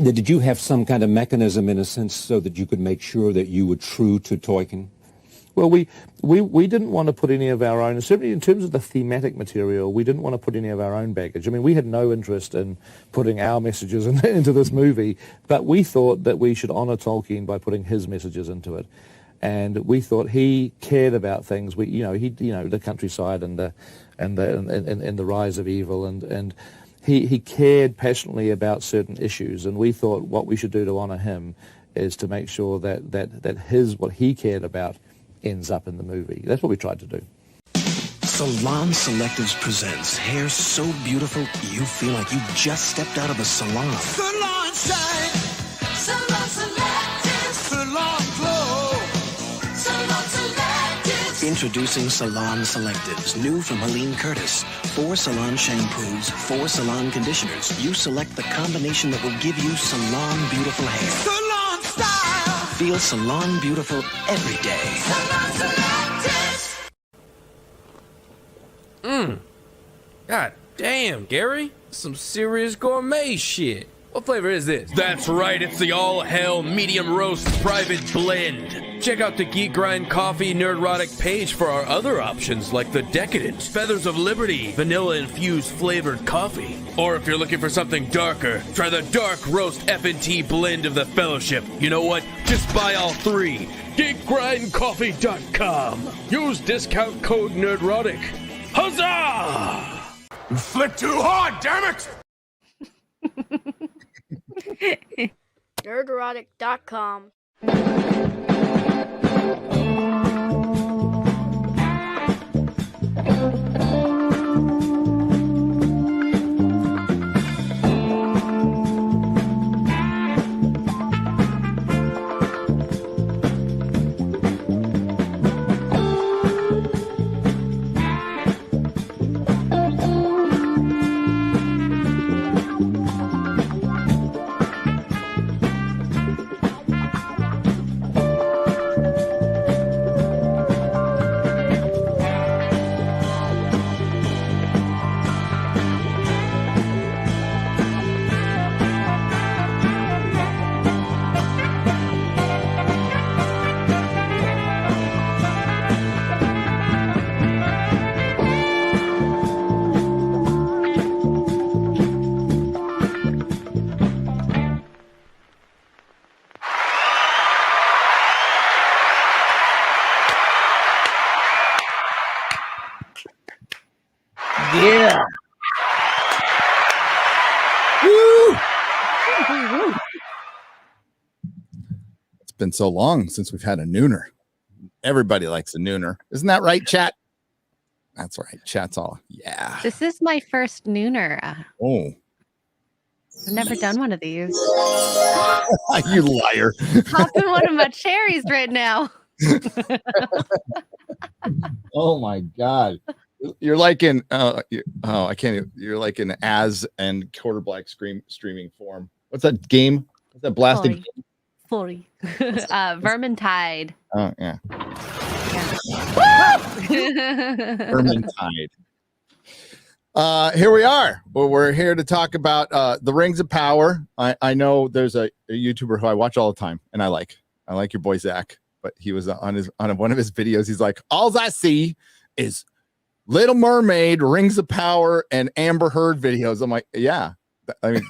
Did you have some kind of mechanism, in a sense, so that you could make sure that you were true to Tolkien? Well, we didn't want to put any of our own, certainly in terms of the thematic material, we didn't want to put any of our own baggage. I mean, we had no interest in putting our messages into this movie, but we thought that we should honor Tolkien by putting his messages into it. And we thought he cared about things. The countryside and the rise of evil, and he cared passionately about certain issues. And we thought what we should do to honor him is to make sure that what he cared about ends up in the movie. That's what we tried to do. Salon Selectives presents hair so beautiful you feel like you just stepped out of a salon. Salon shine, Salon Selectives, Salon glow, Salon Selectives. Introducing Salon Selectives, new from Helene Curtis. 4 salon shampoos, 4 salon conditioners. You select the combination that will give you salon beautiful hair. Salon style. Feel salon beautiful every day. Salon Selectives. God damn, Gary. Some serious gourmet shit. What flavor is this? That's right, it's the all-hell medium roast private blend. Check out the Geek Grind Coffee Nerdrotic page for our other options like the Decadent, Feathers of Liberty, vanilla-infused flavored coffee. Or if you're looking for something darker, try the dark roast FNT blend of the Fellowship. You know what? Just buy all 3. GeekGrindCoffee.com. Use discount code Nerdrotic. Huzzah! You flipped too hard, damn it! Nerdrotic.com. Yeah. Woo! It's been so long since we've had a nooner. Everybody likes a nooner. Isn't that right, chat? That's right. Chat's all. Yeah. This is my first nooner. Oh. I've never done one of these. You liar. Popping one of my cherries right now. Oh my God. You're like in I can't. You're like in As and Quarterblack streaming form. What's that game? What's that blasted game? Fully. Vermintide. Oh yeah. Vermintide. Here we are. Well, we're here to talk about the Rings of Power. I know there's a YouTuber who I watch all the time, and I like your boy Zach, but he was on one of his videos. He's like, all I see is Little Mermaid, Rings of Power, and Amber Heard videos. I'm like, yeah. I mean,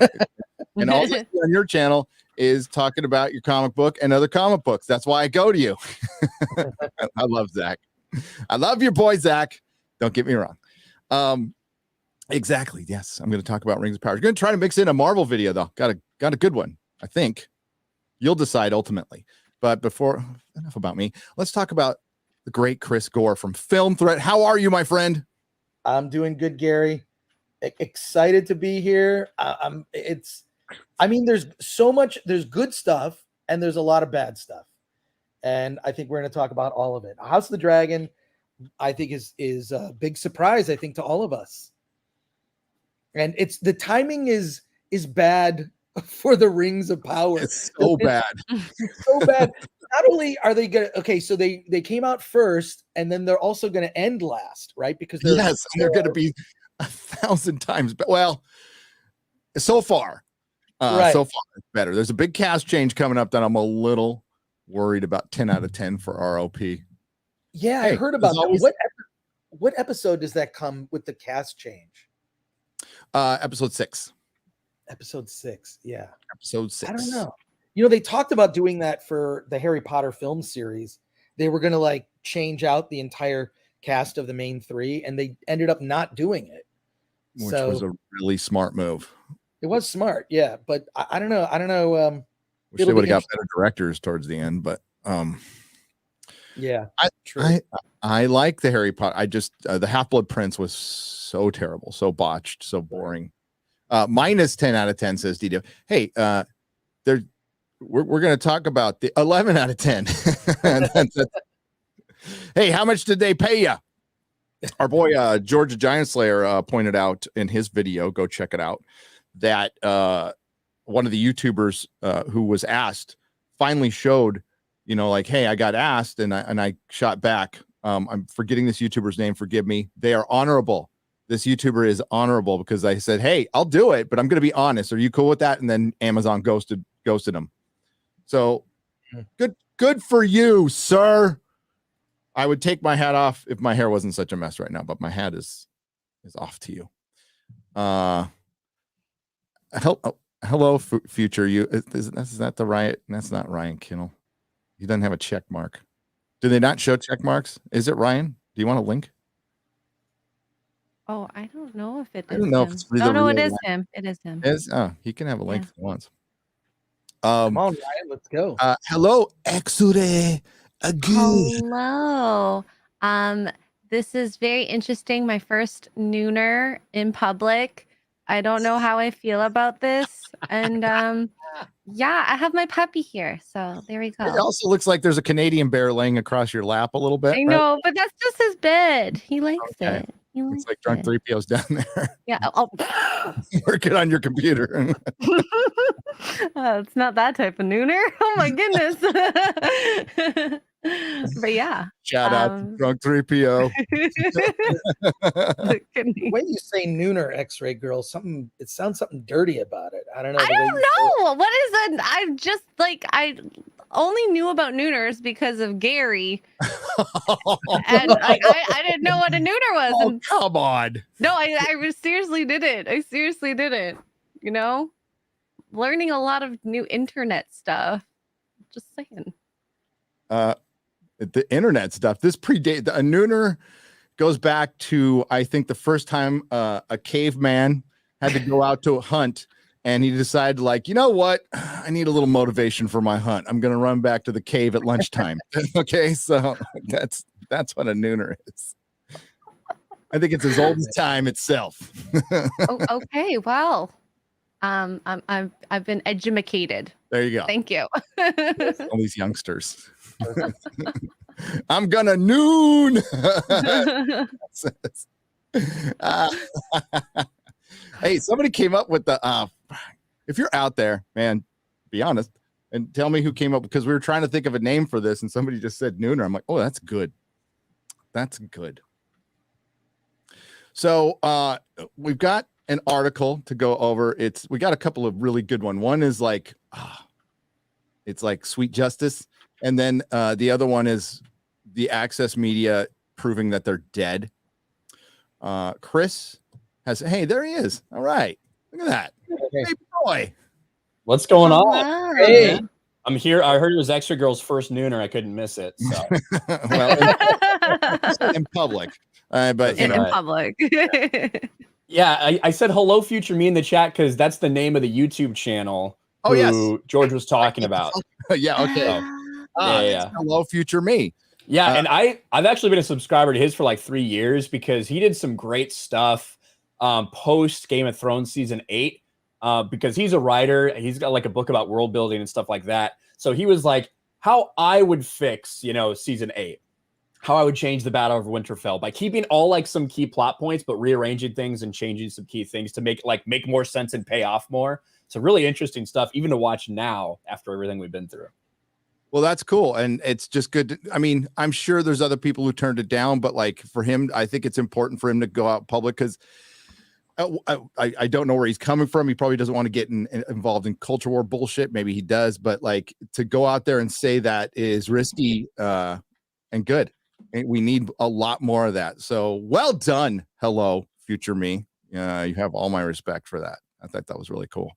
and all I see on your channel is talking about your comic book and other comic books. That's why I go to you. I love Zach. I love your boy Zach. Don't get me wrong. Exactly. Yes, I'm going to talk about Rings of Power. I'm going to try to mix in a Marvel video though. Got a good one. I think you'll decide ultimately. But before enough about me, let's talk about the great Chris Gore from Film Threat. How are you, my friend? I'm doing good, Gary. Excited to be here. There's so much. There's good stuff and there's a lot of bad stuff, and I think we're going to talk about all of it. House of the Dragon, I think is a big surprise. I think to all of us, and it's the timing is bad for the Rings of Power. It's so bad. So bad. Not only are they gonna so they came out first, and then they're also gonna end last, right? Because they're gonna be 1,000 times. But well, so far, Right. So far, it's better. There's a big cast change coming up that I'm a little worried about. 10 out of 10 for ROP. Yeah, Hey, I heard about there's that. always- What episode does that come with the cast change? Episode 6. Episode 6. Yeah. Episode 6. I don't know. You know, they talked about doing that for the Harry Potter film series. They were going to like change out the entire cast of the main 3, and they ended up not doing it. Which So was a really smart move. it was smart. Yeah. But I don't know. I don't know. Wish It'll they would be have got better directors towards the end, but yeah. I like the Harry Potter. I just the Half-Blood Prince was so terrible, so botched, so boring. Minus 10 out of 10 says DW. Hey, we're going to talk about the 11 out of 10. Hey, how much did they pay you? Our boy Georgia Giant Slayer pointed out in his video, go check it out, that one of the YouTubers who was asked finally showed, you know, like, hey, I got asked and I shot back. I'm forgetting this YouTuber's name. Forgive me. They are honorable. This YouTuber is honorable because I said, hey, I'll do it, but I'm going to be honest. Are you cool with that? And then Amazon ghosted him. So good for you, sir. I would take my hat off if my hair wasn't such a mess right now, but my hat is off to you. Hello, future you. Is that the Ryan? That's not Ryan Kinel. He doesn't have a check mark. Do they not show check marks? Is it Ryan? Do you want a link? Oh, I don't know if it is. I don't know if him. it's Oh, no, it real is Ryan. him. It is him. He can have a link Yeah. if he wants. Come on, Ryan. Let's go. Hello, Exude. Hello. This is very interesting. My first nooner in public. I don't know how I feel about this. And yeah, I have my puppy here. So there we It go. also looks like there's a Canadian bear laying across your lap a little bit. I right? know, but that's just his bed. He likes Okay. it. He likes It's like drunk it. 3PO's down there. Yeah. Oh. Working on your computer. It's not that type of nooner. Oh my goodness. But yeah. Shout out to drunk 3PO. The way you say nooner, X-ray girl, it sounds something dirty about it. I don't know. I don't know. What is it? I've just I only knew about nooners because of Gary. And I didn't know what a nooner was. Oh, And come on. no, I seriously didn't. I seriously didn't. You know? Learning a lot of new internet stuff. Just saying. The internet stuff. This predate a nooner goes back to, I think, the first time a caveman had to go out to a hunt, and he decided, like, you know what? I need a little motivation for my hunt. I'm gonna run back to the cave at lunchtime. Okay, so that's what a nooner is. I think it's as old as time itself. Oh, okay. Well, I've been educated. There you go. Thank you. All these youngsters. I'm gonna noon. Hey, somebody came up with the if you're out there, man, be honest and tell me who came up, because we were trying to think of a name for this and somebody just said nooner. I'm like, oh, that's good. That's good. So we've got an article to go over. We got a couple of really good ones. One is like it's like Sweet Justice, and then the other one is the Access Media proving that they're dead. Chris has, hey, there he is. All right, look at that. Hey, boy. What's going on? Wow. Hey, I'm here. I heard it was Extra Girl's first nooner. I couldn't miss it. So. Well, in public, but you in know, public. Yeah, I said hello, future me in the chat because that's the name of the YouTube channel. Oh, yes. George was talking about. Yeah, okay. Yeah. Hello, future me. Yeah, and I've actually been a subscriber to his for like 3 years because he did some great stuff post Game of Thrones season 8 because he's a writer. He's got like a book about world building and stuff like that. So he was like, how I would fix, season 8, how I would change the Battle of Winterfell by keeping all like some key plot points, but rearranging things and changing some key things to make more sense and pay off more. So really interesting stuff, even to watch now after everything we've been through. Well, that's cool. And it's just good. I mean, I'm sure there's other people who turned it down, but like for him, I think it's important for him to go out public because I don't know where he's coming from. He probably doesn't want to get involved in culture war bullshit. Maybe he does, but like to go out there and say that is risky and good. And we need a lot more of that. So well done. Hello, future me. You have all my respect for that. I thought that was really cool.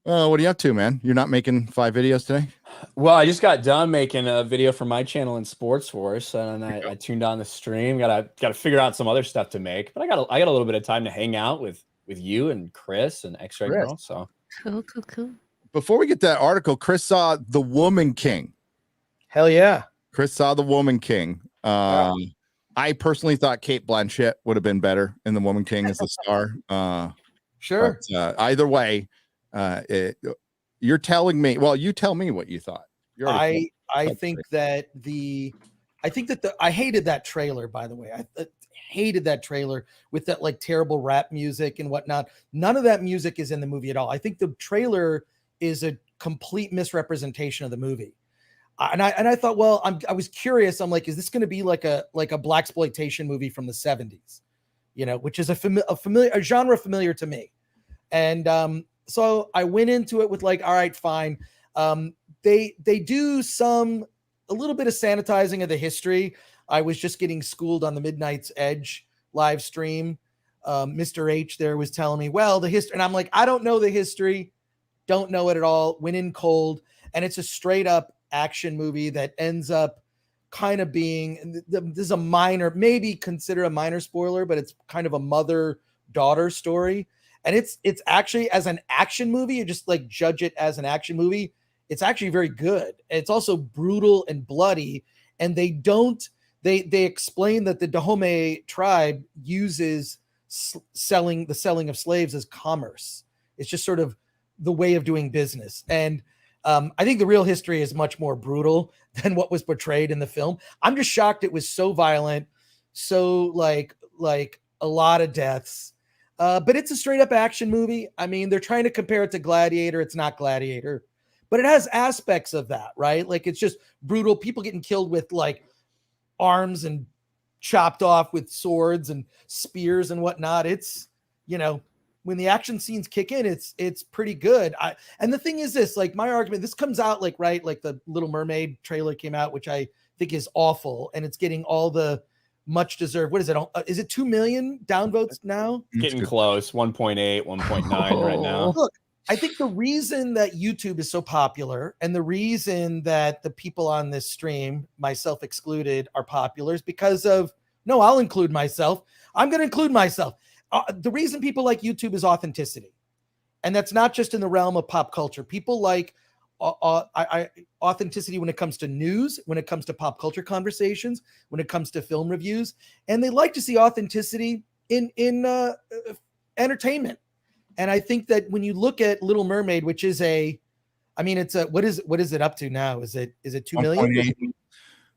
What are you up to, man? You're not making 5 videos today? Well, I just got done making a video for my channel in Sports Force, and I tuned on the stream. Got to figure out some other stuff to make, but I got a little bit of time to hang out with you and Chris and X-Ray Girl. So cool. Before we get to that article, Chris saw The Woman King. Hell yeah. Chris saw The Woman King. I personally thought Cate Blanchett would have been better in The Woman King as the star. Sure. But, either way, you're telling me. Well, you tell me what you thought. I think that I hated that trailer. By the way, I hated that trailer with that like terrible rap music and whatnot. None of that music is in the movie at all. I think the trailer is a complete misrepresentation of the movie. And I thought, well, I was curious. I'm like, is this going to be like a blaxploitation movie from the 70s? You know, which is a genre familiar to me. And so I went into it with like, all right, fine. They do a little bit of sanitizing of the history. I was just getting schooled on the Midnight's Edge live stream. Mr. H there was telling me, well, the history, and I'm like, I don't know the history, don't know it at all. Went in cold, and it's a straight up action movie that ends up kind of being, this is a minor, maybe consider a minor spoiler, but it's kind of a mother-daughter story. And it's actually, as an action movie, you just like judge it as an action movie, it's actually very good. It's also brutal and bloody. And they explain that the Dahomey tribe uses the selling of slaves as commerce. It's just sort of the way of doing business. And I think the real history is much more brutal than what was portrayed in the film. I'm just shocked it was so violent, so like a lot of deaths. But it's a straight up action movie. I mean, they're trying to compare it to Gladiator. It's not Gladiator, but it has aspects of that, right? Like it's just brutal. People getting killed with like arms and chopped off with swords and spears and whatnot. It's, you know, when the action scenes kick in, it's pretty good. And the thing is this, like my argument, this comes out like, right, like the Little Mermaid trailer came out, which I think is awful. And it's getting all the much deserved. What is it? Is it 2 million downvotes now? Getting close, 1.8, 1.9 right now. Look, I think the reason that YouTube is so popular and the reason that the people on this stream, myself excluded, are popular is because of, no, I'll include myself. I'm going to include myself. The reason people like YouTube is authenticity. And that's not just in the realm of pop culture. People like authenticity when it comes to news, when it comes to pop culture conversations, when it comes to film reviews. And they like to see authenticity in entertainment. And I think that when you look at Little Mermaid, which is what is it up to now? Is it 2 million?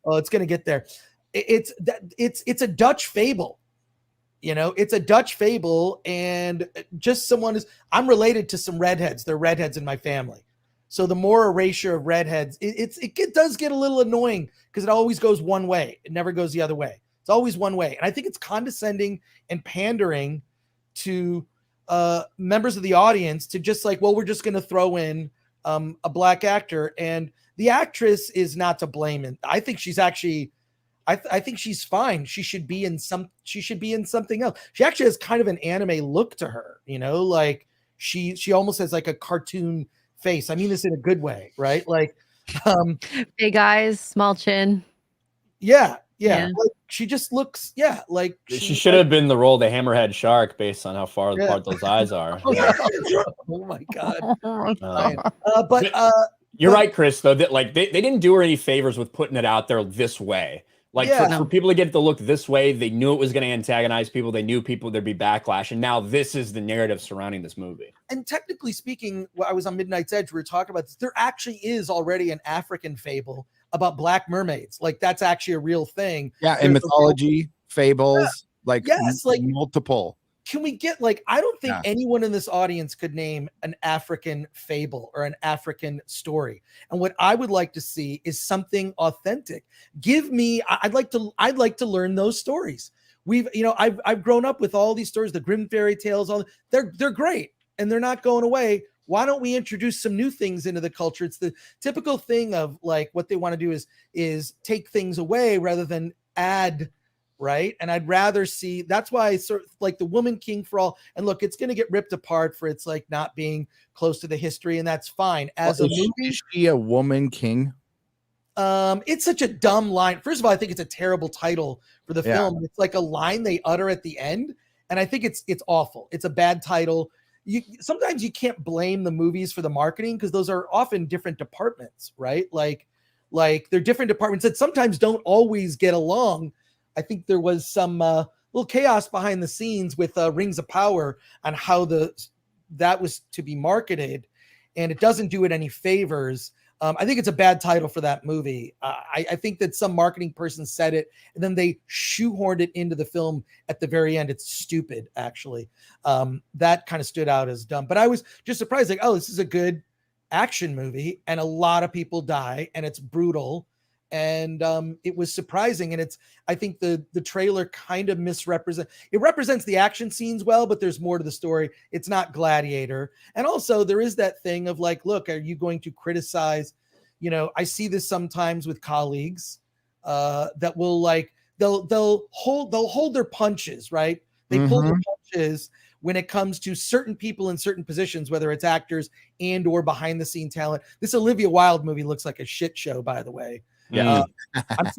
Oh, it's going to get there. It's a Dutch fable. You know, it's a Dutch fable, and just I'm related to some redheads. They're redheads in my family. So the more erasure of redheads, it does get a little annoying because it always goes one way. It never goes the other way. It's always one way. And I think it's condescending and pandering to members of the audience to just like, well, we're just going to throw in a black actor. And the actress is not to blame. And I think she's actually, I think she's fine. She should be in something else. She actually has kind of an anime look to her, you know, like she almost has like a cartoon face. I mean this in a good way, right? Like big eyes, small chin. Yeah. Like, she just looks, like she should have been the role of the hammerhead shark based on how far apart those eyes are. Oh my god. You're right, Chris, though, that like they didn't do her any favors with putting it out there this way. Like for people to get the look this way, they knew it was going to antagonize people. They knew there'd be backlash. And now this is the narrative surrounding this movie. And technically speaking, I was on Midnight's Edge. We were talking about this. There actually is already an African fable about black mermaids. Like that's actually a real thing. Yeah. And mythology, fables, like multiple. Can we get I don't think anyone in this audience could name an African fable or an African story. And what I would like to see is something authentic. I'd like to learn those stories. I've grown up with all these stories, the Grimm fairy tales, they're great and they're not going away. Why don't we introduce some new things into the culture? It's the typical thing of like what they want to do is take things away rather than add, right? And I'd rather see, that's why I sort of like the Woman King for all, and look, it's going to get ripped apart for it's like not being close to the history, and that's fine. As a movie, is she a woman king? It's such a dumb line. First of all, I think it's a terrible title for the film. It's like a line they utter at the end, and I think it's awful. It's a bad title. Sometimes you can't blame the movies for the marketing because those are often different departments, right? Like they're different departments that sometimes don't always get along. I think there was some little chaos behind the scenes with Rings of Power on how that was to be marketed, and it doesn't do it any favors. I think it's a bad title for that movie. I think that some marketing person said it, and then they shoehorned it into the film at the very end. It's stupid, actually. That kind of stood out as dumb. But I was just surprised, like, oh, this is a good action movie, and a lot of people die, and it's brutal. And it was surprising. And I think the trailer kind of represents the action scenes well, but there's more to the story. It's not Gladiator. And also there is that thing of like, look, are you going to criticize, I see this sometimes with colleagues that will like, they'll hold their punches, right? They pull their punches when it comes to certain people in certain positions, whether it's actors and or behind the scene talent. This Olivia Wilde movie looks like a shit show, by the way. Yeah.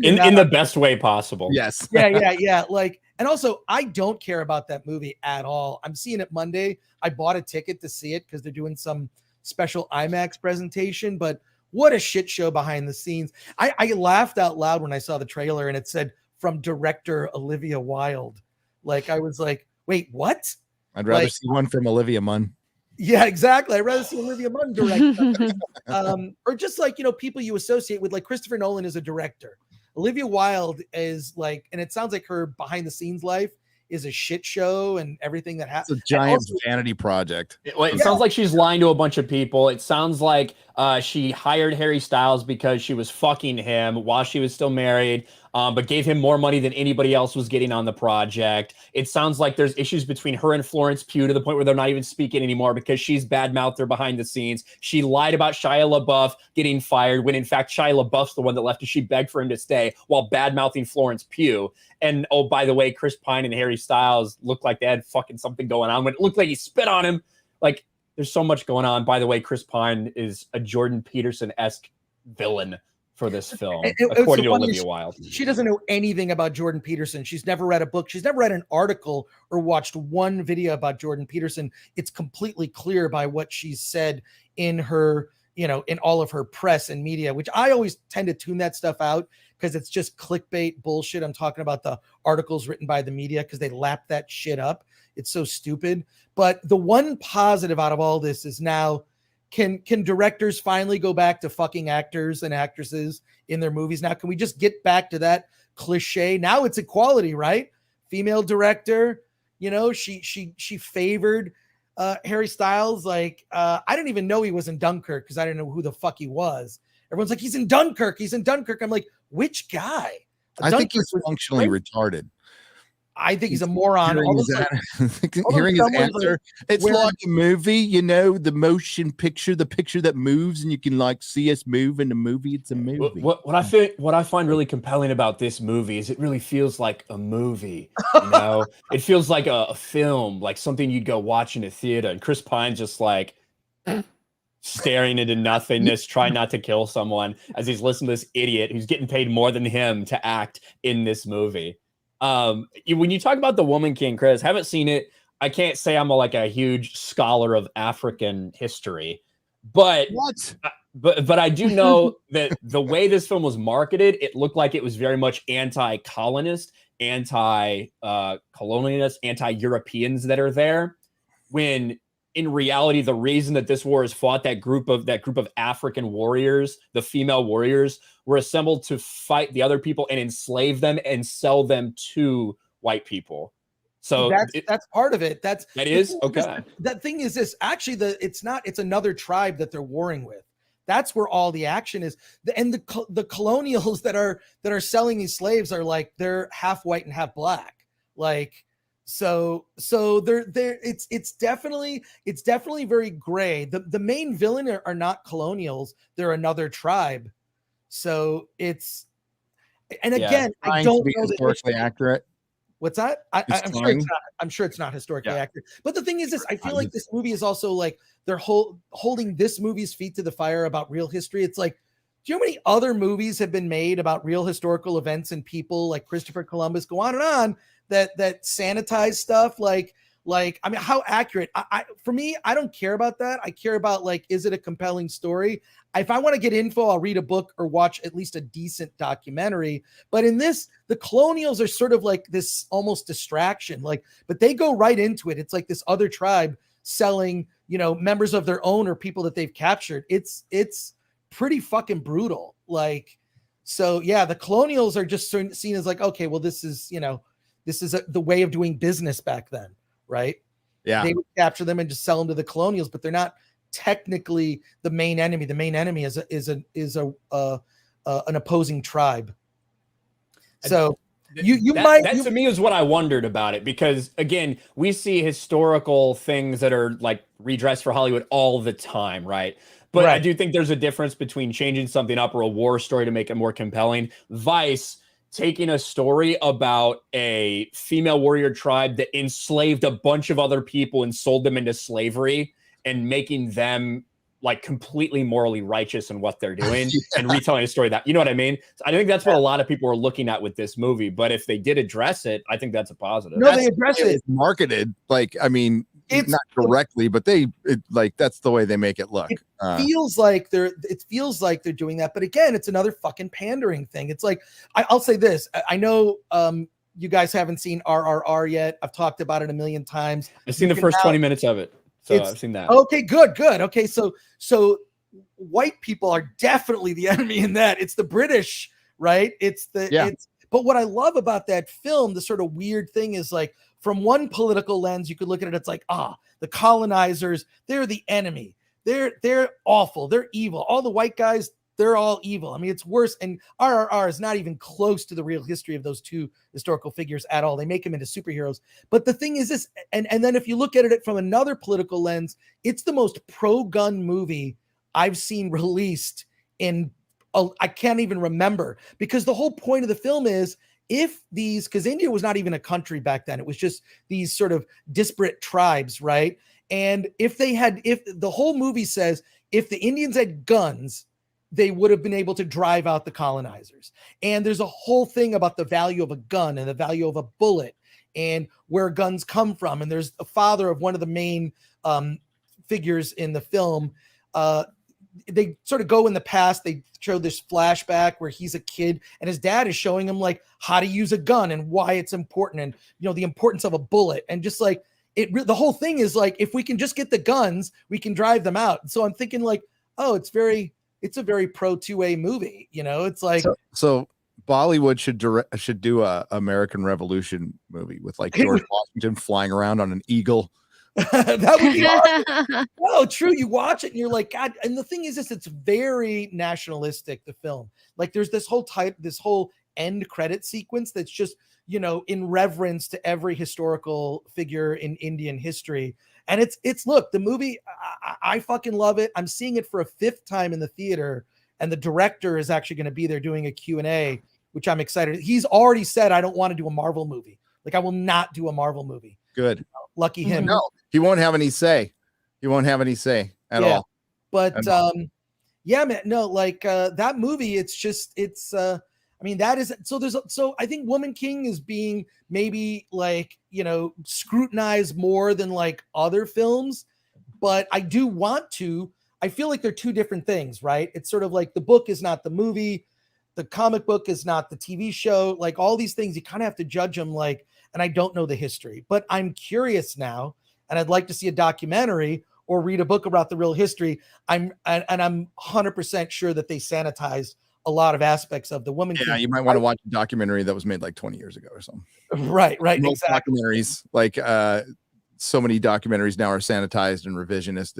In the best way possible. Yes. Yeah. Like, and also I don't care about that movie at all. I'm seeing it Monday. I bought a ticket to see it because they're doing some special IMAX presentation, but what a shit show behind the scenes. I laughed out loud when I saw the trailer and it said from director Olivia Wilde. Like, I was like, wait, what? I'd rather see one from Olivia Munn. Yeah, exactly. I'd rather see Olivia Munn direct, or just like, people you associate with, like Christopher Nolan is a director. Olivia Wilde is like, and it sounds like her behind the scenes life is a shit show and everything that happens. It's a giant vanity project. It sounds like she's lying to a bunch of people. It sounds like she hired Harry Styles because she was fucking him while she was still married, but gave him more money than anybody else was getting on the project. It sounds like there's issues between her and Florence Pugh to the point where they're not even speaking anymore because she's badmouthed her behind the scenes. She lied about Shia LaBeouf getting fired when in fact Shia LaBeouf's the one that left and she begged for him to stay while badmouthing Florence Pugh. And oh, by the way, Chris Pine and Harry Styles looked like they had fucking something going on when it looked like he spit on him. Like, there's so much going on. By the way, Chris Pine is a Jordan Peterson-esque villain for this film, according to Olivia Wilde. She doesn't know anything about Jordan Peterson. She's never read a book. She's never read an article or watched one video about Jordan Peterson. It's completely clear by what she's said in her, in all of her press and media, which I always tend to tune that stuff out because it's just clickbait bullshit. I'm talking about the articles written by the media because they lap that shit up. It's so stupid. But the one positive out of all this is now, can directors finally go back to fucking actors and actresses in their movies? Now, can we just get back to that cliche? Now it's equality, right? Female director, she favored Harry Styles. Like, I didn't even know he was in Dunkirk because I didn't know who the fuck he was. Everyone's like, he's in Dunkirk. I'm like, which guy? I think he's functionally retarded. I think he's a moron. Hearing his answer, it's like a movie, the motion picture, the picture that moves, and you can like see us move in the movie. It's a movie. What I find really compelling about this movie is it really feels like a movie. It feels like a film, like something you'd go watch in a theater. And Chris Pine's just like staring into nothingness, trying not to kill someone as he's listening to this idiot who's getting paid more than him to act in this movie. When you talk about The Woman King, Chris, haven't seen it. I can't say I'm a huge scholar of African history, but but I do know that the way this film was marketed, it looked like it was very much anti-colonist, anti-colonialist, anti-Europeans that are there. When in reality, the reason that this war is fought, that group of African warriors, the female warriors, were assembled to fight the other people and enslave them and sell them to white people. So that's part of it. That is okay. That thing is this actually it's another tribe that they're warring with. That's where all the action is. And the colonials that are selling these slaves are like, they're half white and half black. Like, so it's definitely very gray. The main villain are not colonials. They're another tribe. So it's, and again, I Trying don't to be know the historically history. accurate. What's that? I'm sure it's not. I'm sure it's not historically Yeah. accurate. But the thing is this: I feel like this movie is also like they're holding this movie's feet to the fire about real history. It's like, do you know how many other movies have been made about real historical events and people, like Christopher Columbus, go on and on, that sanitize stuff? Like I mean, how accurate? For me, I don't care about that. I care about, like, is it a compelling story? If I want to get info, I'll read a book or watch at least a decent documentary. But in this, the colonials are sort of like this almost distraction, like, but they go right into it. It's like this other tribe selling, you know, members of their own or people that they've captured. It's pretty fucking brutal. Like, so yeah, the colonials are just seen as like, okay, well, this is, you know, this is the way of doing business back then, right? Yeah. They would capture them and just sell them to the colonials, but they're not technically the main enemy. The main enemy is an opposing tribe. So that to me is what I wondered about it, because again, we see historical things that are like redressed for Hollywood all the time, right? But Right. I do think there's a difference between changing something up or a war story to make it more compelling. Vice taking a story about a female warrior tribe that enslaved a bunch of other people and sold them into slavery and making them like completely morally righteous in what they're doing and retelling a story that, you know what I mean? I think that's what a lot of people are looking at with this movie. But if they did address it, I think that's a positive. No, they address it. Marketed, like, I mean, It's not directly, but like that's the way they make it look. It feels like they're doing that, but again, it's another fucking pandering thing. It's like, I'll say this: I know you guys haven't seen RRR yet. I've talked about it a million times. I've seen the first 20 minutes of it, so I've seen that. Okay, good. Okay, so white people are definitely the enemy in that. It's the British, right? But what I love about that film, the sort of weird thing is, like, from one political lens, you could look at it, it's like, the colonizers, they're the enemy. They're awful. They're evil. All the white guys, they're all evil. I mean, it's worse. And RRR is not even close to the real history of those two historical figures at all. They make them into superheroes. But the thing is this, and then if you look at it from another political lens, it's the most pro-gun movie I've seen released in, I can't even remember, because the whole point of the film is, because India was not even a country back then, it was just these sort of disparate tribes, right? And if the whole movie says, if the Indians had guns, they would have been able to drive out the colonizers. And there's a whole thing about the value of a gun and the value of a bullet and where guns come from. And there's a father of one of the main figures in the film. They sort of go in the past. They show this flashback where he's a kid and his dad is showing him, like, how to use a gun and why it's important, and, you know, the importance of a bullet, and just like the whole thing is like, if we can just get the guns, we can drive them out. So I'm thinking, like, it's a very pro 2A movie. You know, it's like, so Bollywood should do a American Revolution movie with, like, George Washington flying around on an eagle. That would be awesome. No, true. You watch it and you're like, God. And the thing is this, it's very nationalistic, the film. Like, there's this whole end credit sequence that's just, you know, in reverence to every historical figure in Indian history. And it's look, the movie, I fucking love it. I'm seeing it for a 5th time in the theater, and the director is actually going to be there doing a Q&A, which I'm excited. He's already said, I don't want to do a Marvel movie. Like, I will not do a Marvel movie. Good. Lucky him. No, he won't have any say. He won't have any say at all. But yeah, man, no, like that movie, I mean, that is, so I think Woman King is being maybe, like, you know, scrutinized more than like other films, but I feel like they're two different things, right? It's sort of like the book is not the movie, the comic book is not the TV show, like all these things, you kind of have to judge them, like, and I don't know the history, but I'm curious now, and I'd like to see a documentary or read a book about the real history. I'm 100% sure that they sanitized a lot of aspects of the Woman King. Yeah, you might want to watch a documentary that was made like 20 years ago or something. Right, Most exactly. documentaries, like so many documentaries now are sanitized and revisionist.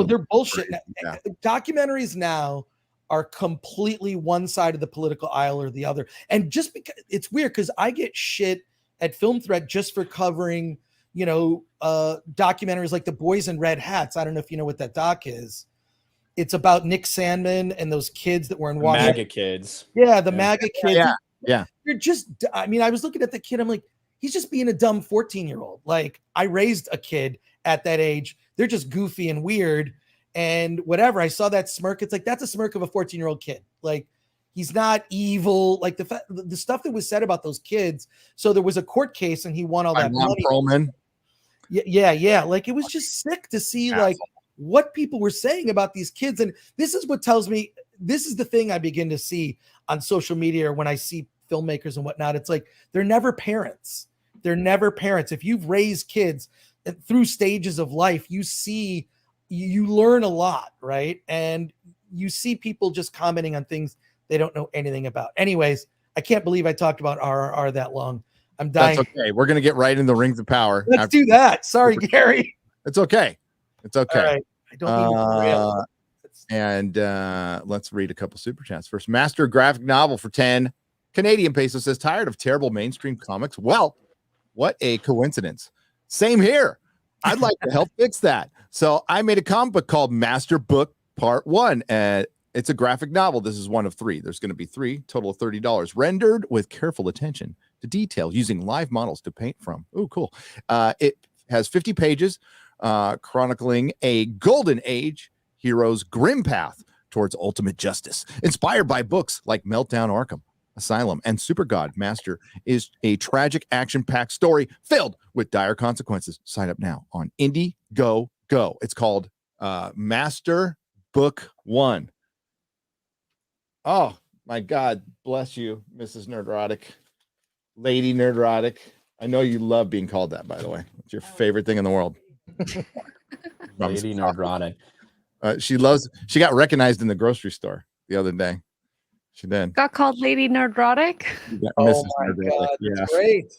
They're bullshit. Yeah. Documentaries now are completely one side of the political aisle or the other. And just because it's weird, because I get shit at Film Threat just for covering, documentaries like The Boys in Red Hats. I don't know if you know what that doc is. It's about Nick Sandman and those kids that were in Washington. MAGA kids. Yeah, the MAGA kids. Yeah. You're just, I mean, I was looking at the kid. I'm like, he's just being a dumb 14-year-old. Like, I raised a kid at that age. They're just goofy and weird and whatever. I saw that smirk. It's like, that's a smirk of a 14-year-old kid. Like, he's not evil. Like the stuff that was said about those kids. So there was a court case and he won all that money. Perlman. Yeah. Like, it was just sick to see like what people were saying about these kids. And this is what tells me, this is the thing I begin to see on social media or when I see filmmakers and whatnot. It's like, they're never parents. They're never parents. If you've raised kids through stages of life, you learn a lot, right? And you see people just commenting on things they don't know anything about. Anyways, I can't believe I talked about RRR that long. I'm dying. That's okay. We're going to get right in the Rings of Power. Let's do that. Sorry, Gary. It's okay. It's okay. All right. I don't mean and let's read a couple super chats. First, Master Graphic Novel for 10 Canadian pesos says, tired of terrible mainstream comics? Well, what a coincidence. Same here. I'd like to help fix that. So I made a comic book called Master Book Part 1. It's a graphic novel. This is one of 3. There's going to be 3, total of $30, rendered with careful attention to detail using live models to paint from. Oh, cool. It has 50 pages chronicling a golden age hero's grim path towards ultimate justice. Inspired by books like Meltdown Arkham Asylum and Super God Master is a tragic action-packed story filled with dire consequences. Sign up now on Indiegogo. It's called Master Book 1. Oh my God, bless you, Mrs. Nerdrotic, Lady Nerdrotic. I know you love being called that, by the way. It's your favorite thing in the world. Lady Nerdrotic. She got recognized in the grocery store the other day. She did. Got called Lady Nerdrotic. Oh my God, that's great.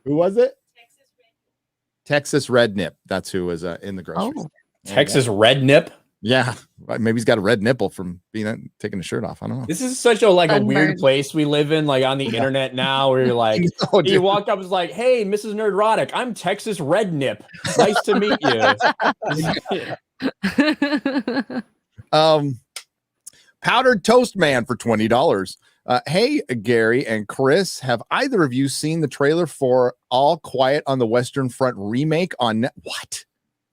Who was it? Texas Red Nip. That's who was in the grocery store. Texas Red Nip? Yeah. Maybe he's got a red nipple from taking the shirt off. I don't know. This is such a weird place we live in, like on the internet now, where you're like, you walked up and was like, hey, Mrs. Nerdrotic, I'm Texas Red Nip. Nice to meet you. Powdered Toast Man for $20. Hey, Gary and Chris, have either of you seen the trailer for All Quiet on the Western Front remake on net? What?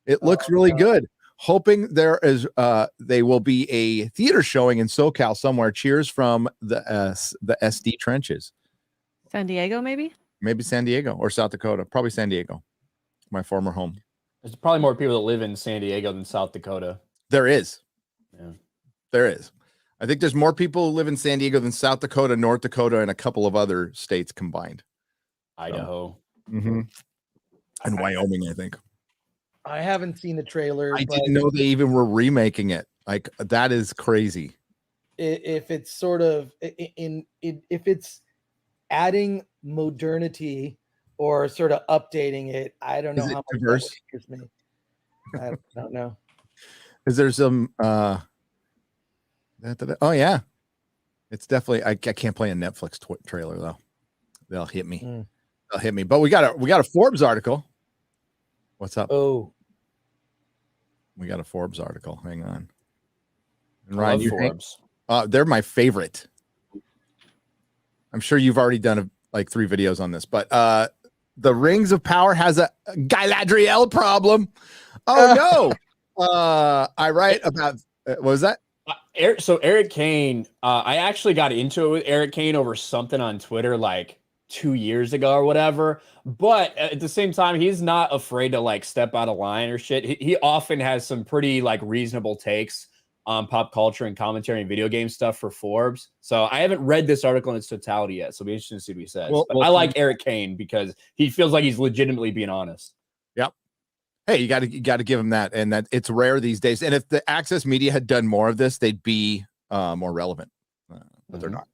It looks really good. Hoping there will be a theater showing in SoCal somewhere. Cheers from the SD trenches. San Diego, maybe? Maybe San Diego or South Dakota. Probably San Diego, my former home. There's probably more people that live in San Diego than South Dakota. There is. Yeah. There is. I think there's more people who live in San Diego than South Dakota, North Dakota, and a couple of other states combined. Idaho. And Wyoming, I think. I haven't seen the trailer. I didn't know they even were remaking it. Like, that is crazy. If it's sort of if it's adding modernity or sort of updating it, I don't know how much diverse that would interest me. I don't know. Is there some oh yeah, it's definitely I can't play a Netflix trailer though. They'll hit me. They'll hit me. But we got a Forbes article. What's up? Oh, we got a Forbes article. Hang on. And Ryan, you Forbes. They're my favorite. I'm sure you've already done like 3 videos on this, but the Rings of Power has a Galadriel problem. Oh no. I write about what was that? So Eric Kane, I actually got into it with Eric Kane over something on Twitter like 2 years ago or whatever. But at the same time, he's not afraid to like step out of line or shit. He often has some pretty like reasonable takes on pop culture and commentary and video game stuff for Forbes. So I haven't read this article in its totality yet. So it'll be interesting to see what he says. But I like Eric Kane because he feels like he's legitimately being honest. Yep. Hey, you got to give him that, and that it's rare these days. And if the Access Media had done more of this, they'd be more relevant, but they're not.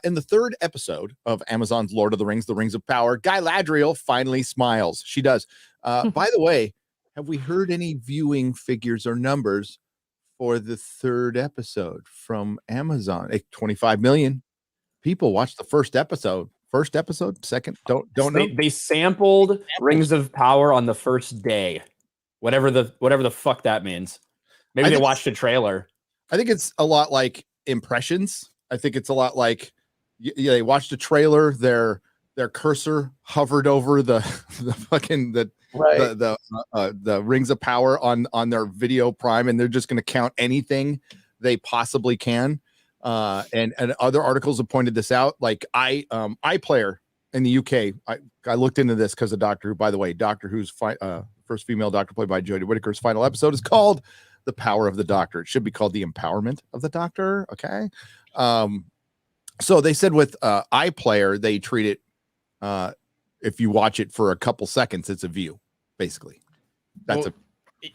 In the 3rd episode of Amazon's Lord of the Rings of Power, Galadriel finally smiles. She does. By the way, have we heard any viewing figures or numbers for the 3rd episode from Amazon? 25 million people watched the first episode. first episode, second, don't know. They sampled Rings of Power on the first day, whatever the fuck that means. Maybe they watched a trailer. I think it's a lot like Impressions. I think it's a lot like they watched a trailer. Their cursor hovered over the Rings of Power on their video Prime, and they're just going to count anything they possibly can. And other articles have pointed this out. Like iPlayer in the UK, I looked into this because of Doctor Who. By the way, Doctor Who's first female Doctor played by Jodie Whittaker's final episode is called The Power of the Doctor. It should be called The Empowerment of the Doctor. Okay. So they said with iPlayer, they treat it, if you watch it for a couple seconds, it's a view, basically.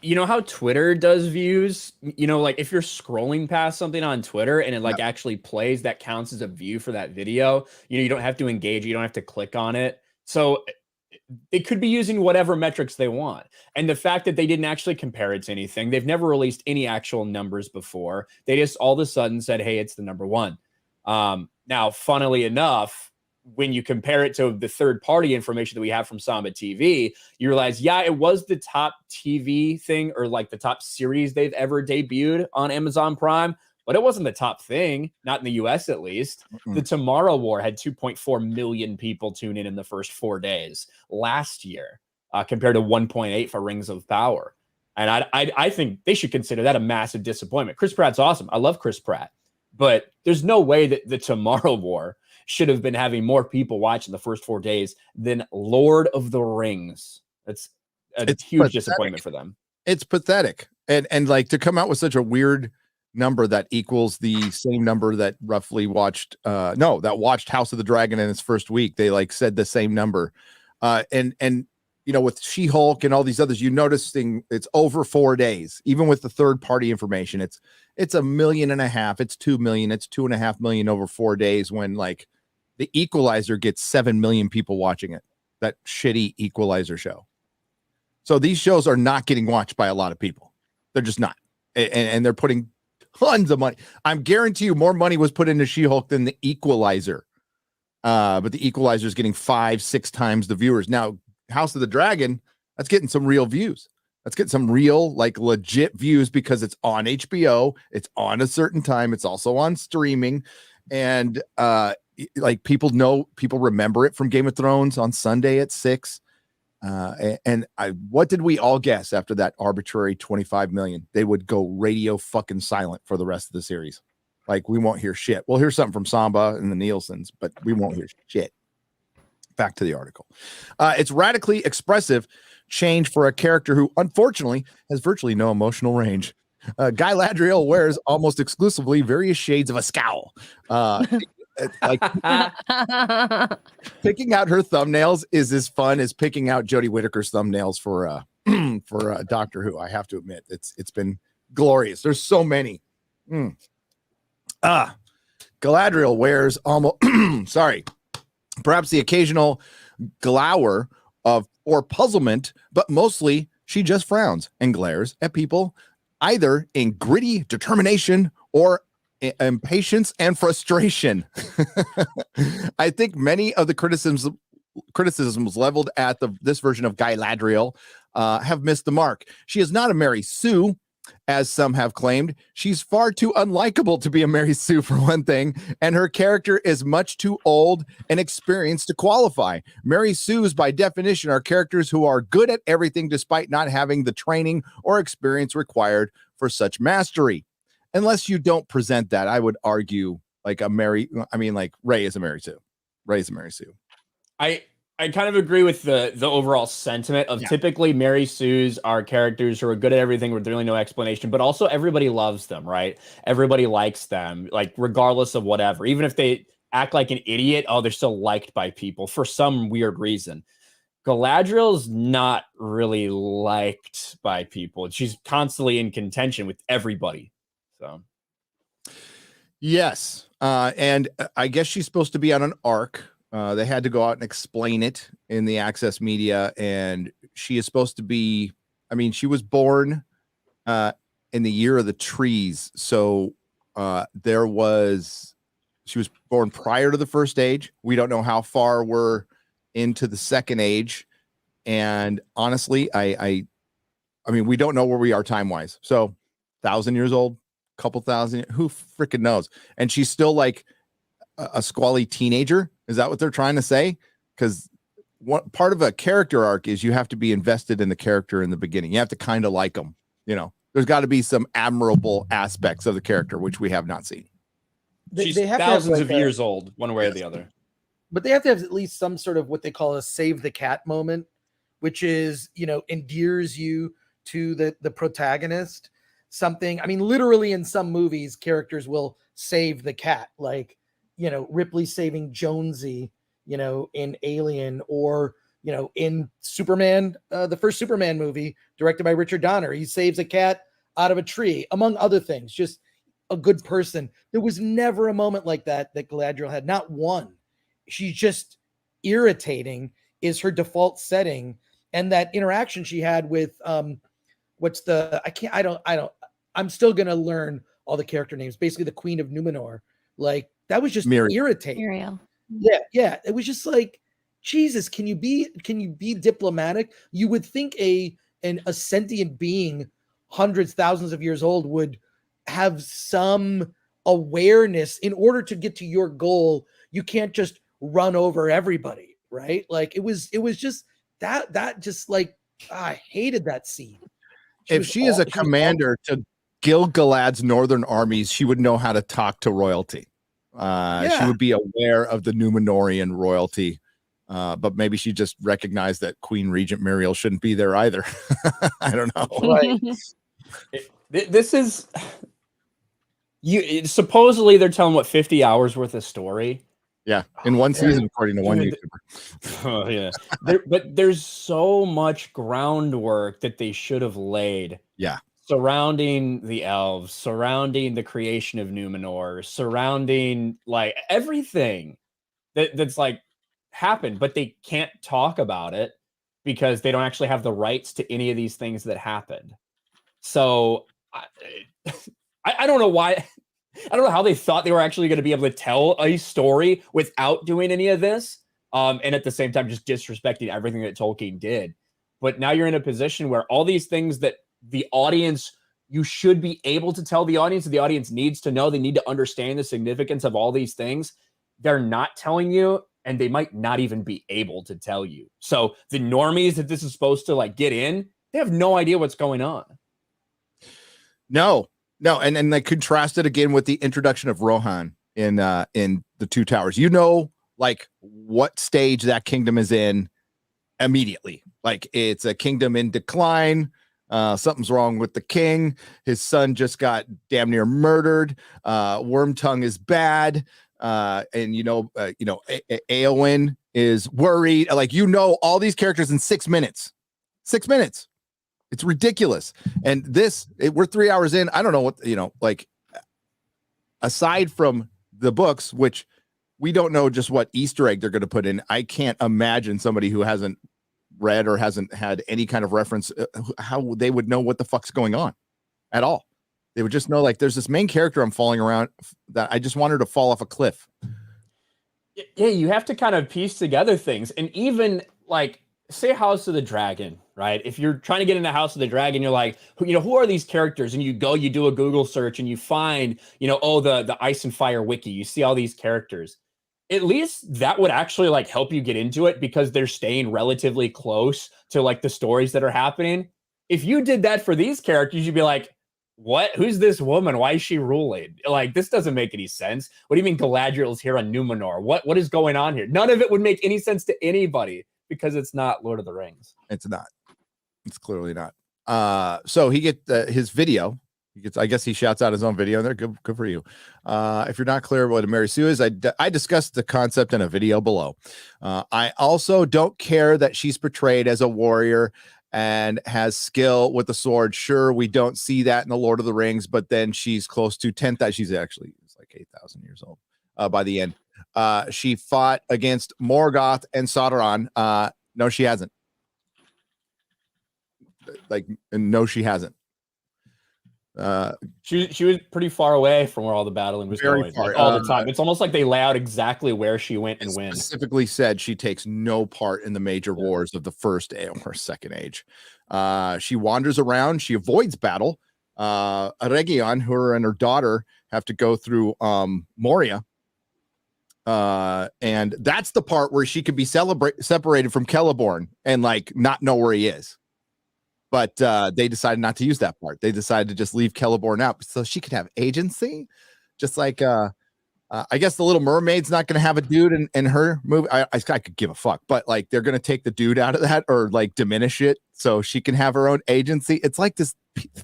You know how Twitter does views? You know, like if you're scrolling past something on Twitter and it like actually plays, that counts as a view for that video. You know, you don't have to engage, you don't have to click on it. So it could be using whatever metrics they want. And the fact that they didn't actually compare it to anything, they've never released any actual numbers before. They just all of a sudden said, hey, it's the number one. Now, funnily enough, when you compare it to the third-party information that we have from Samba TV, you realize, yeah, it was the top TV thing or like the top series they've ever debuted on Amazon Prime, but it wasn't the top thing, not in the US at least. The Tomorrow War had 2.4 million people tune in the first 4 days last year, compared to 1.8 for Rings of Power. And I think they should consider that a massive disappointment. Chris Pratt's awesome. I love Chris Pratt, but there's no way that the Tomorrow War should have been having more people watching the first 4 days than Lord of the Rings. It's huge pathetic. Disappointment for them. It's pathetic. And like to come out with such a weird number that equals the same number that roughly watched watched House of the Dragon in its first week. They like said the same number. And you know, with She-Hulk and all these others, you noticing it's over 4 days, even with the third party information. It's 1.5 million. It's 2 million. It's 2.5 million over 4 days, when like the Equalizer gets 7 million people watching it, that shitty Equalizer show. So these shows are not getting watched by a lot of people. They're just not. And they're putting tons of money. I'm guarantee you more money was put into She-Hulk than the Equalizer. But the Equalizer is getting 5-6 times the viewers. Now, House of the Dragon, that's getting some real views. Let's get some real, like legit views, because it's on HBO. It's on a certain time. It's also on streaming. And like people remember it from Game of Thrones on Sunday at 6. What did we all guess after that arbitrary 25 million? They would go radio fucking silent for the rest of the series. Like, we won't hear shit. We'll hear something from Samba and the Nielsen's, but we won't hear shit. Back to the article. It's radically expressive change for a character who, unfortunately, has virtually no emotional range. Guy Ladriel wears almost exclusively various shades of a scowl. Like picking out her thumbnails is as fun as picking out Jodie Whittaker's thumbnails for Doctor Who. I have to admit, it's been glorious. There's so many. Galadriel wears almost perhaps the occasional glower or puzzlement, but mostly she just frowns and glares at people, either in gritty determination or impatience and frustration. I think many of the criticisms leveled at this version of Guy Ladriel have missed the mark. She is not a Mary Sue, as some have claimed. She's far too unlikable to be a Mary Sue, for one thing, and her character is much too old and experienced to qualify. Mary Sues, by definition, are characters who are good at everything despite not having the training or experience required for such mastery. Unless you don't present that, I would argue like Ray is a Mary Sue. Ray is a Mary Sue. I kind of agree with the overall sentiment of typically Mary Sues are characters who are good at everything with really no explanation, but also everybody loves them, right? Everybody likes them, like regardless of whatever. Even if they act like an idiot, they're still liked by people for some weird reason. Galadriel's not really liked by people. She's constantly in contention with everybody. So, yes. And I guess she's supposed to be on an arc. They had to go out and explain it in the Access media, and she is supposed to be, she was born in the year of the trees. So She was born prior to the first age. We don't know how far we're into the second age. And honestly, I mean, we don't know where we are time-wise. So 1,000 years old, couple thousand, who freaking knows? And she's still like a squally teenager. Is that what they're trying to say? Because what part of a character arc is you have to be invested in the character in the beginning. You have to kind of like them. You know, there's got to be some admirable aspects of the character, which we have not seen. She's they have to have, thousands like, of years old, one way or the other. But they have to have at least some sort of what they call a save the cat moment, which is, you know, endears you to the protagonist. Something, I mean, literally in some movies, characters will save the cat, like, you know, Ripley saving Jonesy, you know, in Alien, or, you know, in Superman, the first Superman movie directed by Richard Donner. He saves a cat out of a tree, among other things. Just a good person. There was never a moment like that Galadriel had, not one. She's just irritating is her default setting. And that interaction she had with I'm still gonna learn all the character names, basically the Queen of Numenor. Like, that was just irritating. Muriel. Yeah. It was just like, Jesus, can you be diplomatic? You would think a sentient being hundreds, thousands of years old would have some awareness. In order to get to your goal, you can't just run over everybody, right? Like, it was just that just like, I hated that scene. If she is a commander to Gil-galad's northern armies, she would know how to talk to royalty. She would be aware of the Numenorian royalty, but maybe she just recognized that Queen Regent Muriel shouldn't be there either. I don't know. Right. This is supposedly they're telling 50 hours worth of story. Yeah, in one season, according to one YouTuber. Oh yeah, but there's so much groundwork that they should have laid. Yeah, surrounding the elves, surrounding the creation of Numenor, surrounding like everything that's like happened, but they can't talk about it because they don't actually have the rights to any of these things that happened. So I don't know why. I don't know how they thought they were actually going to be able to tell a story without doing any of this. And at the same time, just disrespecting everything that Tolkien did. But now you're in a position where all these things that the audience, you should be able to tell the audience, that the audience needs to know, they need to understand the significance of all these things. They're not telling you, and they might not even be able to tell you. So the normies that this is supposed to like get in, they have no idea what's going on. No, and they contrast it again with the introduction of Rohan in the Two Towers. You know, like what stage that kingdom is in immediately. Like, it's a kingdom in decline. Something's wrong with the king. His son just got damn near murdered. Wormtongue is bad. And Eowyn is worried. Like, all these characters in 6 minutes. 6 minutes. It's ridiculous. And we're 3 hours in. I don't know what, aside from the books, which we don't know just what Easter egg they're going to put in. I can't imagine somebody who hasn't read or hasn't had any kind of reference, how they would know what the fuck's going on at all. They would just know, like, there's this main character I'm falling around that I just want her to fall off a cliff. Yeah, you have to kind of piece together things. And even like, say House of the Dragon, right? If you're trying to get into House of the Dragon, you're like, who are these characters? And you do a Google search and you find, the Ice and Fire wiki. You see all these characters. At least that would actually like help you get into it because they're staying relatively close to like the stories that are happening. If you did that for these characters, you'd be like, what? Who's this woman? Why is she ruling? Like, this doesn't make any sense. What do you mean Galadriel's here on Numenor? What is going on here? None of it would make any sense to anybody because it's not Lord of the Rings. It's not. It's clearly not. So he gets his video. I guess he shouts out his own video there. Good for you. If you're not clear what a Mary Sue is, I discussed the concept in a video below. I also don't care that she's portrayed as a warrior and has skill with the sword. Sure, we don't see that in the Lord of the Rings, but then she's close to 10,000. She's actually like 8,000 years old by the end. She fought against Morgoth and Sauron. No, she hasn't. No, she hasn't. She was pretty far away from where all the battling was Very going, far. like, all the time. It's almost like they lay out exactly where she went and when. Specifically said she takes no part in the major wars of the first or second age. She wanders around. She avoids battle. Aregion, her and her daughter have to go through Moria. And that's the part where she could be separated from Celeborn and like not know where he is. But they decided not to use that part. They decided to just leave Celeborn out so she could have agency. Just like I guess the Little Mermaid's not going to have a dude in her movie. I could give a fuck, but like they're going to take the dude out of that or like diminish it so she can have her own agency. It's like this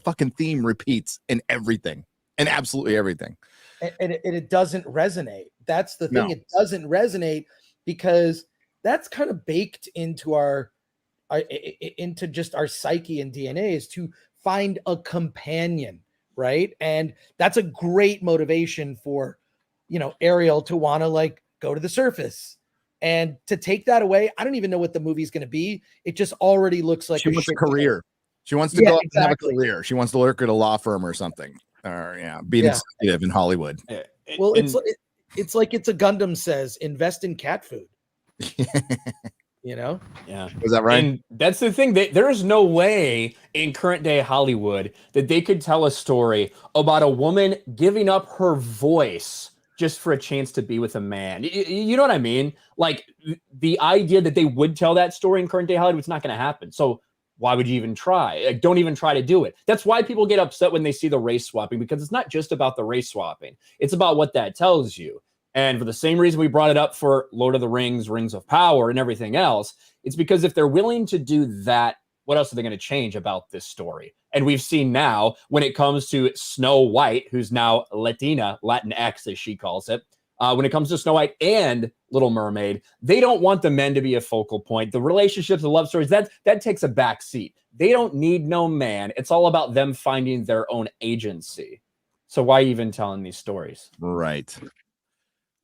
fucking theme repeats in everything, and absolutely everything. And it doesn't resonate. That's the thing. No. It doesn't resonate because that's kind of baked into into just our psyche and DNA is to find a companion, right? And that's a great motivation for, Ariel to want to like go to the surface. And to take that away, I don't even know what the movie's going to be. It just already looks like She wants a shit career. She wants to go out and have a career. She wants to work at a law firm or something. Or be an executive in Hollywood. Well, it's like it's a Gundam says, invest in cat food. Yeah. Is that right? And that's the thing. There is no way in current day Hollywood that they could tell a story about a woman giving up her voice just for a chance to be with a man. You know what I mean? Like the idea that they would tell that story in current day Hollywood, it's not going to happen. So why would you even try? Like, don't even try to do it. That's why people get upset when they see the race swapping, because it's not just about the race swapping. It's about what that tells you. And for the same reason we brought it up for Lord of the Rings, Rings of Power, and everything else, it's because if they're willing to do that, what else are they going to change about this story? And we've seen now when it comes to Snow White, who's now Latina, Latinx as she calls it, when it comes to Snow White and Little Mermaid, they don't want the men to be a focal point. The relationships, the love stories, that takes a back seat. They don't need no man. It's all about them finding their own agency. So why even telling these stories? Right.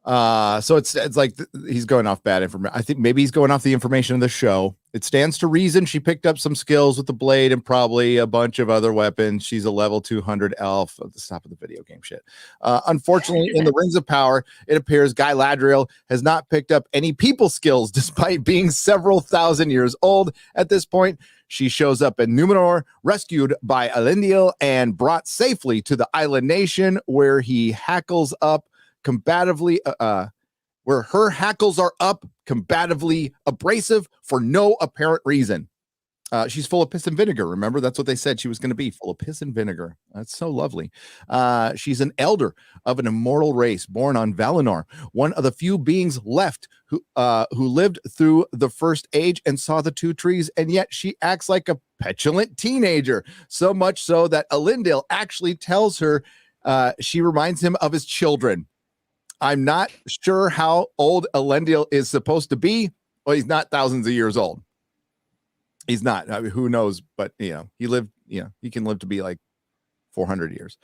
So it's like he's going off bad information. I think maybe he's going off the information of the show. It stands to reason she picked up some skills with the blade and probably a bunch of other weapons. She's a level 200 elf. At the top of the video game shit. Unfortunately, in the Rings of Power, it appears Galadriel has not picked up any people skills despite being several thousand years old at this point. She shows up in Numenor, rescued by Elendil and brought safely to the island nation where he hackles up combatively, where her hackles are up, combatively abrasive for no apparent reason. She's full of piss and vinegar. Remember, that's what they said she was going to be, full of piss and vinegar. That's so lovely. She's an elder of an immortal race born on Valinor, one of the few beings left who lived through the first age and saw the two trees, and yet she acts like a petulant teenager, so much so that Elendil actually tells her she reminds him of his children. I'm not sure how old Elendil is supposed to be. Well, he's not thousands of years old. He's not. I mean, who knows? But he lived. He can live to be like 400 years.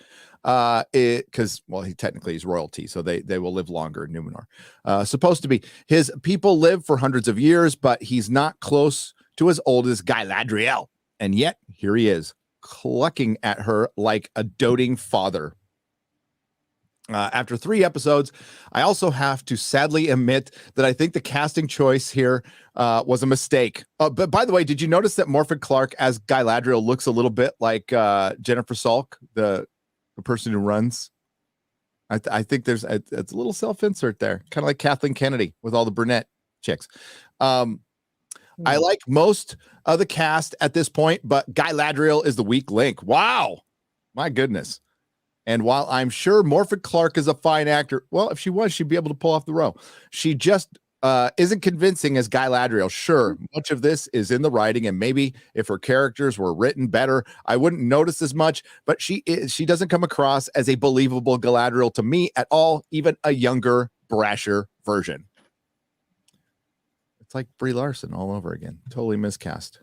Because he technically is royalty, so they will live longer in Numenor. Supposed to be. His people live for hundreds of years, but he's not close to as old as Galadriel, and yet here he is, clucking at her like a doting father. After 3 episodes, I also have to sadly admit that I think the casting choice here was a mistake. But by the way, did you notice that Morfydd Clark as Galadriel looks a little bit like Jennifer Salk, the person who runs? I think it's a little self-insert there, kind of like Kathleen Kennedy with all the brunette chicks. I like most of the cast at this point, but Galadriel is the weak link. Wow, my goodness. And while I'm sure Morfydd Clark is a fine actor, well, if she was, she'd be able to pull off the role. She just isn't convincing as Galadriel. Sure, much of this is in the writing, and maybe if her characters were written better, I wouldn't notice as much. But she doesn't come across as a believable Galadriel to me at all, even a younger, brasher version. It's like Brie Larson all over again. Totally miscast.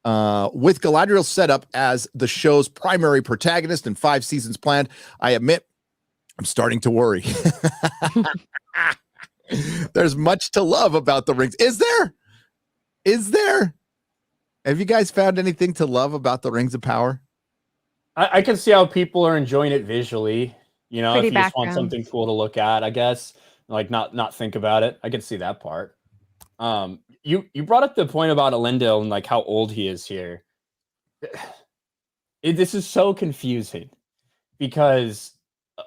With Galadriel set up as the show's primary protagonist and 5 seasons planned, I admit I'm starting to worry. There's much to love about the Rings. Is there? Have you guys found anything to love about the Rings of Power? I can see how people are enjoying it visually. You know, Pretty if you just want background. something cool to look at, I guess, like not think about it. I can see that part. You brought up the point about Elendil and like how old he is here. This is so confusing because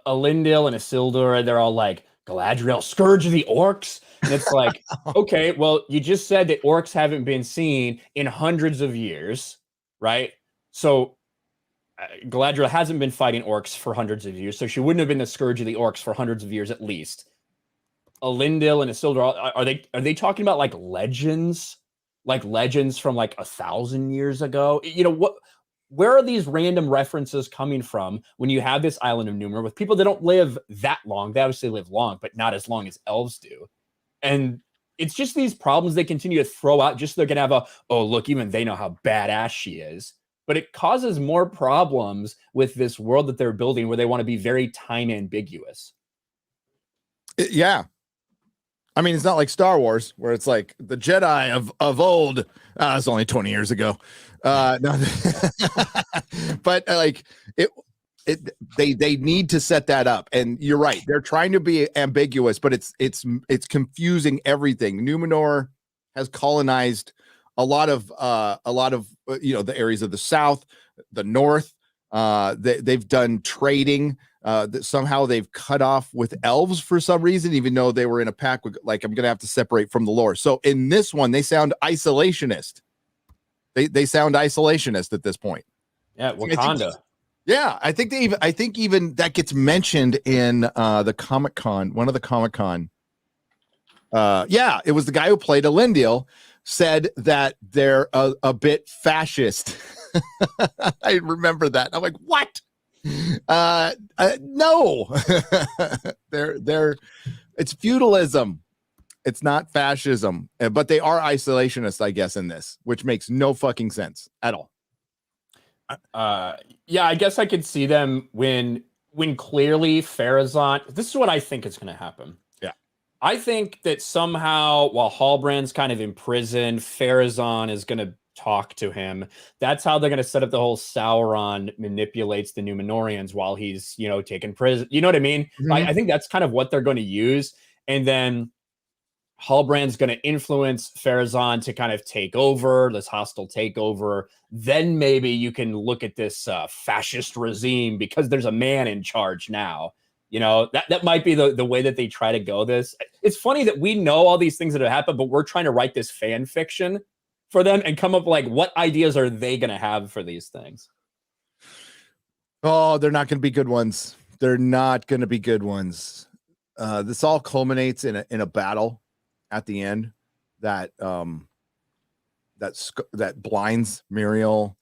Elendil and Isildur, they're all like Galadriel, scourge of the orcs, and it's like, okay, well, you just said that orcs haven't been seen in hundreds of years, right? So Galadriel hasn't been fighting orcs for hundreds of years, so she wouldn't have been the scourge of the orcs for hundreds of years at least. Elendil and Isildur, are they talking about like legends from like 1,000 years ago? You know what? Where are these random references coming from when you have this island of Númenor with people that don't live that long? They obviously live long, but not as long as elves do. And it's just these problems they continue to throw out just so they're going to have oh, look, even they know how badass she is. But it causes more problems with this world that they're building where they want to be very time ambiguous. Yeah. I mean, it's not like Star Wars where it's like the Jedi of old. It's only 20 years ago. No, but like they need to set that up. And you're right. They're trying to be ambiguous, but it's confusing everything. Númenor has colonized a lot of the areas of the south, the north. They've done trading. That somehow they've cut off with elves for some reason, even though they were in a pack with, like, I'm gonna have to separate from the lore. So in this one, they sound isolationist. They sound isolationist at this point. Yeah, Wakanda. I think even that gets mentioned in the Comic-Con, one of the Comic-Con. It was the guy who played Elendil said that they're a bit fascist. I remember that. I'm like, what? No. they're it's feudalism. It's not fascism, but they are isolationists, I guess, in this, which makes no fucking sense at all. Yeah, I guess I could see them when clearly Pharazôn. This is what I think is going to happen. Yeah, I think that somehow while Halbrand's kind of in prison, Pharazôn is going to talk to him. That's how they're going to set up the whole Sauron manipulates the Númenóreans while he's, taking prison. You know what I mean? Mm-hmm. I think that's kind of what they're going to use. And then Halbrand's going to influence Pharazôn to kind of take over this hostile takeover. Then maybe you can look at this fascist regime because there's a man in charge now. That might be the way that they try to go this. It's funny that we know all these things that have happened, but we're trying to write this fan fiction for them and come up like, what ideas are they going to have for these things? Oh, they're not going to be good ones. They're not going to be good ones. This all culminates in a battle at the end that blinds Muriel.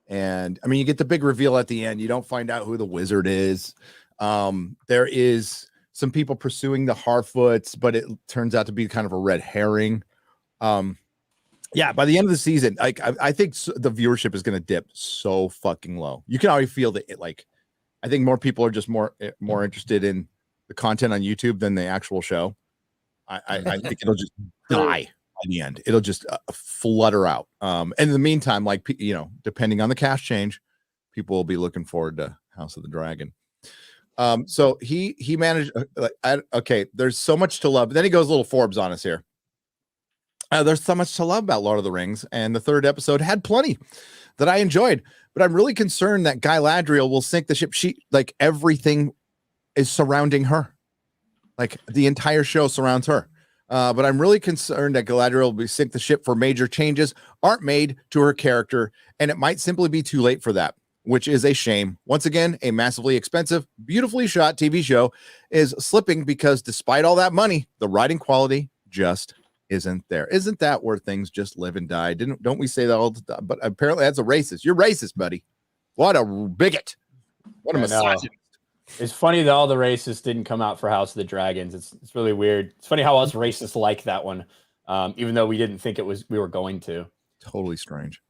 And I mean, you get the big reveal at the end. You don't find out who the wizard is. There is some people pursuing the Harfoots, but it turns out to be kind of a red herring. By the end of the season, I think the viewership is going to dip so fucking low. You can already feel that. I think more people are just more interested in the content on YouTube than the actual show. I think it'll just die by the end. It'll just flutter out. And in the meantime, depending on the cash change, people will be looking forward to House of the Dragon. So he managed. Okay, there's so much to love. But then he goes a little Forbes on us here. There's so much to love about Lord of the Rings, and the third episode had plenty that I enjoyed. But I'm really concerned that Galadriel will sink the ship. Everything is surrounding her. Like the entire show surrounds her. But I'm really concerned that Galadriel will sink the ship for major changes aren't made to her character, and it might simply be too late for that, which is a shame. Once again, a massively expensive, beautifully shot TV show is slipping because despite all that money, the writing quality just isn't there. Isn't that where things just live and die? Don't we say that all the time? But apparently that's a racist. You're racist, buddy. What a bigot. What a misogynist. It's funny that all the racists didn't come out for House of the Dragons. It's really weird. It's funny how us racists like that one, even though we didn't think we were going to. Totally strange.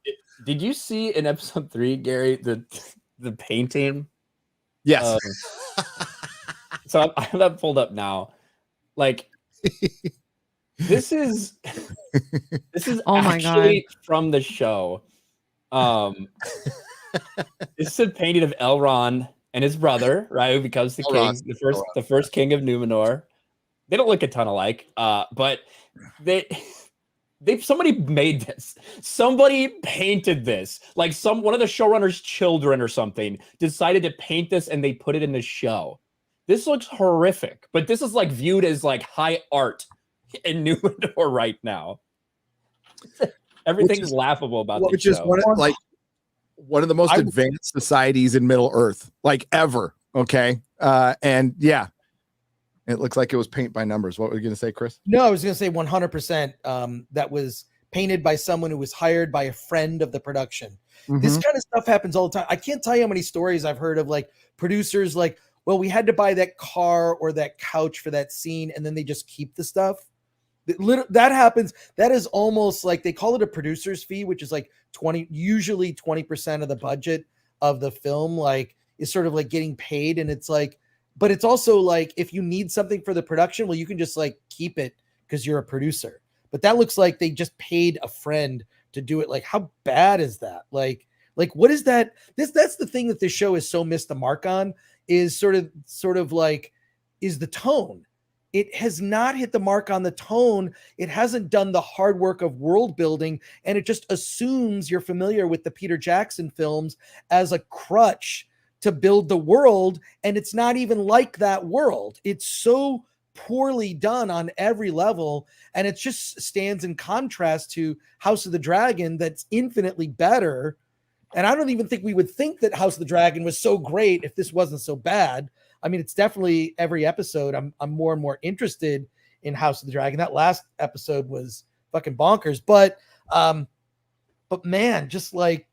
Did you see in episode 3, Gary, the painting? Yes. So I have that pulled up now. Like, this is oh my actually God. from the show. This is a painting of Elrond and his brother, right? Who becomes the Elrond. king, the first king of Numenor. They don't look a ton alike, but somebody made this. Somebody painted this. Like one of the showrunners' children or something decided to paint this and they put it in the show. This looks horrific, but this is like viewed as like high art in Numenor right now. Everything's laughable about this which is show. one of the most advanced societies in Middle Earth, like ever. Okay. And yeah, it looks like it was paint by numbers. What were you going to say, Chris? No, I was going to say 100%. That was painted by someone who was hired by a friend of the production. This kind of stuff happens all the time. I can't tell you how many stories I've heard of like producers like, well, we had to buy that car or that couch for that scene, and then they just keep the stuff. That happens. That is almost like they call it a producer's fee, which is like usually 20% of the budget of the film, like is sort of like getting paid. And it's like, but it's also like, if you need something for the production, well, you can just like keep it because you're a producer. But that looks like they just paid a friend to do it. Like, how bad is that? Like what is that? That's the thing that this show is so missed the mark on, is sort of like, is the tone. It has not hit the mark on the tone. It hasn't done the hard work of world building, and it just assumes you're familiar with the Peter Jackson films as a crutch to build the world, and it's not even like that world. It's so poorly done on every level, and it just stands in contrast to House of the Dragon that's infinitely better. And I don't even think we would think that House of the Dragon was so great if this wasn't so bad. I mean, it's definitely every episode I'm more and more interested in House of the Dragon. That last episode was fucking bonkers, but man, just like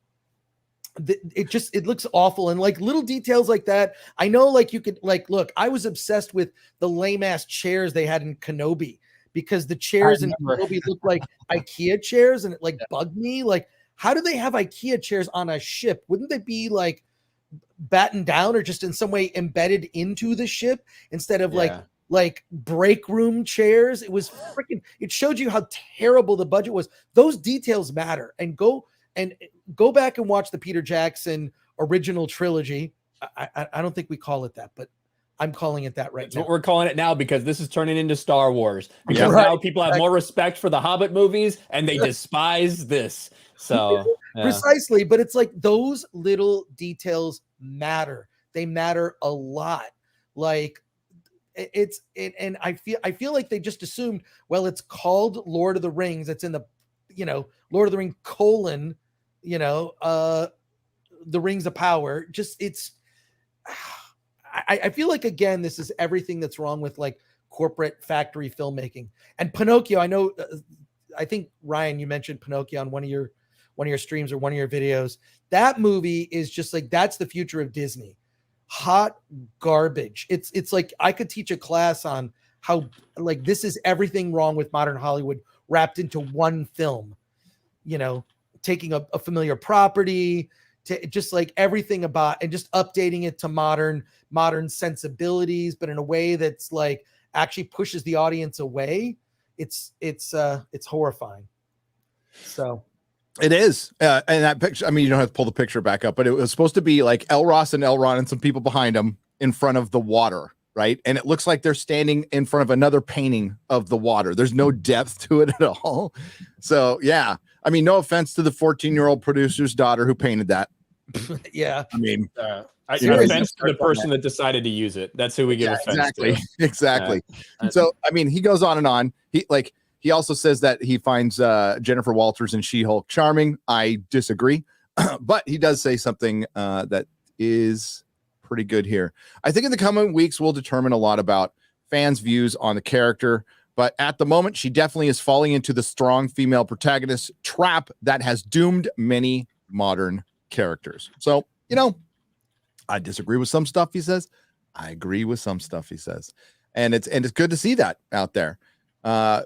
it looks awful. And like little details like that, I know, like you could like, look, I was obsessed with the lame ass chairs they had in Kenobi, because the chairs in Kenobi looked like IKEA chairs, and it like bugged me. Like, how do they have IKEA chairs on a ship? Wouldn't they be like battened down or just in some way embedded into the ship instead of like break room chairs? It was freaking, it showed you how terrible the budget was. Those details matter. And go back and watch the Peter Jackson original trilogy. I don't think we call it that, but I'm calling it that right That's now. what we're calling it now, because this is turning into Star Wars. Because now people have more respect for the Hobbit movies and they despise this. So precisely, but it's like those little details matter. They matter a lot. Like and I feel like they just assumed, well, it's called Lord of the Rings. It's in the, Lord of the Ring : the Rings of Power. Just I feel like, again, this is everything that's wrong with like corporate factory filmmaking. And Pinocchio, I know, I think Ryan, you mentioned Pinocchio on one of your streams or one of your videos. That movie is just like, that's the future of Disney. Hot garbage. It's like I could teach a class on how like this is everything wrong with modern Hollywood wrapped into one film. Taking a familiar property, to just like everything about, and just updating it to modern sensibilities, but in a way that's like actually pushes the audience away. It's horrifying. So it is. And that picture, I mean, you don't have to pull the picture back up, but it was supposed to be like Elros and Elrond and some people behind them in front of the water, right? And it looks like they're standing in front of another painting of the water. There's no depth to it at all. So yeah, I mean, no offense to the 14-year-old producer's daughter who painted that. Yeah. I mean, offense to the person that decided to use it. That's who we give offense to. Exactly. So, I mean, he goes on and on. He also says that he finds Jennifer Walters and She-Hulk charming. I disagree, but he does say something that is pretty good here. I think in the coming weeks, we'll determine a lot about fans' views on the character. But at the moment, she definitely is falling into the strong female protagonist trap that has doomed many modern characters. So, I disagree with some stuff he says. I agree with some stuff he says. And it's good to see that out there.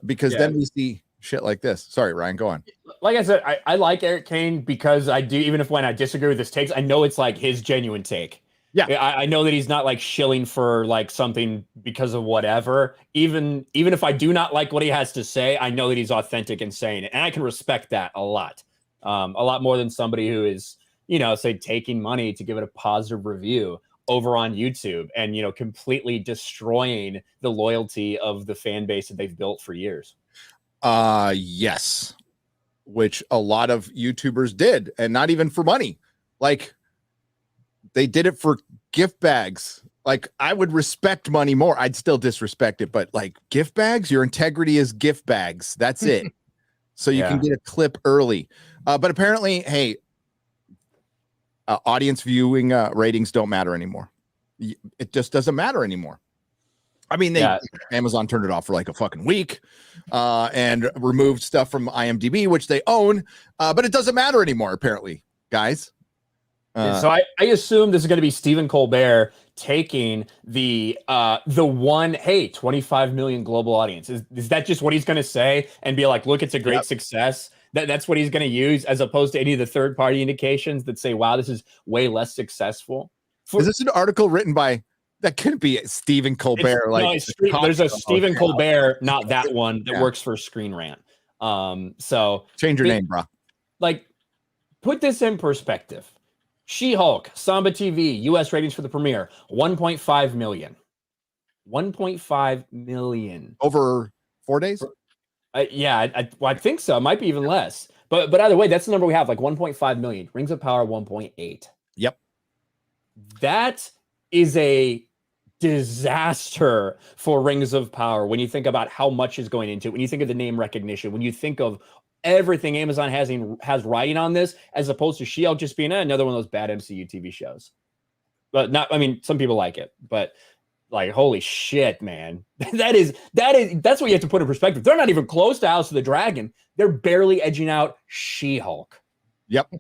Because then we see shit like this. Sorry, Ryan, go on. Like I said, I like Eric Kane because I do, even if when I disagree with his takes, I know it's like his genuine take. Yeah, I know that he's not like shilling for like something because of whatever. Even if I do not like what he has to say, I know that he's authentic in saying it, and I can respect that a lot more than somebody who is say taking money to give it a positive review over on YouTube and, completely destroying the loyalty of the fan base that they've built for years. Yes. Which a lot of YouTubers did, and not even for money. Like, they did it for gift bags. Like, I would respect money more. I'd still disrespect it, but like gift bags, your integrity is gift bags. That's it. So you can get a clip early. But apparently, hey, audience viewing ratings don't matter anymore. It just doesn't matter anymore. I mean, Amazon turned it off for like a fucking week and removed stuff from IMDb, which they own, but it doesn't matter anymore, apparently, guys. So I assume this is going to be Stephen Colbert taking the 25 million global audience. Is that just what he's going to say and be like, look, it's a great success? That's what he's going to use, as opposed to any of the third-party indications that say, wow, this is way less successful. Is this an article written by... That could be Stephen Colbert. There's a Stephen Colbert, not that one, that works for Screen Rant. So change your name, bro. Like, put this in perspective. She-Hulk, Samba TV, US ratings for the premiere, 1.5 million. 1.5 million. Over 4 days? I think so. It might be even less. But either way, that's the number we have, like 1.5 million. Rings of Power, 1.8. Yep. That is a disaster for Rings of Power when you think about how much is going into it, when you think of the name recognition, when you think of everything Amazon has riding on this, as opposed to She-Hulk just being another one of those bad MCU TV shows. But some people like it, but like, holy shit, man. That's what you have to put in perspective. They're not even close to House of the Dragon. They're barely edging out She-Hulk. Yep.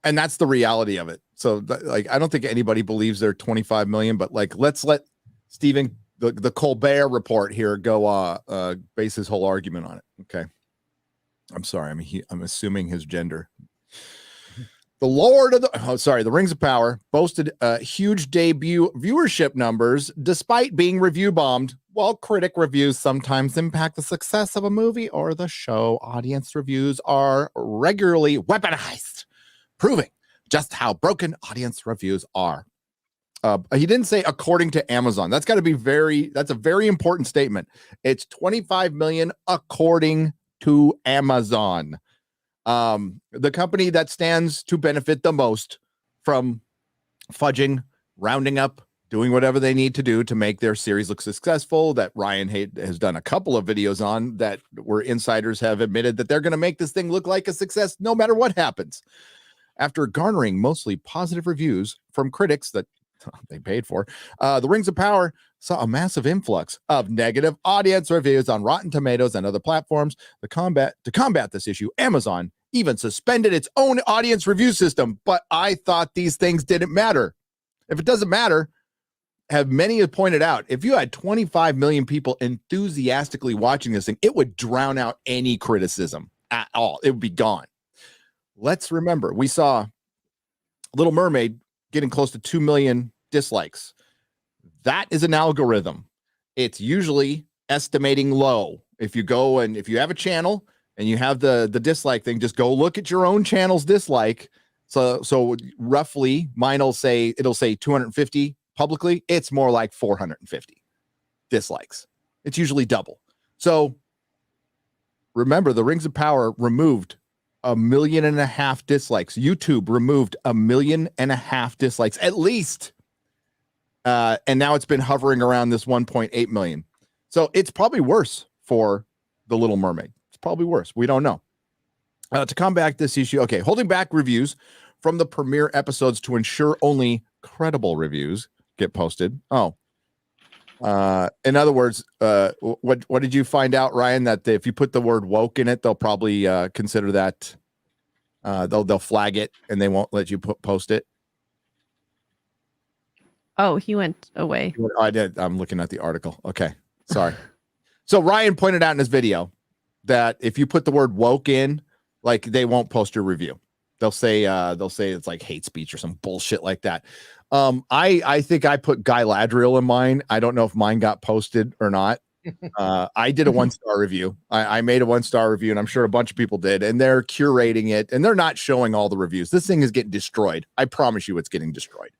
And that's the reality of it. So like, I don't think anybody believes they're 25 million, but like, let's let Stephen, the Colbert report here go, base his whole argument on it. Okay. I'm sorry. I'm assuming his gender. The Rings of Power boasted huge debut viewership numbers despite being review bombed. While critic reviews sometimes impact the success of a movie or the show, audience reviews are regularly weaponized, proving just how broken audience reviews are. He didn't say according to Amazon. That's a very important statement. It's 25 million according to Amazon. The company that stands to benefit the most from fudging, rounding up, doing whatever they need to do to make their series look successful, that Ryan has done a couple of videos on, that where insiders have admitted that they're going to make this thing look like a success no matter what happens. After garnering mostly positive reviews from critics that they paid for, The Rings of Power saw a massive influx of negative audience reviews on Rotten Tomatoes and other platforms. To combat this issue, Amazon even suspended its own audience review system. But I thought these things didn't matter. If it doesn't matter, many have pointed out, if you had 25 million people enthusiastically watching this thing, it would drown out any criticism at all. It would be gone. Let's remember, we saw Little Mermaid getting close to 2 million dislikes. That is an algorithm. It's usually estimating low. If you have a channel and you have the dislike thing, just go look at your own channel's dislike. So roughly it'll say 250 publicly. It's more like 450 dislikes. It's usually double. So remember, The Rings of Power removed 1.5 million dislikes. YouTube removed 1.5 million dislikes at least. And now it's been hovering around this 1.8 million. So it's probably worse for The Little Mermaid. It's probably worse. We don't know. To combat this issue, okay, holding back reviews from the premiere episodes to ensure only credible reviews get posted. In other words, what did you find out, Ryan? That if you put the word woke in it, they'll probably consider that they'll flag it and they won't let you post it. Oh, he went away. Oh, I did. I'm looking at the article. Okay, sorry. So Ryan pointed out in his video that if you put the word woke in, like, they won't post your review. They'll say it's like hate speech or some bullshit like that. I think I put Guy Ladriel in mine. I don't know if mine got posted or not. I did a 1-star review. I made a 1-star review, and I'm sure a bunch of people did, and they're curating it, and they're not showing all the reviews. This thing is getting destroyed. I promise you it's getting destroyed.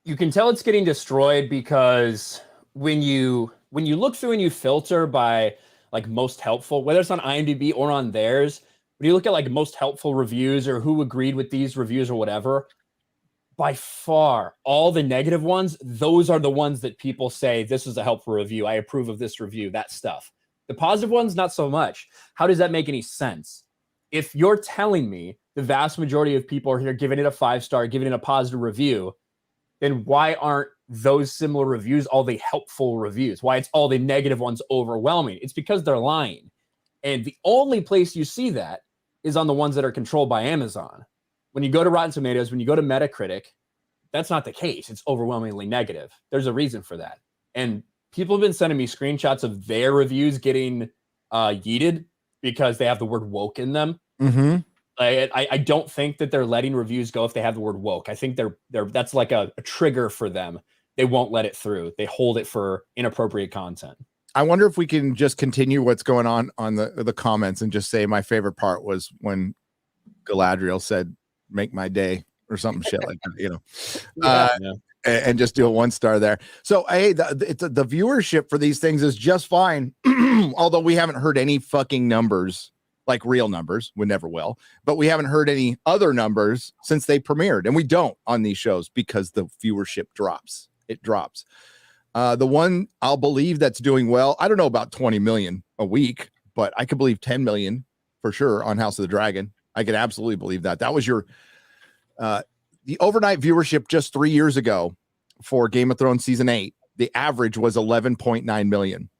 You can tell it's getting destroyed because when you look through and you filter by like most helpful, whether it's on IMDb or on theirs, when you look at like most helpful reviews or who agreed with these reviews or whatever, by far all the negative ones, those are the ones that people say, this is a helpful review. I approve of this review, that stuff. The positive ones, not so much. How does that make any sense? If you're telling me the vast majority of people are here giving it a 5-star, giving it a positive review, then why aren't those similar reviews all the helpful reviews? Why it's all the negative ones overwhelming? It's because they're lying. And the only place you see that is on the ones that are controlled by Amazon. When you go to Rotten Tomatoes, when you go to Metacritic, that's not the case. It's overwhelmingly negative. There's a reason for that. And people have been sending me screenshots of their reviews getting yeeted because they have the word woke in them. Mm-hmm. I don't think that they're letting reviews go if they have the word woke. I think they're that's like a trigger for them. They won't let it through. They hold it for inappropriate content. I wonder if we can just continue what's going on the comments and just say my favorite part was when Galadriel said, "Make my day," or something shit like that, you know. And just do a 1-star there. So hey, the viewership for these things is just fine, although we haven't heard any fucking numbers. Like real numbers, we never will, but we haven't heard any other numbers since they premiered, and we don't on these shows because the viewership drops. It drops. The one I'll believe that's doing well, I don't know about 20 million a week, but I could believe 10 million for sure on House of the Dragon. I could absolutely believe that. That was your the overnight viewership just 3 years ago for Game of Thrones season 8. The average was 11.9 million.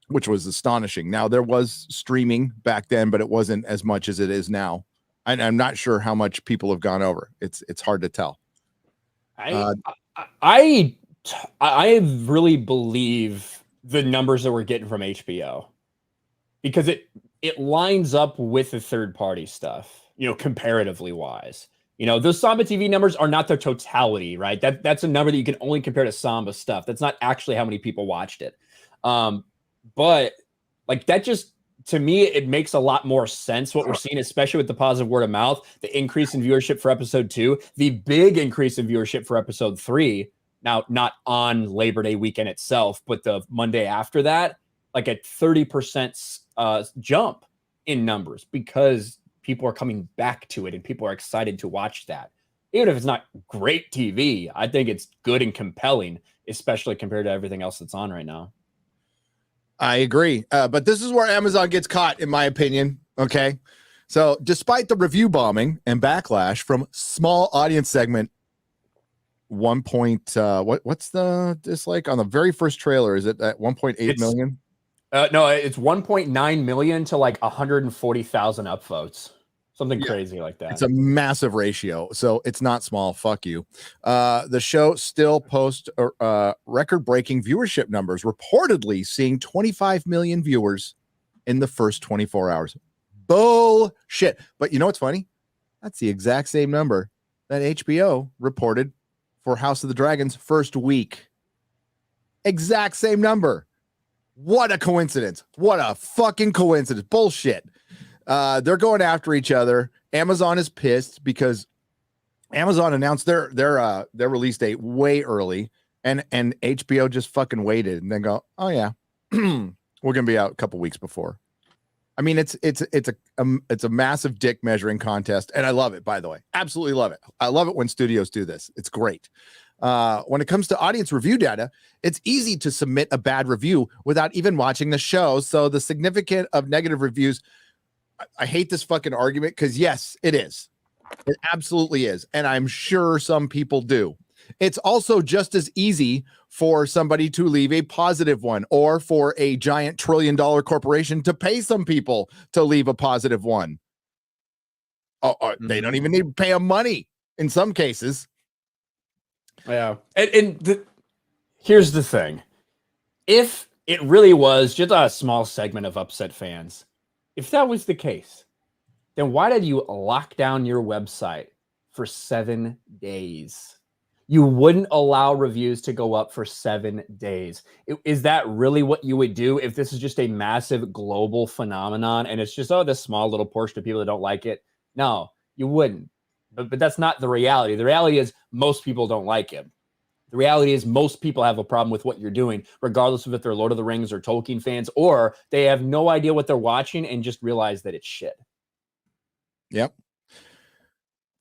Which was astonishing. Now, there was streaming back then, but it wasn't as much as it is now. I'm not sure how much people have gone over. It's hard to tell. I really believe the numbers that we're getting from HBO because it lines up with the third-party stuff, you know, comparatively wise. You know, those Samba TV numbers are not the totality, right? That's a number that you can only compare to Samba stuff. That's not actually how many people watched it. But like that just, to me, it makes a lot more sense what we're seeing, especially with the positive word of mouth, the increase in viewership for episode 2, the big increase in viewership for episode 3. Now, not on Labor Day weekend itself, but the Monday after that, like a 30% jump in numbers because people are coming back to it and people are excited to watch that. Even if it's not great TV, I think it's good and compelling, especially compared to everything else that's on right now. I agree. But this is where Amazon gets caught, in my opinion. Okay. So despite the review bombing and backlash from small audience segment, what's the dislike on the very first trailer? Is it at 1.8 million? No, it's 1.9 million to like 140,000 upvotes. Something crazy like that. It's a massive ratio. So it's not small. Fuck you. The show still posts record-breaking viewership numbers, reportedly seeing 25 million viewers in the first 24 hours. Bullshit. But you know what's funny? That's the exact same number that HBO reported for House of the Dragon's first week. Exact same number. What a coincidence. What a fucking coincidence. Bullshit. They're going after each other. Amazon is pissed because Amazon announced their release date way early, and HBO just fucking waited and then go, oh yeah, we're gonna be out a couple weeks before. I mean, it's a massive dick measuring contest, and I love it. By the way, absolutely love it. I love it when studios do this. It's great. When it comes to audience review data, it's easy to submit a bad review without even watching the show. So the significance of negative reviews. I hate this fucking argument because yes, it is. It absolutely is. And I'm sure some people do. It's also just as easy for somebody to leave a positive one or for a giant $1 trillion corporation to pay some people to leave a positive one. They don't even need to pay them money in some cases. Yeah. Here's the thing. If it really was just a small segment of upset fans, if that was the case, then why did you lock down your website for 7 days? You wouldn't allow reviews to go up for 7 days. Is that really what you would do if this is just a massive global phenomenon and it's just, oh, this small little portion of people that don't like it? No, you wouldn't. But that's not the reality. The reality is most people don't like it. The reality is most people have a problem with what you're doing, regardless of if they're Lord of the Rings or Tolkien fans, or they have no idea what they're watching and just realize that it's shit. Yep.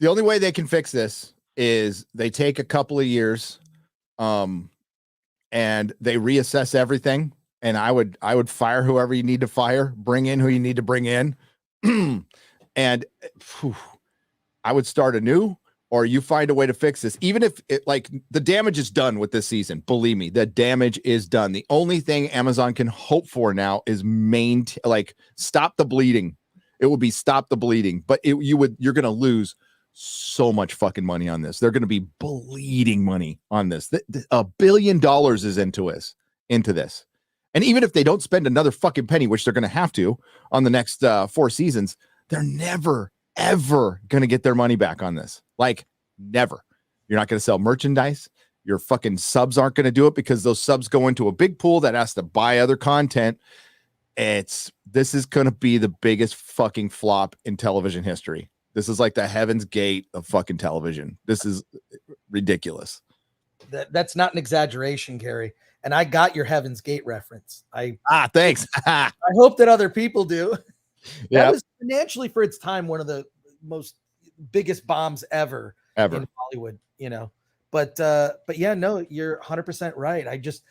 The only way they can fix this is they take a couple of years and they reassess everything. And I would fire whoever you need to fire, bring in who you need to bring in. And I would start anew, or you find a way to fix this. Even if it, like, the damage is done with this season, believe me, the damage is done. The only thing Amazon can hope for now is stop the bleeding. It would be stop the bleeding, but you're going to lose so much fucking money on this. They're going to be bleeding money on this. $1 billion is into this. And even if they don't spend another fucking penny, which they're going to have to on the next 4 seasons, they're never, ever going to get their money back on this. Like, never. You're not going to sell merchandise. Your fucking subs aren't going to do it because those subs go into a big pool that has to buy other content. This is going to be the biggest fucking flop in television history. This is like the Heaven's Gate of fucking television. This is ridiculous. That's not an exaggeration, Gary. And I got your Heaven's Gate reference. Thanks. I hope that other people do. Yeah. That was financially for its time one of the most biggest bombs ever in Hollywood, you know. But yeah, no, you're 100% right. I just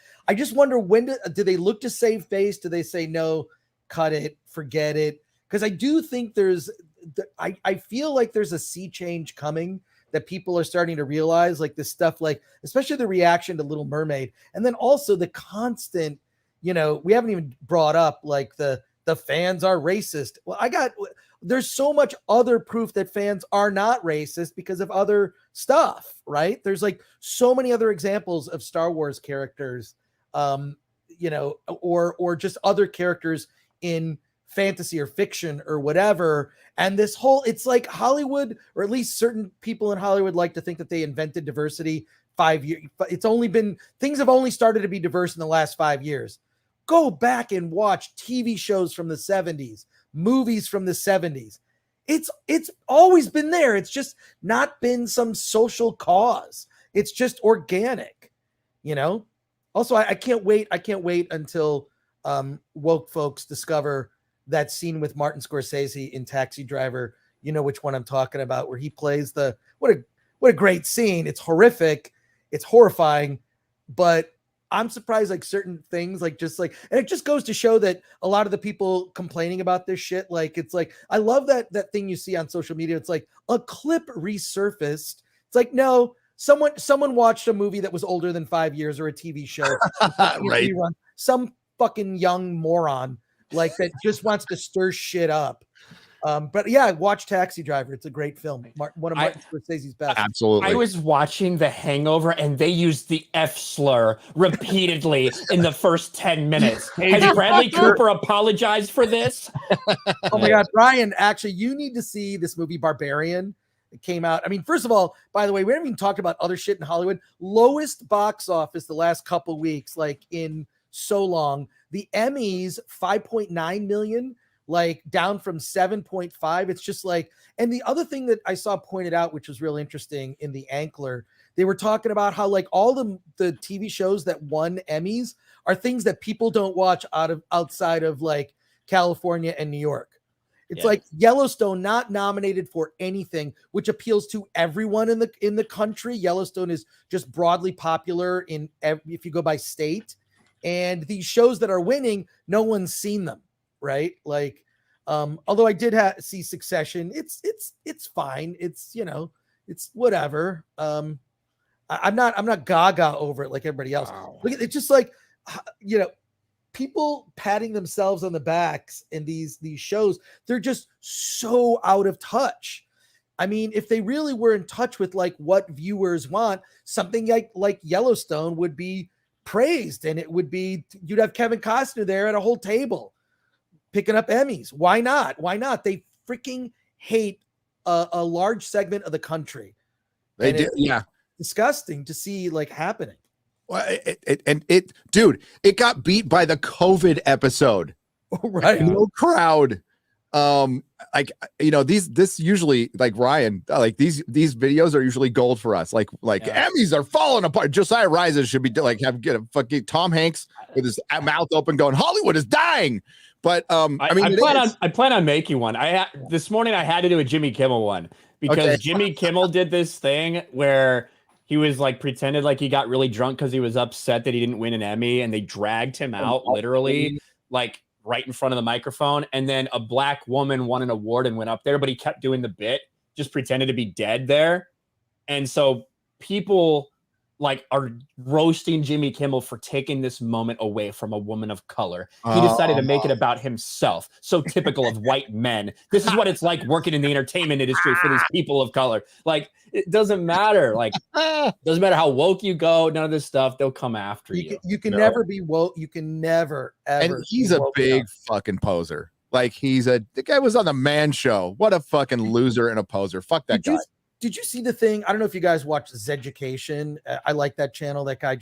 wonder, when do they look to save face? Do they say no, cut it, forget it? Because I do think I feel like there's a sea change coming that people are starting to realize, like this stuff, like especially the reaction to Little Mermaid, and then also the constant, you know, we haven't even brought up like the fans are racist. Well, there's so much other proof that fans are not racist because of other stuff, right? There's like so many other examples of Star Wars characters, you know, or just other characters in fantasy or fiction or whatever. And this whole, it's like Hollywood, or at least certain people in Hollywood like to think that they invented diversity 5 years. Things have only started to be diverse in the last 5 years. Go back and watch TV shows from the 70s, movies from the 70s. It's always been there. It's just not been some social cause. It's just organic, you know? Also, I can't wait. I can't wait until woke folks discover that scene with Martin Scorsese in Taxi Driver. You know which one I'm talking about, where he plays what a great scene. It's horrific. It's horrifying, but I'm surprised, like certain things, like just like, and it just goes to show that a lot of the people complaining about this shit, like, it's like, I love that thing you see on social media. It's like a clip resurfaced. It's like, no, someone watched a movie that was older than 5 years, or a TV show. Right. Some fucking young moron like that just wants to stir shit up. But yeah, watch Taxi Driver. It's a great film. One of Martin Scorsese's best. Absolutely. I was watching The Hangover and they used the F slur repeatedly in the first 10 minutes. Has Bradley Cooper apologized for this? Oh my God, Brian, actually, you need to see this movie Barbarian. It came out. I mean, first of all, by the way, we haven't even talked about other shit in Hollywood. Lowest box office the last couple weeks, like in so long. The Emmys, 5.9 million. Like down from 7.5. It's just like, and the other thing that I saw pointed out, which was really interesting in the Ankler, they were talking about how like all the TV shows that won Emmys are things that people don't watch outside of like California and New York. It's like Yellowstone not nominated for anything, which appeals to everyone in the country. Yellowstone is just broadly popular if you go by state, and these shows that are winning, no one's seen them. Right. Like, although I did see Succession, it's fine. It's, you know, it's whatever. I'm not gaga over it like everybody else. Wow. Look at it's just like, you know, people patting themselves on the backs in these shows. They're just so out of touch. I mean, if they really were in touch with like what viewers want, something like Yellowstone would be praised, and it would be, you'd have Kevin Costner there at a whole table picking up Emmys. Why not? Why not? They freaking hate a large segment of the country. They do. Yeah. disgusting to see like happening. Well, dude, it got beat by the COVID episode. Right. No crowd. This usually, like Ryan, like these videos are usually gold for us. Like Emmys are falling apart. Josiah Rises should be like get a fucking Tom Hanks with his mouth open going, Hollywood is dying. But I plan on making one. This morning I had to do a Jimmy Kimmel one because Jimmy Kimmel did this thing where he was like pretended like he got really drunk because he was upset that he didn't win an Emmy, and they dragged him out literally like right in front of the microphone. And then a black woman won an award and went up there, but he kept doing the bit, just pretended to be dead there. And so people like are roasting Jimmy Kimmel for taking this moment away from a woman of color. He decided to make it about himself. So typical of white men. This is what it's like working in the entertainment industry for these people of color. Like, it doesn't matter. Like, doesn't matter how woke you go, none of this stuff, they'll come after you. You can never be woke. You can never, ever. And he's a big fucking poser. Like, the guy was on the Man Show. What a fucking loser and a poser. Fuck that guy. Did you see the thing? I don't know if you guys watch Zeducation. I like that channel. That guy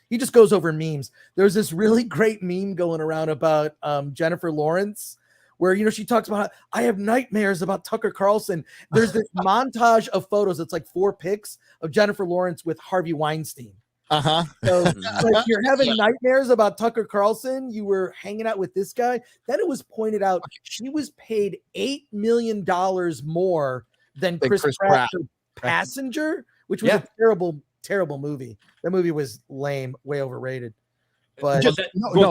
he just goes over memes. There's this really great meme going around about Jennifer Lawrence, where she talks about I have nightmares about Tucker Carlson. There's this montage of photos. It's like 4 pics of Jennifer Lawrence with Harvey Weinstein. So like you're having nightmares about Tucker Carlson. You were hanging out with this guy. Then it was pointed out she was paid $8 million more than Chris Pratt for Passenger, which was a terrible, terrible movie. That movie was lame, way overrated. But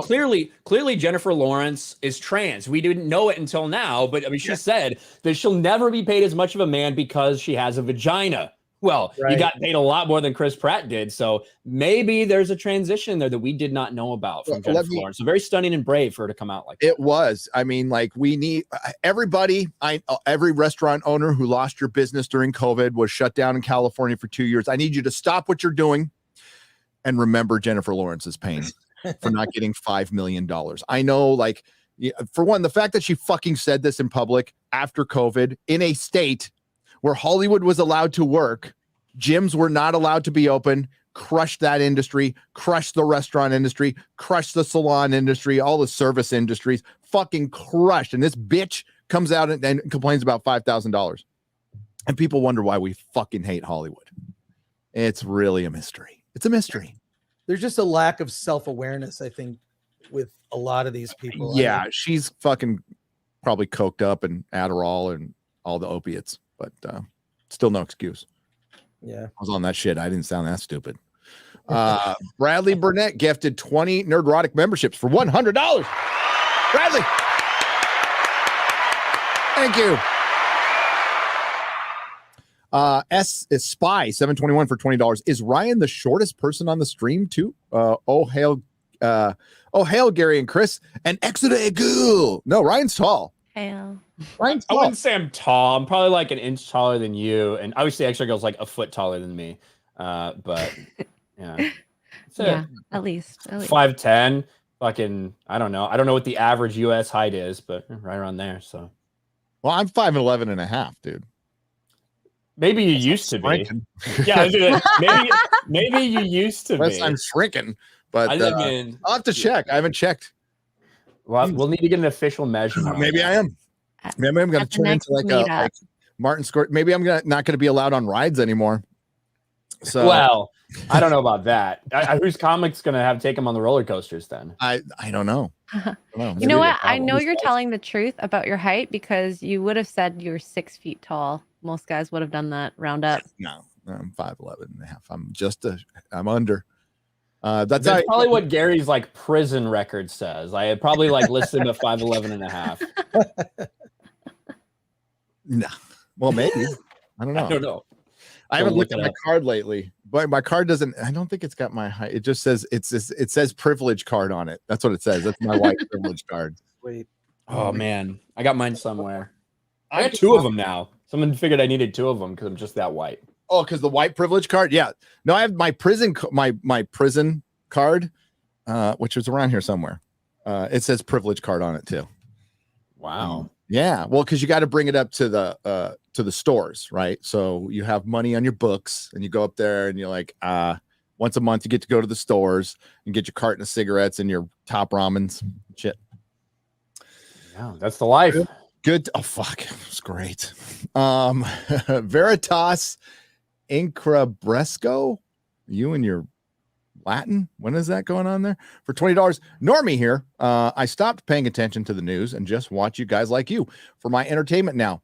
clearly Jennifer Lawrence is trans. We didn't know it until now, but I mean, she said that she'll never be paid as much of a man because she has a vagina. Well, you got paid a lot more than Chris Pratt did, so maybe there's a transition there that we did not know about from Jennifer Lawrence. So very stunning and brave for her to come out like that. It was. I mean, like, we need everybody. Every restaurant owner who lost your business during COVID was shut down in California for 2 years. I need you to stop what you're doing and remember Jennifer Lawrence's pain for not getting $5 million. I know, like, for one, the fact that she fucking said this in public after COVID in a state where Hollywood was allowed to work, gyms were not allowed to be open, crushed that industry, crushed the restaurant industry, crushed the salon industry, all the service industries, fucking crushed. And this bitch comes out and complains about $5,000. And people wonder why we fucking hate Hollywood. It's really a mystery. It's a mystery. There's just a lack of self-awareness, I think, with a lot of these people. Yeah, I mean, she's fucking probably coked up and Adderall and all the opiates. But still no excuse. Yeah. I was on that shit. I didn't sound that stupid. Bradley Burnett gifted 20 Nerdrotic memberships for $100. Bradley. Thank you. S is Spy 721 for $20. Is Ryan the shortest person on the stream too? Oh hail Gary and Chris and Exeter Ghoul. No, Ryan's tall. Hail. I wouldn't say I'm tall. I'm probably like an inch taller than you, and obviously Extra Girl's like a foot taller than me. But yeah, at least 5'10". Fucking, I don't know what the average U.S. height is, but right around there. So, well, I'm 5'11 and a half, dude. Maybe you used to be. Yeah, maybe you used to be. I'm shrinking, but I mean, I'll have to check. I haven't checked. Well, we'll need to get an official measurement. Maybe I am. Maybe I'm going to turn into like Martin Scorsese. Maybe I'm not going to be allowed on rides anymore. So, well, I don't know about that. Whose comic's going to take him on the roller coasters then? I don't know. You know what? I know you're telling the truth about your height because you would have said you're 6 feet tall. Most guys would have done that round up. No, I'm 5'11 and a half. I'm under. That's probably what Gary's like prison record says. I had probably like listed him at 5'11 and a half. No. Well, maybe. I don't know. I haven't looked at my card lately, but my card doesn't. I don't think it's got my height. It just says it says privilege card on it. That's what it says. That's my white privilege card. Wait. Oh man, I got mine somewhere. I got 2 of them now. Someone figured I needed 2 of them because I'm just that white. Oh, because the white privilege card. Yeah. No, I have my prison card, which is around here somewhere. It says privilege card on it too. Wow. Yeah. Well, because you got to bring it up to the to the stores, right? So you have money on your books and you go up there and you're like, once a month you get to go to the stores and get your carton of cigarettes and your top ramens. Shit. Yeah, that's the life. Good. Oh fuck, it's great. Veritas Incrabresco, you and your Latin. When is that going on there? For $20. Normie here. I stopped paying attention to the news and just watch you guys like you for my entertainment now.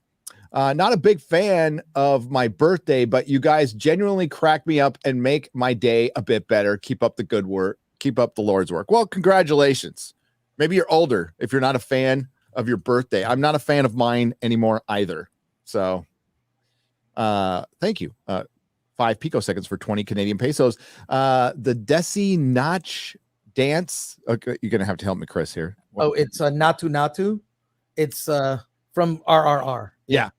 Not a big fan of my birthday, but you guys genuinely crack me up and make my day a bit better. Keep up the good work. Keep up the Lord's work. Well, congratulations. Maybe you're older if you're not a fan of your birthday. I'm not a fan of mine anymore either. So thank you. 5 picoseconds for 20 Canadian pesos. The Desi Notch dance. Okay, you're gonna have to help me, Chris, here. Oh, it's Natu Natu. It's from RRR. Yeah.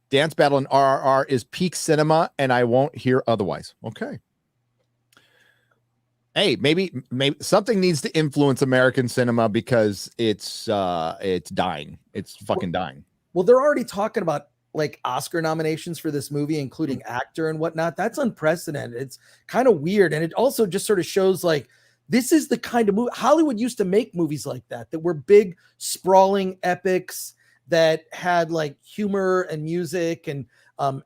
Dance Battle in RRR is peak cinema, and I won't hear otherwise. Okay. Hey, maybe something needs to influence American cinema because it's dying. It's fucking dying. Well, they're already talking about like Oscar nominations for this movie, including actor and whatnot. That's unprecedented. It's kind of weird. And it also just sort of shows like this is the kind of movie Hollywood used to make movies like that were big, sprawling epics that had like humor and music and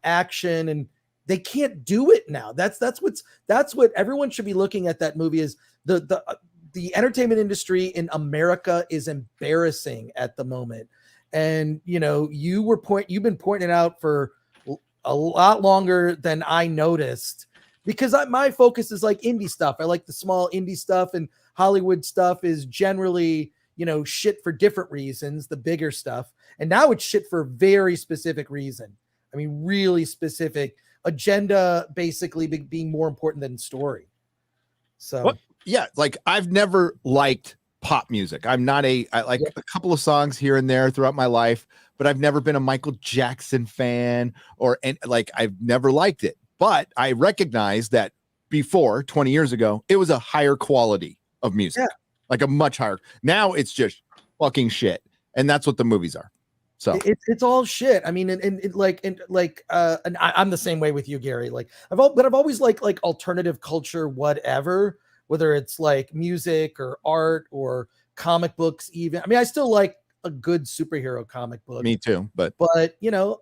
action, and they can't do it now. That's what everyone should be looking at. That movie is the entertainment industry in America is embarrassing at the moment. And you've been pointing it out for a lot longer than I noticed, because my focus is like indie stuff. I like the small indie stuff, and Hollywood stuff is generally, shit for different reasons, the bigger stuff. And now it's shit for a very specific reason. I mean, really specific agenda, basically being more important than story. So, yeah, like I've never liked pop music. I like a couple of songs here and there throughout my life, but I've never been a Michael Jackson fan I've never liked it. But I recognize that before 20 years ago, it was a higher quality of music, like a much higher. Now it's just fucking shit. And that's what the movies are. So it's all shit. I mean, and I'm the same way with you, Gary. Like I've always liked like alternative culture, whatever, whether it's like music or art or comic books, even. I mean, I still like a good superhero comic book. Me too, but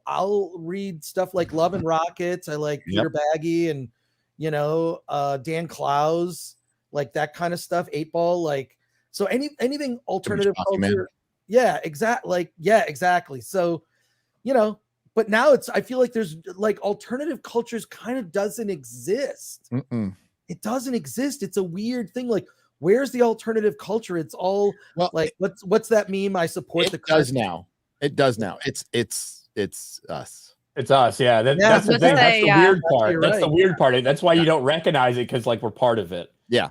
I'll read stuff like Love and Rockets. I like Peter Baggy and Dan Clowes, like that kind of stuff. 8 Ball, like so anything alternative culture. Yeah, exactly. So, but now I feel like there's like alternative cultures kind of doesn't exist. It doesn't exist. It's a weird thing. Like, where's the alternative culture? It's all like, what's that meme? I support the. Does now. It does now. It's us. It's us. Yeah. That's the thing. That's the weird part. That's the weird part. That's why you don't recognize it, because like we're part of it. Yeah.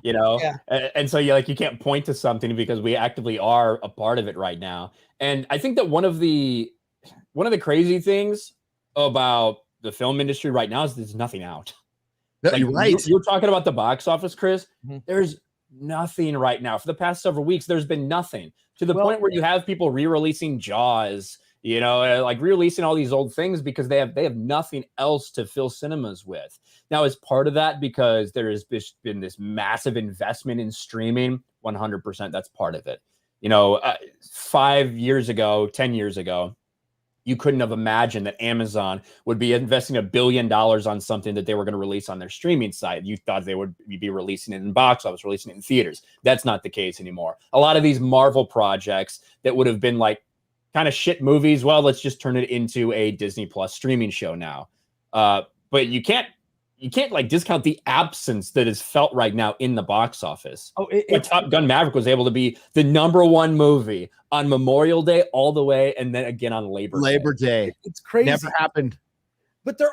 And so you can't point to something because we actively are a part of it right now. And I think that one of the crazy things about the film industry right now is there's nothing out. You're right. You're talking about the box office, Chris. Mm-hmm. There's nothing right now. For the past several weeks, there's been nothing, to the point where you have people re-releasing Jaws, like re-releasing all these old things because they have nothing else to fill cinemas with. Now, as part of that, because there has been this massive investment in streaming, 100%, that's part of it. 5 years ago, 10 years ago, you couldn't have imagined that Amazon would be investing $1 billion on something that they were going to release on their streaming site. You thought they would be releasing it in box office, releasing it in theaters. That's not the case anymore. A lot of these Marvel projects that would have been like kind of shit movies, well, let's just turn it into a Disney Plus streaming show now. But you can't like discount the absence that is felt right now in the box office. Top Gun Maverick was able to be the #1 movie on Memorial Day all the way, and then again on Labor Day. It's crazy. Never happened. But there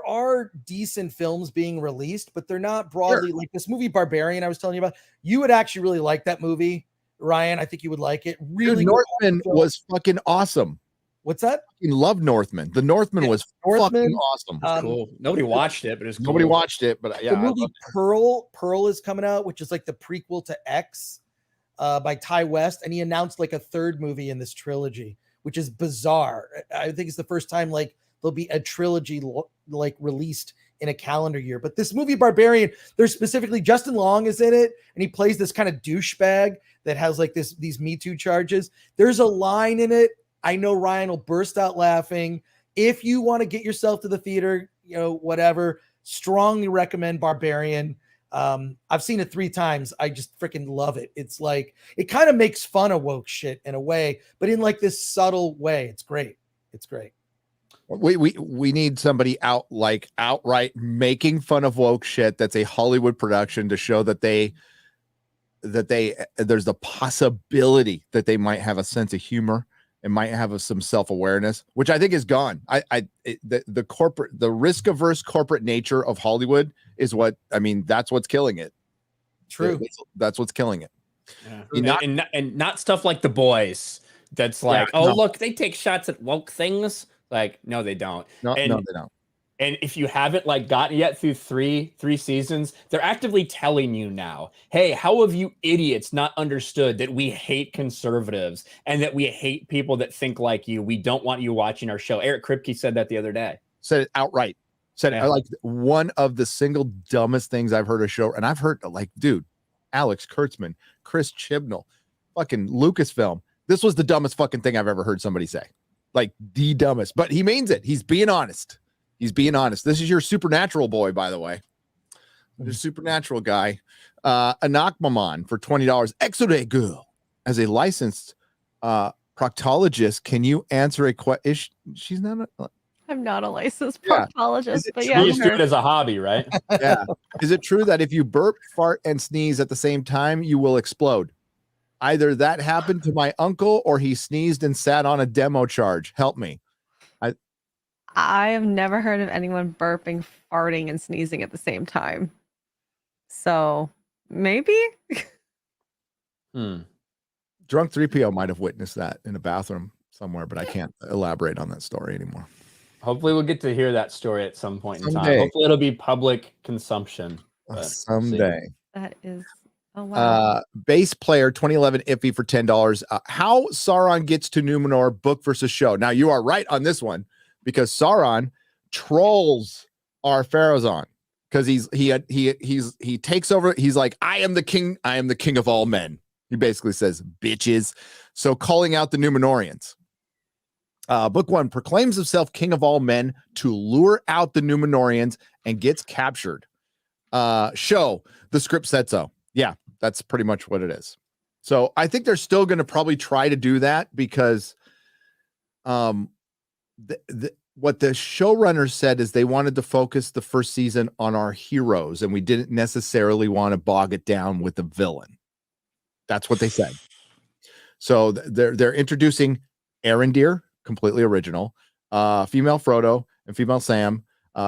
are decent films being released, but they're not broadly like this movie Barbarian I was telling you about. You would actually really like that movie, Ryan. I think you would like it. Really, Northman was fucking awesome. What's that? I love Northman. The Northman was fucking awesome. Cool. Nobody watched it, but it's cool. Nobody watched it, but yeah. The movie Pearl is coming out, which is like the prequel to X by Ty West, and he announced like a third movie in this trilogy, which is bizarre. I think it's the first time like there'll be a trilogy like released in a calendar year. But this movie Barbarian, there's specifically Justin Long is in it, and he plays this kind of douchebag that has like these Me Too charges. There's a line in it. I know Ryan will burst out laughing. If you want to get yourself to the theater, whatever, strongly recommend Barbarian. I've seen it 3 times. I just freaking love it. It's like, it kind of makes fun of woke shit in a way, but in like this subtle way. It's great. It's great. We need somebody outright making fun of woke shit that's a Hollywood production to show that there's the possibility that they might have a sense of humor and might have some self-awareness, which I think is gone. The risk-averse corporate nature of Hollywood is that's what's killing it. True. That's what's killing it. Yeah. And not stuff like The Boys. That's like, look, they take shots at woke things. Like, no, they don't. No, they don't. And if you haven't like gotten yet through three seasons, they're actively telling you now, hey, how have you idiots not understood that we hate conservatives and that we hate people that think like you? We don't want you watching our show. Eric Kripke said that the other day. Said it outright. Said it like one of the single dumbest things I've heard a show. And I've heard like, dude, Alex Kurtzman, Chris Chibnall, fucking Lucasfilm. This was the dumbest fucking thing I've ever heard somebody say. Like the dumbest, but he means it. He's being honest. This is your supernatural boy, by the way. Your supernatural guy. Anak Maman for $20. Exode girl. As a licensed proctologist, can you answer a question? She's not I'm not a licensed proctologist, but you just do it as a hobby, right? Yeah. Is it true that if you burp, fart, and sneeze at the same time, you will explode? Either that happened to my uncle or he sneezed and sat on a demo charge. Help me. I have never heard of anyone burping, farting, and sneezing at the same time. So maybe. Drunk 3PO might have witnessed that in a bathroom somewhere, but I can't elaborate on that story anymore. Hopefully we'll get to hear that story at some point in Someday. time. Hopefully it'll be public consumption. Someday. That is... Oh, wow. Bass player 2011 iffy for $10. How Sauron gets to Numenor, book versus show. Now you are right on this one because Sauron trolls Ar-Pharazôn because he takes over. He's like, I am the king of all men. He basically says bitches. So calling out the Numenorians. Book 1 proclaims himself king of all men to lure out the Numenorians and gets captured. Show, the script said so. Yeah, that's pretty much what it is. So I think they're still going to probably try to do that because what the showrunners said is they wanted to focus the first season on our heroes, and we didn't necessarily want to bog it down with the villain. That's what they said. So they're introducing Arendir, completely original, female Frodo and female Sam,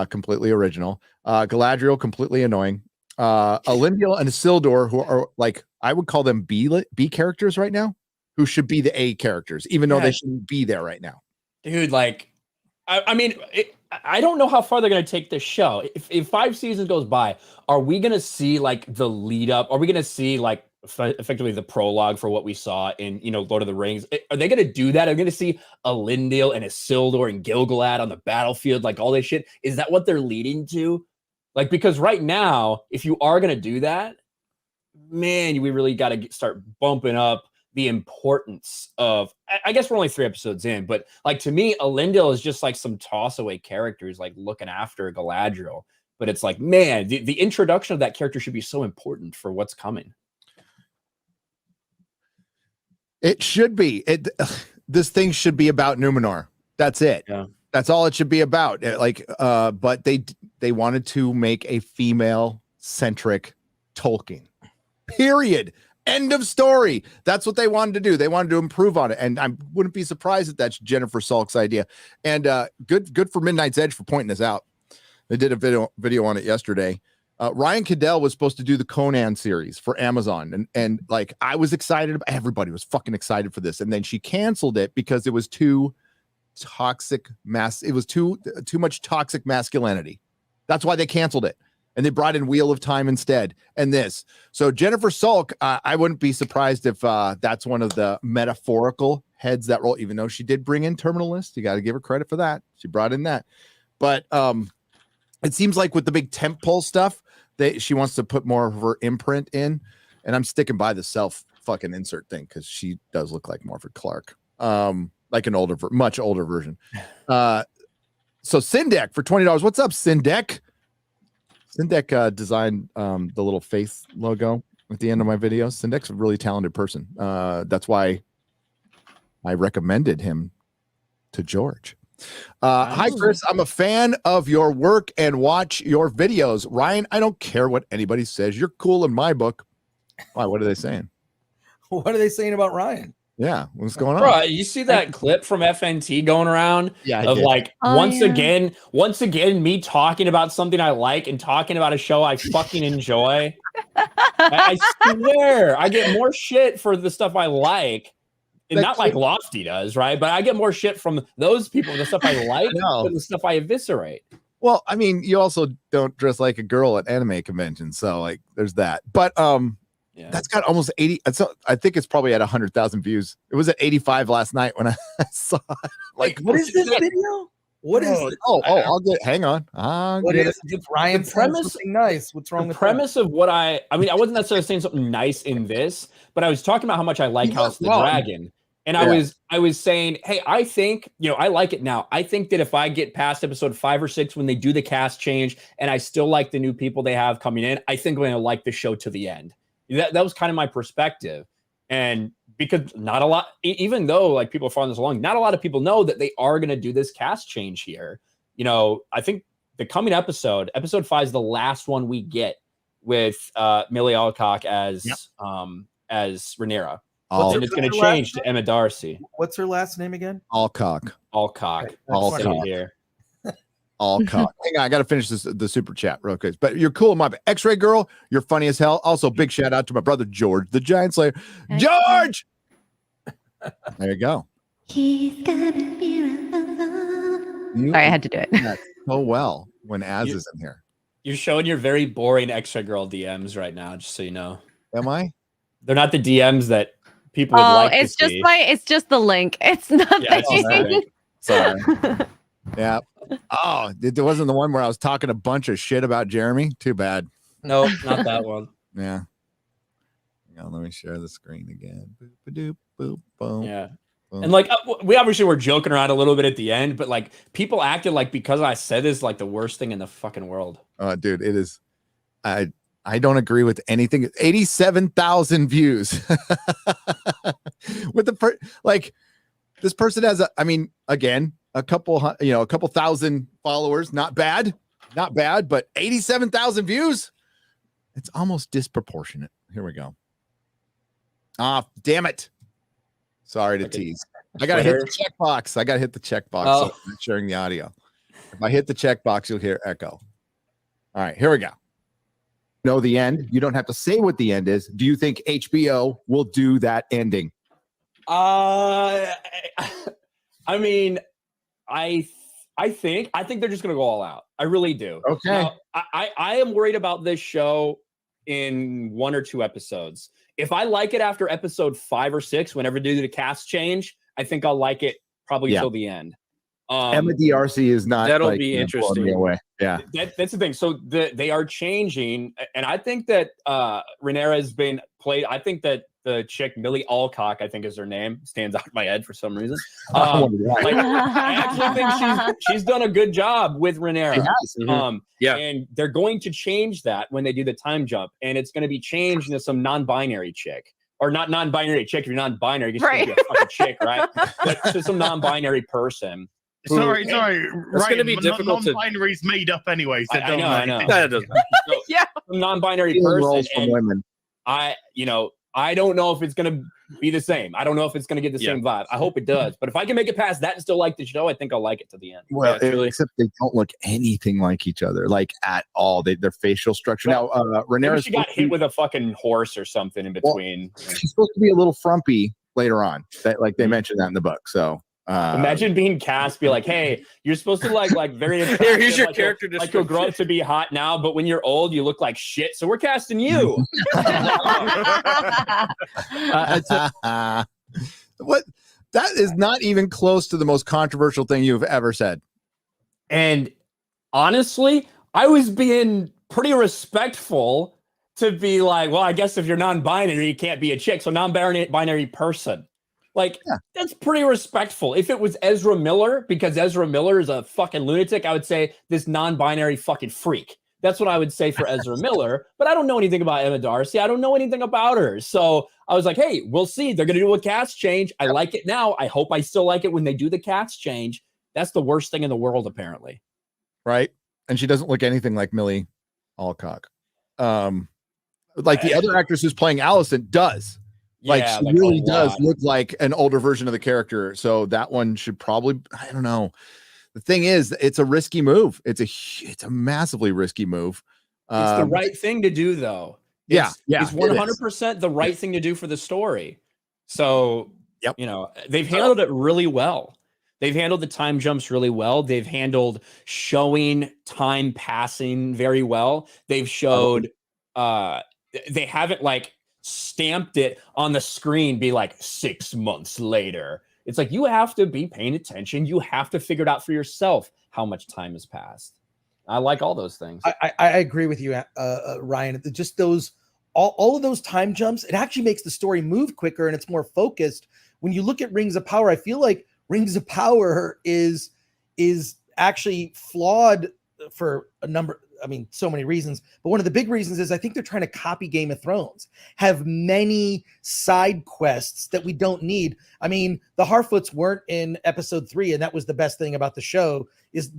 completely original, Galadriel, completely annoying. Elendil and Isildur, who are like, I would call them B characters right now, who should be the A characters, even though they shouldn't be there right now. Dude, like, I mean, I don't know how far they're going to take this show. If 5 seasons goes by, are we going to see like the lead up? Are we going to see like effectively the prologue for what we saw in, Lord of the Rings? Are they going to do that? Are we going to see Elendil and Isildur and Gil-galad on the battlefield, like all this shit? Is that what they're leading to? Like, because right now, if you are going to do that, man, we really got to start bumping up the importance of, I guess we're only 3 episodes in, but like to me, Elendil is just like some toss away characters, like looking after Galadriel. But it's like, man, the introduction of that character should be so important for what's coming. It should be. This thing should be about Numenor. That's it. Yeah. That's all it should be about. But they wanted to make a female-centric Tolkien. Period. End of story. That's what they wanted to do. They wanted to improve on it. And I wouldn't be surprised if that's Jennifer Salk's idea. And good for Midnight's Edge for pointing this out. They did a video on it yesterday. Ryan Cadell was supposed to do the Conan series for Amazon. And like, I was excited. Everybody was fucking excited for this. And then she canceled it because it was too toxic it was too much toxic masculinity. That's why they canceled it. and they brought in Wheel of Time instead, and this. So Jennifer Salk, I wouldn't be surprised if that's one of the metaphorical heads that role, even though she did bring in Terminal List. You got to give her credit for that. She brought in that. But it seems like with the big tentpole stuff, she wants to put more of her imprint in, and I'm sticking by the self fucking insert thing because she does look like Morford Clark, like an older, much older version. So Sindek for $20. What's up, Sindek? Sindek designed the little face logo at the end of my videos. Sindek's a really talented person. That's why I recommended him to George. Hi, Chris. I'm a fan of your work and watch your videos. Ryan, I don't care what anybody says. You're cool in my book. Why? What are they saying? What are they saying about Ryan? Yeah, what's going on? Bro, you see that clip from FNT going around? Yeah, of like once again, me talking about something I like and talking about a show I fucking enjoy. I swear, I get more shit for the stuff I like. And not like Lofty does, right? But I get more shit from those people, the stuff I like, than the stuff I eviscerate. Well, I mean, you also don't dress like a girl at anime conventions, so like, there's that. But that's got almost 80. I think it's probably at 100,000 views. It was at 85 last night when I saw it. Like, what is this video? What is it? I'll get. Hang on. What is it? Ryan premise something nice. What's wrong with the premise of what I mean, I wasn't necessarily saying something nice in this, but I was talking about how much I like House of the Dragon. And I was saying, hey, I think, I like it now. I think that if I get past episode 5 or 6 when they do the cast change and I still like the new people they have coming in, I think I'm going to like the show to the end. That was kind of my perspective. And because not a lot, even though like people are following this along, not a lot of people know that they are going to do this cast change here. I think the coming episode 5 is the last one we get with Millie Alcock as Rhaenyra. And it's going to change to Emma Darcy. What's her last name again? Alcock. Alcock. Here. Alcock. Hang on, I got to finish the super chat real quick. But you're cool, my X-Ray Girl. You're funny as hell. Also, big shout out to my brother George, the Giant Slayer. George. There you go. He's gonna be Sorry, I had to do it. So well when Az is in here. You're showing your very boring X-Ray Girl DMs right now, just so you know. Am I? They're not the DMs that people would like it's to just see. it's just the link. It's not Sorry. Yeah. Oh, it wasn't the one where I was talking a bunch of shit about Jeremy. Too bad. No, not that one. Yeah. Let me share the screen again. Boop, boop, boom. Yeah. Boom. And like we obviously were joking around a little bit at the end, but like people acted like because I said this like the worst thing in the fucking world. Dude, it is. I don't agree with anything. 87,000 views. With this person has a couple thousand followers. Not bad, but 87,000 views. It's almost disproportionate. Here we go. Damn it. Sorry to tease. I got to hit the checkbox. So I'm not sharing the audio. If I hit the checkbox, you'll hear echo. All right, here we go. Know the end. You don't have to say what the end is. Do you think HBO will do that ending? I mean, I think they're just gonna go all out. I really do. Okay. Now, I am worried about this show in 1 or 2 episodes. If I like it after episode 5 or 6, whenever they do the cast change, I think I'll like it probably till the end. Emma D'Arcy is not. That'll be interesting. Yeah, that's the thing. So they are changing, and I think that Rhaenyra has been played. I think that the chick Millie Alcock, I think is her name, stands out in my head for some reason. I actually think she's done a good job with Rhaenyra. And they're going to change that when they do the time jump, and it's going to be changed into some non-binary chick. Or not non-binary chick. If you're non-binary, you can be a fucking chick, right? But to some non-binary person. Sorry. It's going to be difficult to. Non-binary is made up anyway. So I know. That doesn't matter. Some non-binary person. And women. I don't know if it's going to be the same. I don't know if it's going to get the same vibe. I hope it does. But if I can make it past that and still like the show, I think I'll like it to the end. Well, except they don't look anything like each other, like at all. Their facial structure. Now, Rhaenyra, she got hit with a fucking horse or something in between. She's supposed to be a little frumpy later on. They mentioned that in the book. So Imagine being cast, be like, "Hey, you're supposed to like very attractive. Here's your like character like you'll grow up to be hot now, but when you're old, you look like shit. So we're casting you." What? That is not even close to the most controversial thing you've ever said. And honestly, I was being pretty respectful to be like, well, I guess if you're non-binary, you can't be a chick. So non-binary person. Like, that's pretty respectful. If it was Ezra Miller, because Ezra Miller is a fucking lunatic, I would say this non-binary fucking freak. That's what I would say for Ezra Miller. But I don't know anything about Emma Darcy. I don't know anything about her. So I was like, hey, we'll see. They're going to do a cast change. I like it now. I hope I still like it when they do the cast change. That's the worst thing in the world, apparently. Right. And she doesn't look anything like Millie Alcock. Like the other actress who's playing Allison does. Like Yeah, she like really a does lot. look like an older version of the character. So that one should probably, I don't know. The thing is, it's a risky move. It's a massively risky move. It's the right thing to do, though. Yeah, It's 100% the right thing to do for the story. So, you know, they've handled it really well. They've handled the time jumps really well. They've handled showing time passing very well. They've showed, they haven't like stamped it on the screen, be like 6 months later. It's like, you have to be paying attention. You have to figure it out for yourself how much time has passed. I like all those things. I agree with you, Ryan. Just those, all of those time jumps, it actually makes the story move quicker and it's more focused. When you look at Rings of Power, I feel like Rings of Power is actually flawed for a number, I mean, so many reasons, but one of the big reasons is I think they're trying to copy Game of Thrones, have many side quests that we don't need. I mean, the Harfoots weren't in episode 3, and that was the best thing about the show, is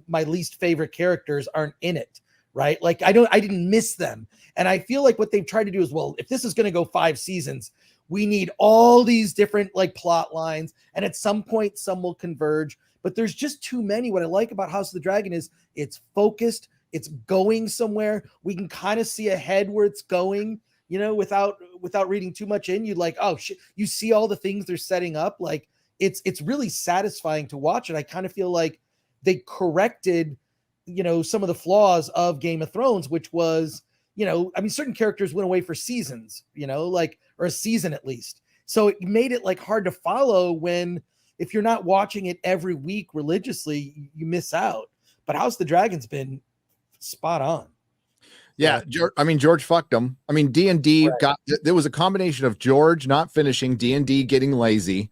my least favorite characters aren't in it, right? Like I didn't miss them. And I feel like what they've tried to do is, well, if this is going to go 5 seasons, we need all these different like plot lines, and at some point some will converge, but there's just too many. What I like about House of the Dragon is it's focused, it's going somewhere. We can kind of see ahead where it's going, you know, without reading too much in. You'd like, oh shit, you see all the things they're setting up. Like it's really satisfying to watch. And I kind of feel like they corrected, you know, some of the flaws of Game of Thrones, which was, you know, I mean, certain characters went away for seasons, you know, like, or a season at least. So it made it like hard to follow when, if you're not watching it every week religiously, you miss out. But House of the Dragon's been spot on. Yeah, I mean, George fucked them. I mean, D&D there was a combination of George not finishing, D&D getting lazy,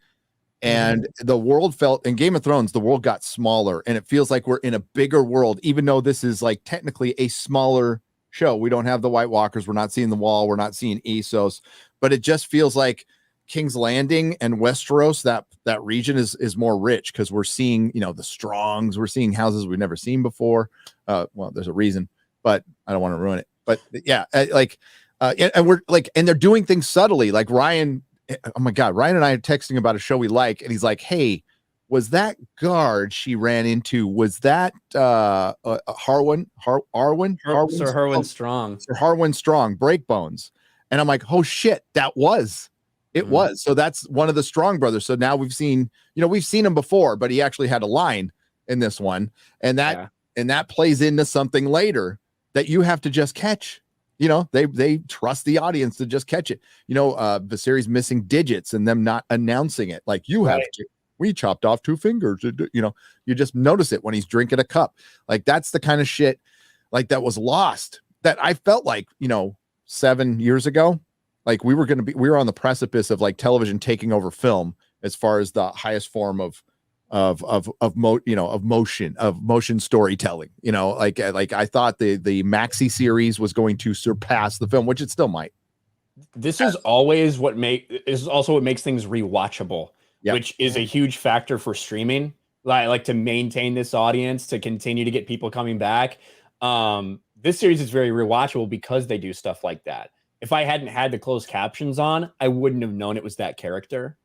and the world felt, in Game of Thrones, the world got smaller, and it feels like we're in a bigger world, even though this is like technically a smaller show. We don't have the White Walkers, we're not seeing the Wall, we're not seeing Essos, but it just feels like King's Landing and Westeros, that region is more rich because we're seeing, you know, the Strongs, we're seeing houses we've never seen before. Well, there's a reason, but I don't want to ruin it. But yeah, and we're like, and they're doing things subtly. Like Ryan, oh my God, Ryan and I are texting about a show we like, and he's like, hey, was that guard she ran into, was that Harwin Strong, Sir Harwin Strong, Breakbones? And I'm like, oh shit, that was. It was. So that's one of the Strong brothers. So now we've seen him before, but he actually had a line in this one. And that plays into something later that you have to just catch. You know, they trust the audience to just catch it. You know, Viserys missing digits and them not announcing it. Like, you have to, we chopped off 2 fingers. You know, you just notice it when he's drinking a cup. Like, that's the kind of shit like that was lost, that I felt like, you know, 7 years ago. Like we were on the precipice of like television taking over film as far as the highest form of motion storytelling. You know, like I thought the maxi series was going to surpass the film, which it still might. This is always what makes things rewatchable, which is a huge factor for streaming. Like to maintain this audience, to continue to get people coming back. This series is very rewatchable because they do stuff like that. If I hadn't had the closed captions on, I wouldn't have known it was that character.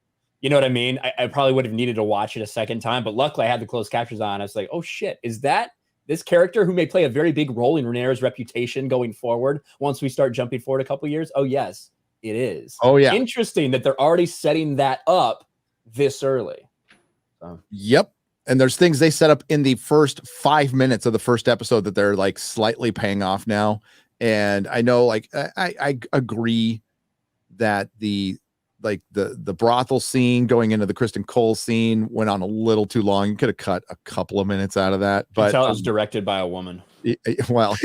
You know what I mean? I probably would have needed to watch it a second time, but luckily I had the closed captions on. I was like, oh shit, is that this character who may play a very big role in Rhaenyra's reputation going forward once we start jumping forward a couple years? Oh yes, it is. Oh yeah. Interesting that they're already setting that up this early. Yep. And there's things they set up in the first 5 minutes of the first episode that they're like slightly paying off now. And I know, like, I agree that the brothel scene going into the Kristen Cole scene went on a little too long. You could have cut a couple of minutes out of that. But Until it was directed by a woman. Well,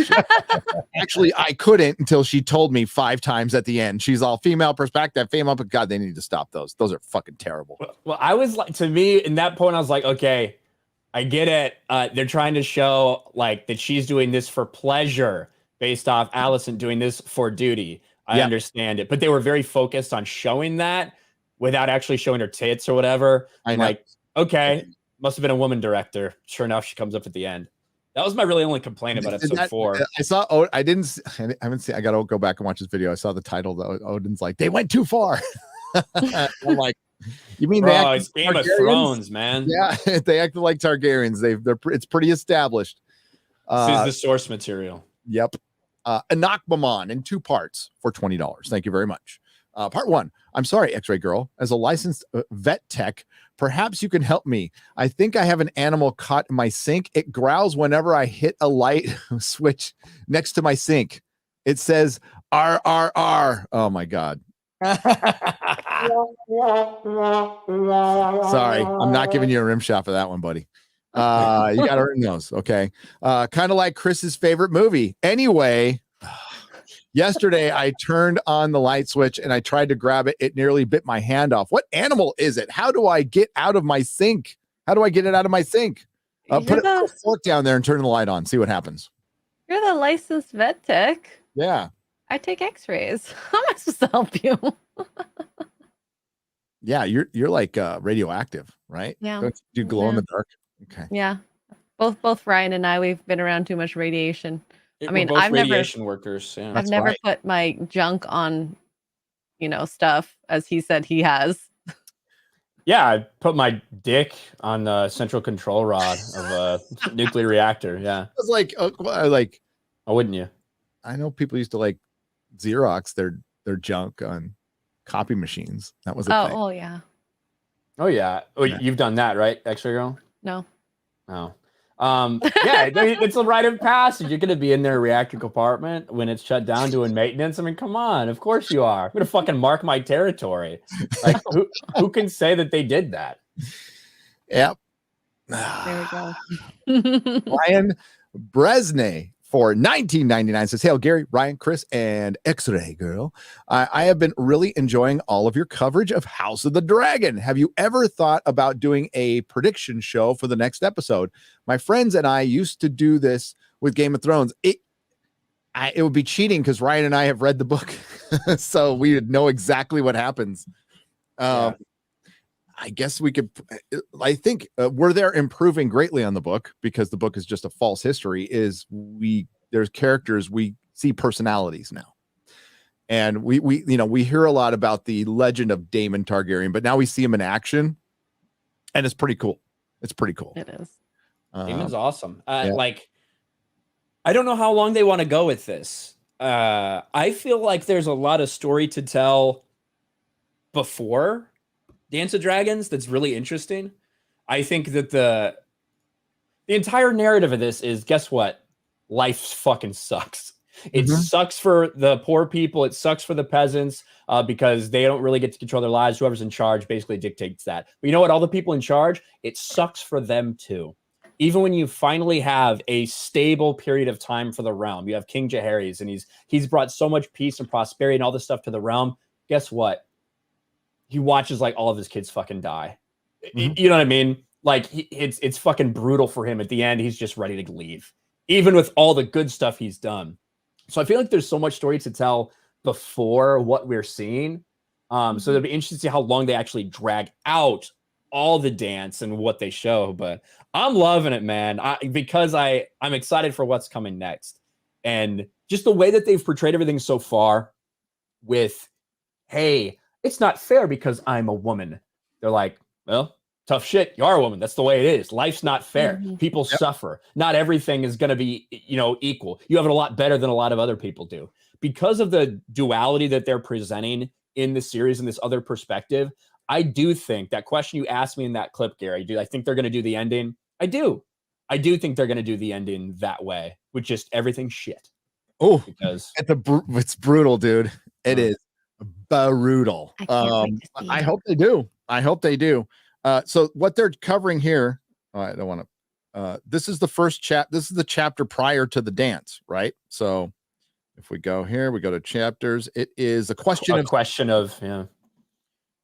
actually, I couldn't until she told me 5 times at the end. She's all female perspective, female, but God, they need to stop those. Those are fucking terrible. Well, I was like, to me, in that point, I was like, okay, I get it. They're trying to show like that she's doing this for pleasure based off Allison doing this for duty. I understand it, but they were very focused on showing that without actually showing her tits or whatever. I'm like, okay, must have been a woman director. Sure enough, she comes up at the end. That was my really only complaint about episode 4. I saw. I haven't seen. I got to go back and watch this video. I saw the title though. Odin's like, they went too far. I'm like, you mean it's Game of Thrones, man? Yeah, they acted like Targaryens. It's pretty established. This is the source material. Yep. Anakmamon in 2 parts for $20. Thank you very much. Part 1. I'm sorry, X-Ray Girl. As a licensed vet tech, perhaps you can help me. I think I have an animal caught in my sink. It growls whenever I hit a light switch next to my sink. It says R R R. Oh my God. Sorry, I'm not giving you a rim shot for that one, buddy. You got to earn those. Okay. Kind of like Chris's favorite movie. Anyway, yesterday I turned on the light switch and I tried to grab it. It nearly bit my hand off. What animal is it? How do I get out of my sink? How do I get it out of my sink? Put a fork down there and turn the light on. See what happens. You're the licensed vet tech. Yeah. I take x-rays. How am I supposed to help you? Yeah, you're like radioactive, right? Yeah. Don't you glow in the dark? Okay. Yeah. Both Ryan and I, we've been around too much radiation. I mean, We're both I've never radiation workers. Yeah. I've never put my junk on, stuff as he said he has. Yeah, I put my dick on the central control rod of a nuclear reactor. Yeah. I was like, oh, wouldn't you? I know people used to like Xerox their junk on copy machines. That was a thing. Oh yeah. Oh yeah. Oh, you've done that, right, X-Ray Girl? No. Oh. Yeah, it's a rite of passage. You're gonna be in their reactor compartment when it's shut down doing maintenance. I mean, come on, of course you are. I'm gonna fucking mark my territory. Like, who can say that they did that? Yep. There we go. Ryan Bresnay for $19.99 says, "Hail Gary, Ryan, Chris, and X-Ray Girl. I have been really enjoying all of your coverage of House of the Dragon. Have you ever thought about doing a prediction show for the next episode? My friends and I used to do this with Game of Thrones. It would be cheating because Ryan and I have read the book, so we would know exactly what happens. I guess we could. I think where they're improving greatly on the book, because the book is just a false history, is there's characters, we see personalities now, and we hear a lot about the legend of Daemon Targaryen, but now we see him in action, and it's pretty cool. It's pretty cool. It is. Daemon's awesome. Yeah. Like, I don't know how long they want to go with this. I feel like there's a lot of story to tell before Dance of Dragons that's really interesting. I think that the entire narrative of this is, guess what? Life fucking sucks. It sucks for the poor people. It sucks for the peasants because they don't really get to control their lives. Whoever's in charge basically dictates that. But you know what? All the people in charge, it sucks for them too. Even when you finally have a stable period of time for the realm, you have King Jaehaerys, and he's brought so much peace and prosperity and all this stuff to the realm. Guess what? He watches like all of his kids fucking die. You know what I mean? Like it's fucking brutal for him. At the end, he's just ready to leave, even with all the good stuff he's done. So I feel like there's so much story to tell before what we're seeing. So it'll be interesting to see how long they actually drag out all the dance and what they show. But I'm loving it, man, because I'm excited for what's coming next. And just the way that they've portrayed everything so far with, hey, it's not fair because I'm a woman. They're like, well, tough shit. You are a woman. That's the way it is. Life's not fair. People suffer. Not everything is going to be, equal. You have it a lot better than a lot of other people do. Because of the duality that they're presenting in the series and this other perspective, I do think that question you asked me in that clip, Gary, do I think they're going to do the ending? I do. I do think they're going to do the ending that way with just everything shit. Oh, because it's brutal, dude. It is brutal. I can't wait to see I it. hope they do. I hope they do. So what they're covering here, I don't want to. This is the first This is the chapter prior to the dance, right? So if we go here, we go to chapters. It is a question of yeah.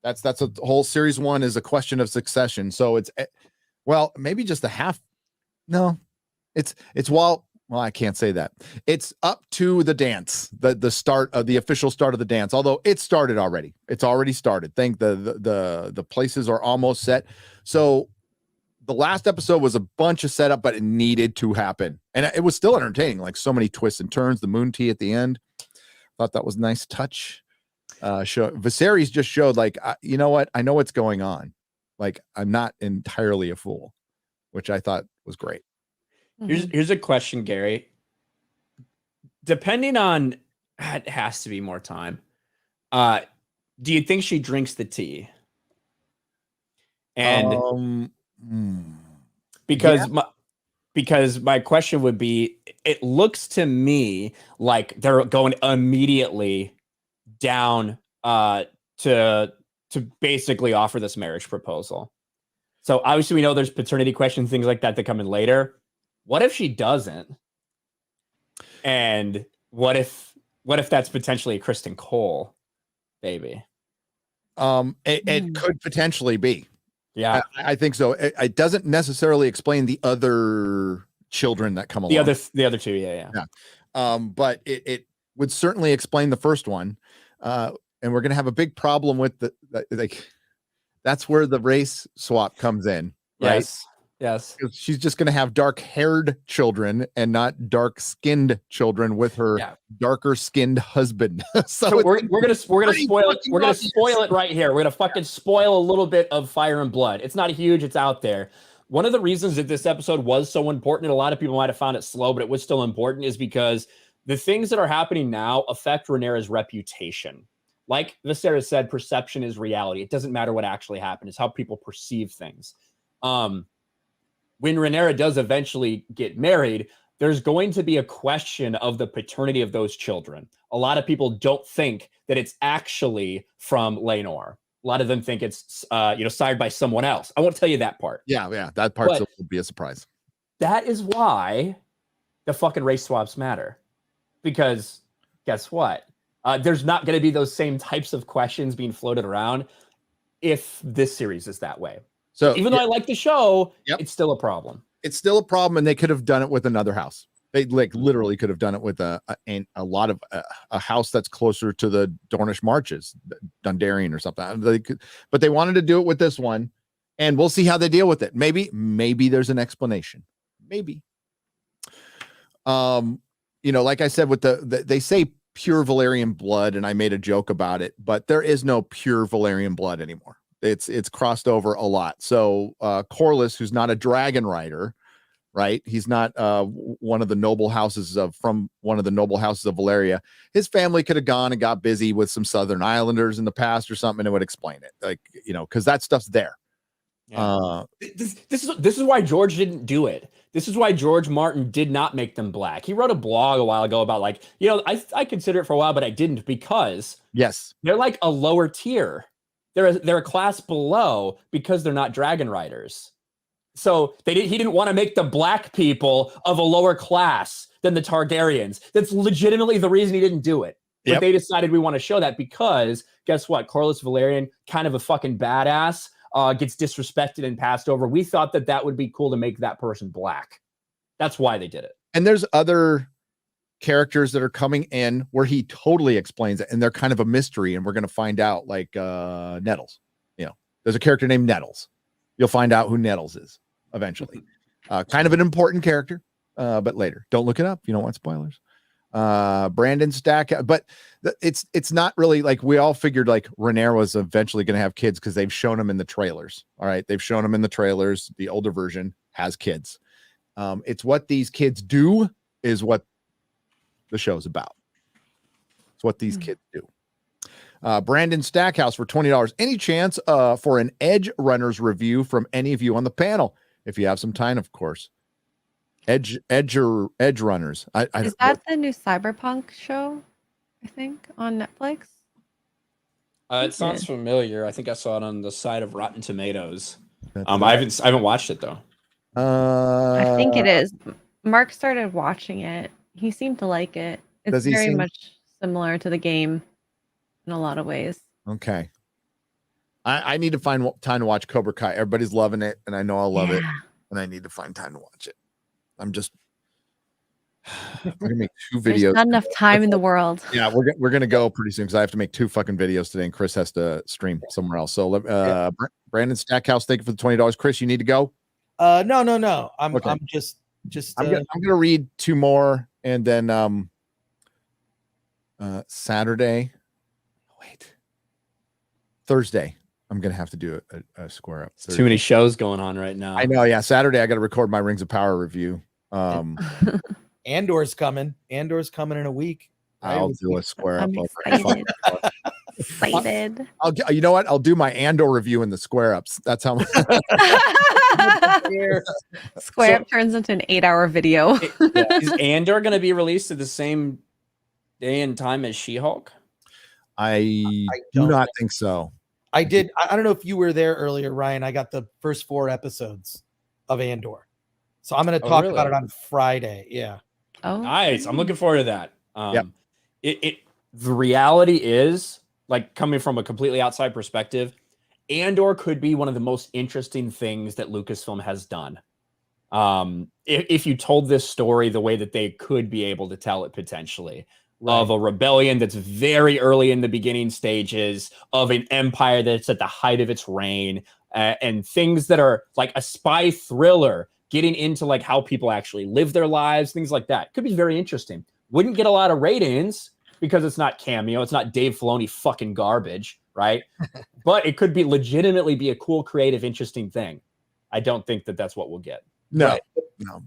That's a whole series 1 is a question of succession. So it's well, maybe just a half. No, it's well, I can't say that. It's up to the dance, the start of the official start of the dance. Although it started already. It's already started. Think the places are almost set. So the last episode was a bunch of setup, but it needed to happen, and it was still entertaining. Like so many twists and turns. The moon tea at the end. Thought that was a nice touch. Viserys just showed like, you know what? I know what's going on. Like I'm not entirely a fool, which I thought was great. Here's a question, Gary. Depending on, it has to be more time. Do you think she drinks the tea? And because my question would be, it looks to me like they're going immediately down to basically offer this marriage proposal. So obviously we know there's paternity questions, things like that come in later. What if she doesn't? And what if that's potentially a Kristen Cole baby? It could potentially be. Yeah, I think so. It doesn't necessarily explain the other children that come along. The other two, yeah. But it would certainly explain the first one. And we're gonna have a big problem with that's where the race swap comes in, right? Yes. She's just gonna have dark-haired children and not dark-skinned children with her darker-skinned husband. So we're gonna spoil it. We're gonna spoil it right here. We're gonna fucking spoil a little bit of Fire and Blood. It's not huge. It's out there. One of the reasons that this episode was so important, and a lot of people might have found it slow, but it was still important, is because the things that are happening now affect Rhaenyra's reputation. Like Viserys said, perception is reality. It doesn't matter what actually happened. It's how people perceive things. When Rhaenyra does eventually get married, there's going to be a question of the paternity of those children. A lot of people don't think that it's actually from Laenor. A lot of them think it's sired by someone else. I won't tell you that part. Yeah, that part will be a surprise. That is why the fucking race swaps matter. Because guess what? There's not going to be those same types of questions being floated around if this series is that way. So even though I like the show, it's still a problem. It's still a problem, and they could have done it with another house. They literally could have done it with a house that's closer to the Dornish marches, Dondarrion or something. But they wanted to do it with this one, and we'll see how they deal with it. Maybe there's an explanation. Maybe. Like I said, with they say pure Valyrian blood, and I made a joke about it, but there is no pure Valyrian blood anymore. It's crossed over a lot. So Corlys, who's not a dragon rider, right? He's not one of the noble houses of Valyria. His family could have gone and got busy with some Southern Islanders in the past or something, and it would explain it, because that stuff's there. Yeah. This is why George didn't do it. This is why George Martin did not make them black. He wrote a blog a while ago about I consider it for a while, but I didn't, because they're like a lower tier. They're a class below because they're not dragon riders. So he didn't want to make the black people of a lower class than the Targaryens. That's legitimately the reason he didn't do it. But they decided we want to show that because guess what? Corlys Velaryon, kind of a fucking badass, gets disrespected and passed over. We thought that would be cool to make that person black. That's why they did it. And there's other characters that are coming in where he totally explains it, and they're kind of a mystery, and we're going to find out, like Nettles. There's a character named Nettles. You'll find out who Nettles is eventually. Kind of an important character, but later. Don't look it up. You don't want spoilers. Brandon Stack, but it's not really like we all figured like Rhaenyra was eventually going to have kids because they've shown them in the trailers. All right, they've shown them in the trailers. The older version has kids. It's what these kids do is what the show's about. It's what these kids do. Brandon Stackhouse for $20. Any chance for an Edge Runners review from any of you on the panel? If you have some time, of course. Edge Runners. Is that the new Cyberpunk show? I think on Netflix. It sounds familiar. I think I saw it on the side of Rotten Tomatoes. I haven't watched it though. I think it is. Mark started watching it. He seemed to like it. It's very much similar to the game in a lot of ways. Okay. I need to find time to watch Cobra Kai. Everybody's loving it, and I know I'll love it, and I need to find time to watch it. I'm gonna make 2 videos. There's not enough time in the world. Yeah, we're gonna go pretty soon because I have to make 2 fucking videos today, and Chris has to stream somewhere else. So, Brandon Stackhouse, thank you for the $20. Chris, you need to go. No. I'm just. I'm gonna read 2 more, and then Thursday, I'm gonna have to do a square up. Too many shows going on right now. I know. Yeah, Saturday I got to record my Rings of Power review. Andor's coming. Andor's coming in a week. I'll do a square up. Excited. You know what? I'll do my Andor review in the square ups. That's how. Square up turns into an 8-hour video. Is Andor going to be released at the same day and time as She-Hulk? I do not think so. I did. I don't know if you were there earlier, Ryan. I got the first 4 episodes of Andor, so I'm going to talk about it on Friday. Yeah. Oh, nice. I'm looking forward to that. The reality is, like, coming from a completely outside perspective, Andor could be one of the most interesting things that Lucasfilm has done. If you told this story the way that they could be able to tell it potentially. Right. Of a rebellion that's very early in the beginning stages, of an empire that's at the height of its reign, and things that are like a spy thriller, getting into like how people actually live their lives, things like that. Could be very interesting. Wouldn't get a lot of ratings because it's not Cameo, it's not Dave Filoni fucking garbage, right? But it could be legitimately be a cool, creative, interesting thing. I don't think that that's what we'll get. No,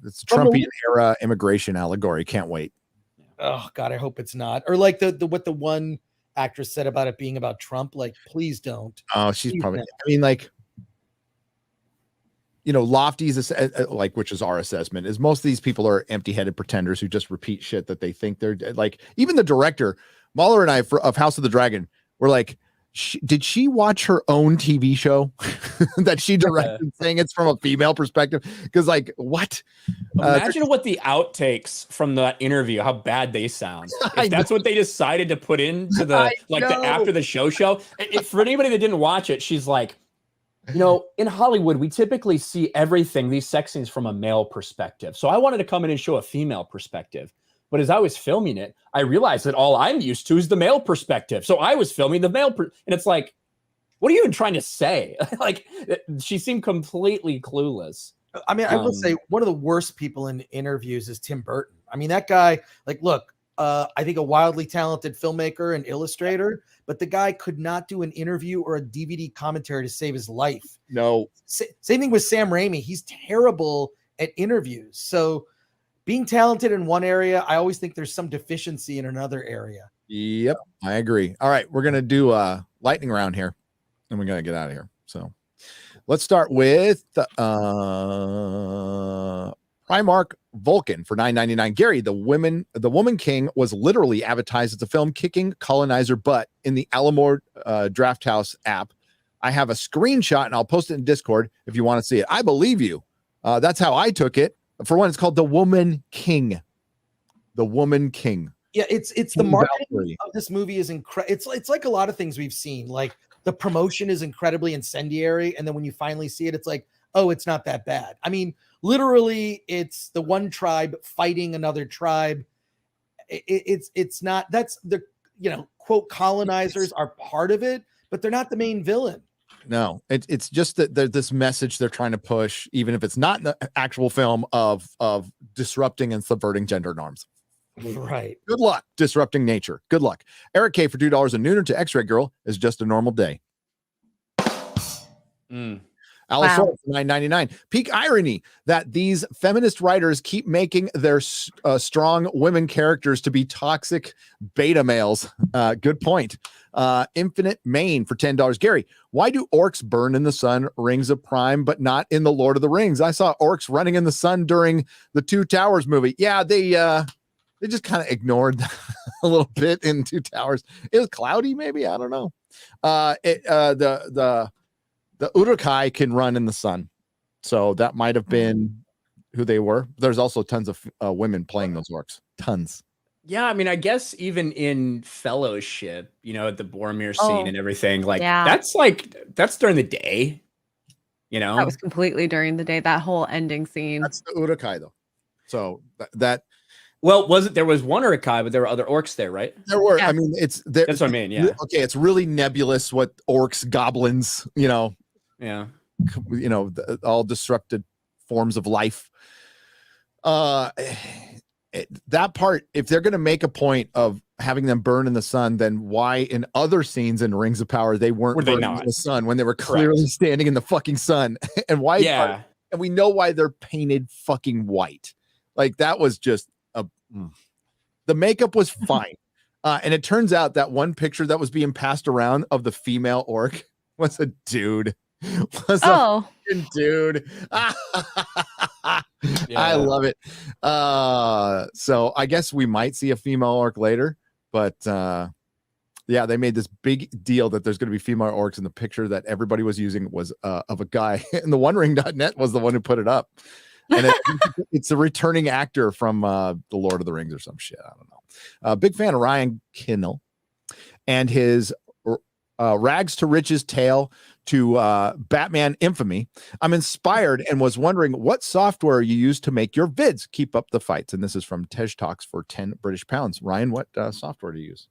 it's Trumpian era immigration allegory. Can't wait. Oh God, I hope it's not. Or like what the one actress said about it being about Trump. Like, please don't. Oh, she's probably. I mean, like, Lofty's like, which is our assessment, is most of these people are empty-headed pretenders who just repeat shit that they think they're like. Even the director, Mahler and I of House of the Dragon, were like, did she watch her own TV show that she directed, saying it's from a female perspective? Because, like, what? Imagine what the outtakes from that interview, how bad they sound. If that's what they decided to put into the the after the show. For anybody that didn't watch it, she's like, in Hollywood, we typically see everything, these sex scenes, from a male perspective. So I wanted to come in and show a female perspective. But as I was filming it, I realized that all I'm used to is the male perspective. So I was filming the male, and it's like, what are you even trying to say? Like, she seemed completely clueless. I mean, I will say one of the worst people in interviews is Tim Burton. I mean, that guy, like, look, I think a wildly talented filmmaker and illustrator, but the guy could not do an interview or a DVD commentary to save his life. No. Same thing with Sam Raimi. He's terrible at interviews. So being talented in one area, I always think there's some deficiency in another area. Yep, I agree. All right, we're gonna do a lightning round here, and we're gonna get out of here. So let's start with Primark Vulcan for $9.99. Gary, the Woman King was literally advertised as a film kicking colonizer butt in the Alamore Draft House app. I have a screenshot, and I'll post it in Discord if you want to see it. I believe you. That's how I took it. For one, it's called The Woman King. The Woman King. Yeah, it's the marketing of this movie is incredible. It's like a lot of things we've seen. Like, the promotion is incredibly incendiary, and then when you finally see it, it's like, oh, it's not that bad. I mean, literally, it's the one tribe fighting another tribe. It's not. That's the quote colonizers are part of it, but they're not the main villain. No, it's just that there's this message they're trying to push, even if it's not in the actual film, of disrupting and subverting gender norms. Right. Good luck disrupting nature. Good luck. Eric K for $2 a Nooner to X-Ray Girl is just a normal day. Allosaurus, Wow. $9.99. Peak irony that these feminist writers keep making their strong women characters to be toxic beta males. Good point. Infinite Main for $10. Gary, why do orcs burn in the sun, Rings of Prime, but not in the Lord of the Rings? I saw orcs running in the sun during the Two Towers movie. Yeah, they just kind of ignored a little bit in Two Towers. It was cloudy, maybe. I don't know. The Urukai can run in the sun, so that might have been who they were. There's also tons of women playing those orcs. Tons. Yeah, I mean, I guess even in Fellowship, at the Boromir scene Oh, and everything, yeah. that's during the day. That was completely during the day. That whole ending scene. That's the Urukai, though. So that. Well, there was one Urukai, but there were other orcs there, right? There were. Yeah. I mean, That's what I mean. Yeah. Okay, it's really nebulous what orcs, goblins, Yeah. all disrupted forms of life. That part, if they're going to make a point of having them burn in the sun, then why in other scenes in Rings of Power they weren't burning in the sun when they were clearly standing in the fucking sun? And why? Yeah. And we know why they're painted fucking white. Like that was just the makeup was fine. And it turns out that one picture that was being passed around of the female orc was a dude. A fucking dude. I love it. So I guess we might see a female orc later, but yeah, they made this big deal that there's going to be female orcs, and the picture that everybody was using was of a guy, and the OneRing.net was the one who put it up. And it's a returning actor from The Lord of the Rings or some shit. I don't know. Big fan of Ryan Kinel and his rags to riches tale to Batman infamy. I'm inspired and was wondering what software you use to make your vids. Keep up the fights. And this is from Tej Talks for 10 British pounds. Ryan, what software do you use?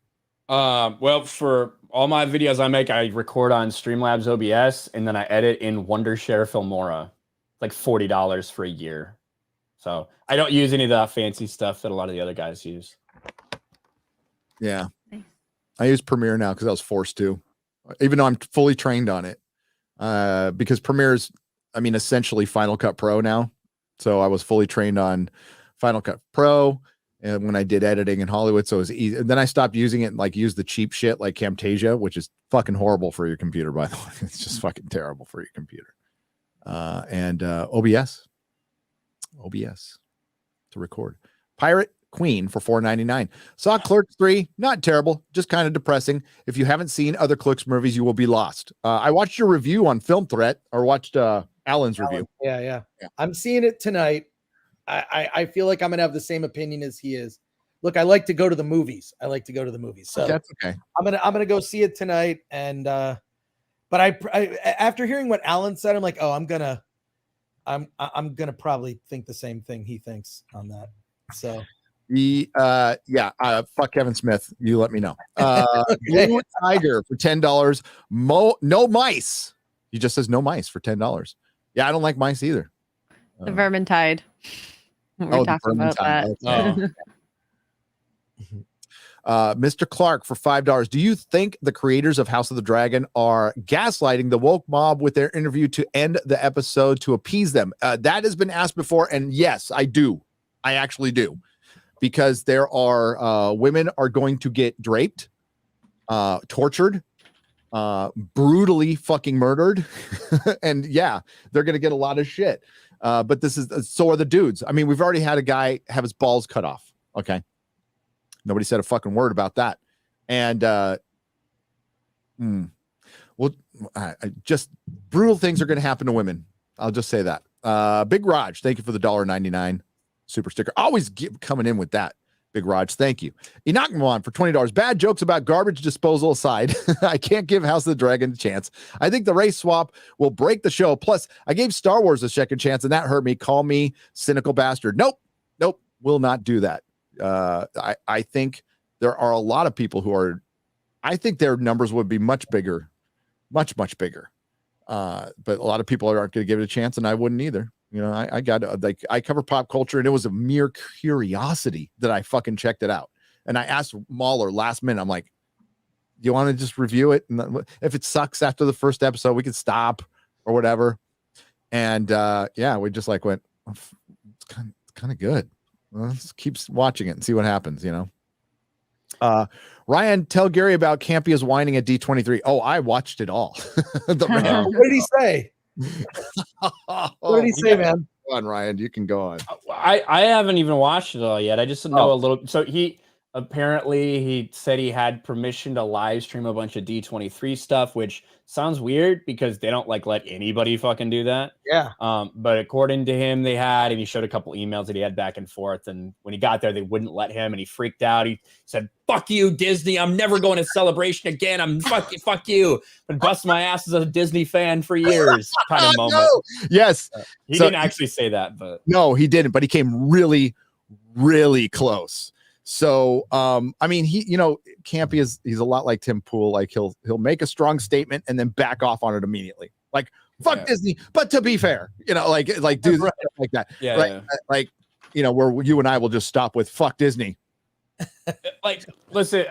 Well, for all my videos I make, I record on Streamlabs OBS, and then I edit in Wondershare Filmora. Like $40 for a year. So I don't use any of the fancy stuff that a lot of the other guys use. Yeah. I use Premiere now because I was forced to, even though I'm fully trained on it. Because Premiere's, essentially Final Cut Pro now. So I was fully trained on Final Cut Pro and when I did editing in Hollywood. So it was easy. And then I stopped using it and use the cheap shit like Camtasia, which is fucking horrible for your computer, by the way. It's just fucking terrible for your computer. And OBS to record. Pirate Queen for $4.99. Saw Clerks 3, not terrible, just kind of depressing. If you haven't seen other Clerks movies, you will be lost. I watched your review on Film Threat, or watched Alan's review. Yeah. I'm seeing it tonight. I feel like I'm gonna have the same opinion as he is. Look, I like to go to the movies. So that's okay. I'm gonna go see it tonight, and but I after hearing what Alan said, I'm like, oh, I'm gonna probably think the same thing he thinks on that. So fuck Kevin Smith. You let me know. Blue Tiger for $10. No mice. He just says no mice for $10. Yeah, I don't like mice either. The Vermintide. We're talking about that. Mr. Clark for $5. Do you think the creators of House of the Dragon are gaslighting the woke mob with their interview to end the episode to appease them? That has been asked before, and yes, I do. I actually do, because there are women are going to get draped, tortured, brutally fucking murdered, and yeah, they're going to get a lot of shit. But so are the dudes. We've already had a guy have his balls cut off. Okay. Nobody said a fucking word about that. And just brutal things are going to happen to women. I'll just say that. Big Raj, thank you for the $1.99 super sticker. Always coming in with that. Big Raj, thank you. Inakmwan for $20. Bad jokes about garbage disposal aside, I can't give House of the Dragon a chance. I think the race swap will break the show. Plus, I gave Star Wars a second chance, and that hurt me. Call me cynical bastard. Nope, will not do that. I think there are a lot of people who are, I think their numbers would be much bigger, much bigger. But a lot of people aren't going to give it a chance, and I wouldn't either. I cover pop culture, and it was a mere curiosity that I fucking checked it out. And I asked Mahler last minute, I'm like, do you want to just review it? And if it sucks after the first episode, we can stop or whatever. And yeah, we just like went, it's kind of good. Well, let's keep watching it and see what happens, you know. Ryan, tell Gary about Campia's whining at D23. Oh, I watched it all. What did he say? What did he say, man? Go on, Ryan. You can go on. I haven't even watched it all yet. I just know a little. So he said he had permission to live stream a bunch of D23 stuff, which sounds weird because they don't like let anybody fucking do that. Yeah. But according to him, they had, and he showed a couple emails that he had back and forth. And when he got there, they wouldn't let him, and he freaked out. He said, "Fuck you, Disney! I'm never going to Celebration again. I'm fuck you." Been busting my ass as a Disney fan for years. Kind of moment. No. Yes, he didn't actually say that, but no, he didn't. But he came really, really close. So, I mean, Campy he's a lot like Tim Pool. Like he'll make a strong statement and then back off on it immediately. Like, fuck Disney. But to be fair, like do stuff like that. Yeah, right? yeah. Like, where you and I will just stop with fuck Disney. Like, listen,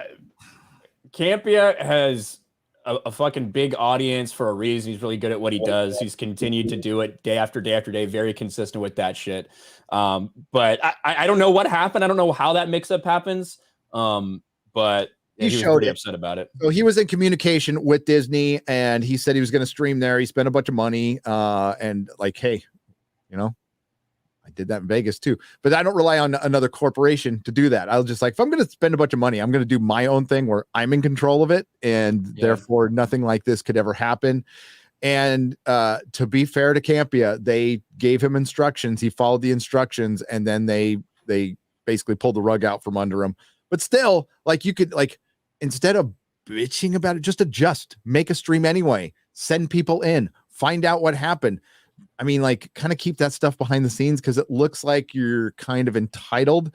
Campia has a fucking big audience for a reason. He's really good at what he does. He's continued to do it day after day after day, very consistent with that shit. But I don't know what happened. I don't know how that mix-up happens. But he was pretty upset about it. So he was in communication with Disney, and he said he was going to stream there. He spent a bunch of money, and like, hey, I did that in Vegas too, but I don't rely on another corporation to do that. I'll just like, if I'm going to spend a bunch of money, I'm going to do my own thing where I'm in control of it. And therefore nothing like this could ever happen. And to be fair to Campia, they gave him instructions. He followed the instructions, and then they basically pulled the rug out from under him. But still, like, you could, like, instead of bitching about it, just adjust, make a stream anyway, send people in, find out what happened. I mean, like, kind of keep that stuff behind the scenes, because it looks like you're kind of entitled,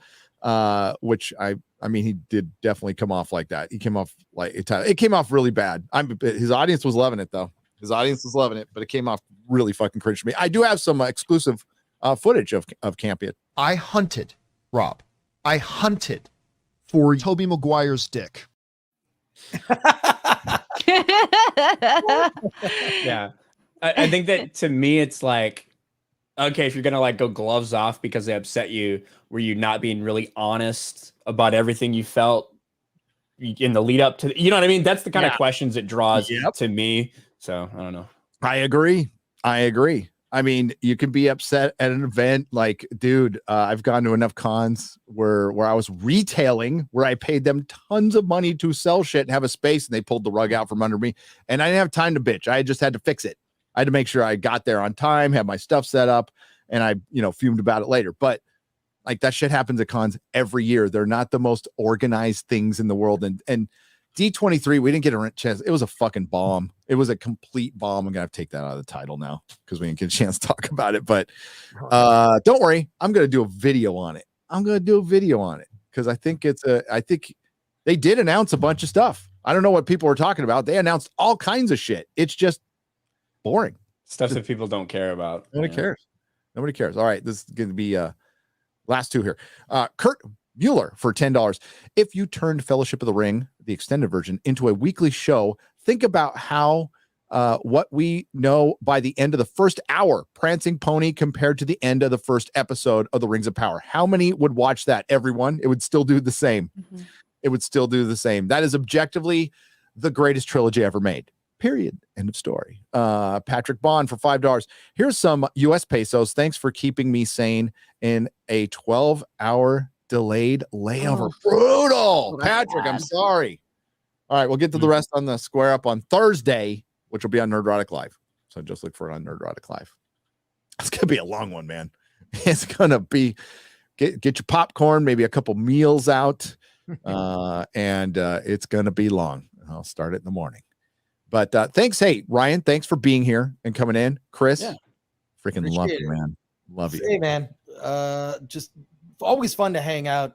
which I mean, he did definitely come off like that. He came off like it came off really bad. His audience was loving it, though. His audience was loving it, but it came off really fucking cringe to me. I do have some exclusive footage of Campion. I hunted, Rob. I hunted for Tobey Maguire's dick. Yeah. I think that, to me, it's like, okay, if you're gonna like go gloves off because they upset you, were you not being really honest about everything you felt in the lead up to, you know what I mean? That's the kind of questions it draws to me. So I don't know. I agree. I mean, you can be upset at an event. Like, dude, I've gone to enough cons where I was retailing, where I paid them tons of money to sell shit and have a space, and they pulled the rug out from under me, and I didn't have time to bitch. I just had to fix it. I had to make sure I got there on time, had my stuff set up, and I, fumed about it later. But like, that shit happens at cons every year. They're not the most organized things in the world. And D23, we didn't get a chance. It was a fucking bomb. It was a complete bomb. I'm gonna have to take that out of the title now because we didn't get a chance to talk about it. But don't worry, I'm gonna do a video on it. Because I think I think they did announce a bunch of stuff. I don't know what people were talking about. They announced all kinds of shit. It's just boring Stuff that people don't care about. Nobody cares. All right, this is going to be last two here. Kurt Mueller for $10. If you turned Fellowship of the Ring, the extended version, into a weekly show, think about how what we know by the end of the first hour, Prancing Pony, compared to the end of the first episode of the Rings of Power. How many would watch that? Everyone. It would still do the same. It would still do the same. That is objectively the greatest trilogy ever made. Period. End of story. Patrick Bond for $5. Here's some US pesos. Thanks for keeping me sane in a 12-hour delayed layover. Brutal. Patrick, I'm sorry. All right, we'll get to the rest on the Square Up on Thursday, which will be on Nerdrotic Live. So just look for it on Nerdrotic Live. It's going to be a long one, man. It's going to be, get your popcorn, maybe a couple meals out, and it's going to be long. I'll start it in the morning. But thanks. Hey, Ryan, thanks for being here and coming in. Chris, freaking Appreciate love it. you, man. Love you. Hey, man. Just always fun to hang out.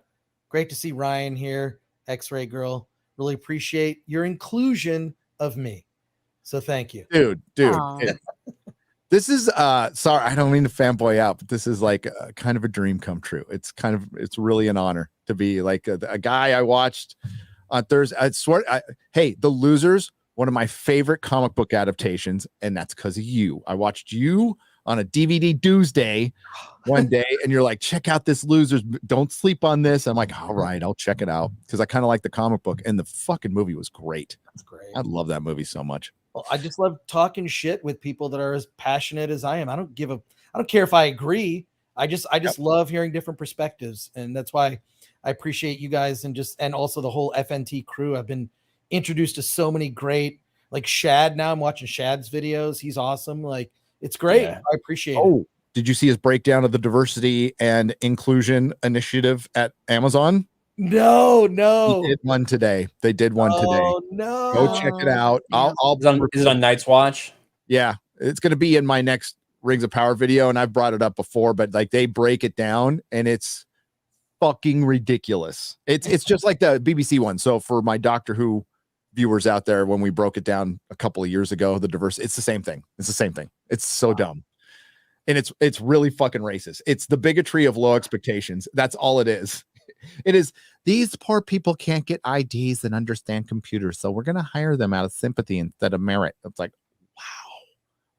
Great to see Ryan here. X-Ray Girl. Really appreciate your inclusion of me. So thank you. Dude. This is sorry, I don't mean to fanboy out, but this is like kind of a dream come true. It's really an honor to be like a guy I watched on Thursday. I swear, hey, The Losers, one of my favorite comic book adaptations, and that's because of you. I watched you on a DVD Tuesday one day, and you're like, check out this Losers. Don't sleep on this. I'm like, all right, I'll check it out because I kind of like the comic book, and the fucking movie was great. That's great. I love that movie so much. Well, I just love talking shit with people that are as passionate as I am. I don't care if I agree. I just love hearing different perspectives, and that's why I appreciate you guys and also the whole FNT crew. I've been introduced to so many great, like Shad. Now I'm watching Shad's videos. He's awesome. Like, it's great. Yeah. I appreciate it. Did you see his breakdown of the diversity and inclusion initiative at Amazon? No. They did one today. Oh, no. Go check it out. Is it on Night's Watch? Yeah, it's going to be in my next Rings of Power video, and I've brought it up before, but like they break it down, and it's fucking ridiculous. It's just like the BBC one. So for my Doctor Who viewers out there, when we broke it down a couple of years ago, the diversity, it's the same thing. It's so dumb. And it's really fucking racist. It's the bigotry of low expectations. That's all it is. It is, these poor people can't get IDs and understand computers, so we're going to hire them out of sympathy instead of merit. It's like,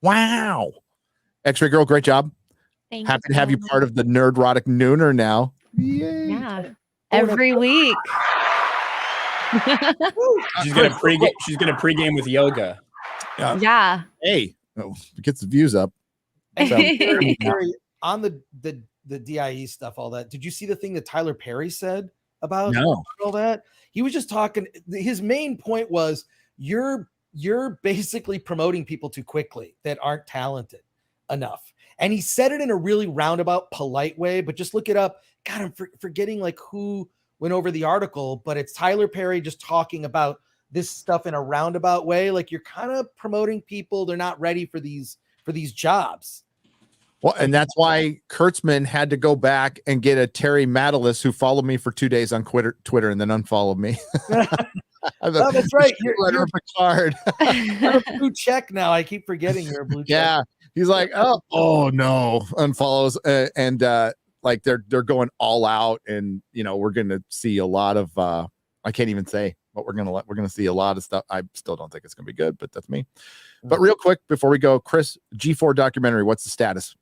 wow. X-Ray Girl, great job. Happy to have you part of the Nerdrotic Nooner now. Yay. Yeah. Every week. She's gonna pregame with yoga. Yeah. Hey, get the views up. Gary, on the DIE stuff, all that. Did you see the thing that Tyler Perry said about all that? He was just talking. His main point was you're basically promoting people too quickly that aren't talented enough. And he said it in a really roundabout, polite way, but just look it up. God, I'm forgetting like who went over the article, but it's Tyler Perry just talking about this stuff in a roundabout way. Like, you're kind of promoting people. They're not ready for these jobs. Well, and that's why Kurtzman had to go back and get a Terry Matalis who followed me for 2 days on Twitter and then unfollowed me. Oh, that's right. You're Picard. a blue check now. I keep forgetting you're a blue check. Yeah. He's like, oh no, unfollows. And like they're going all out, and we're going to see a lot of I can't even say what we're going to see a lot of stuff. I still don't think it's going to be good, but that's me. But real quick before we go, Chris, G4 documentary, what's the status?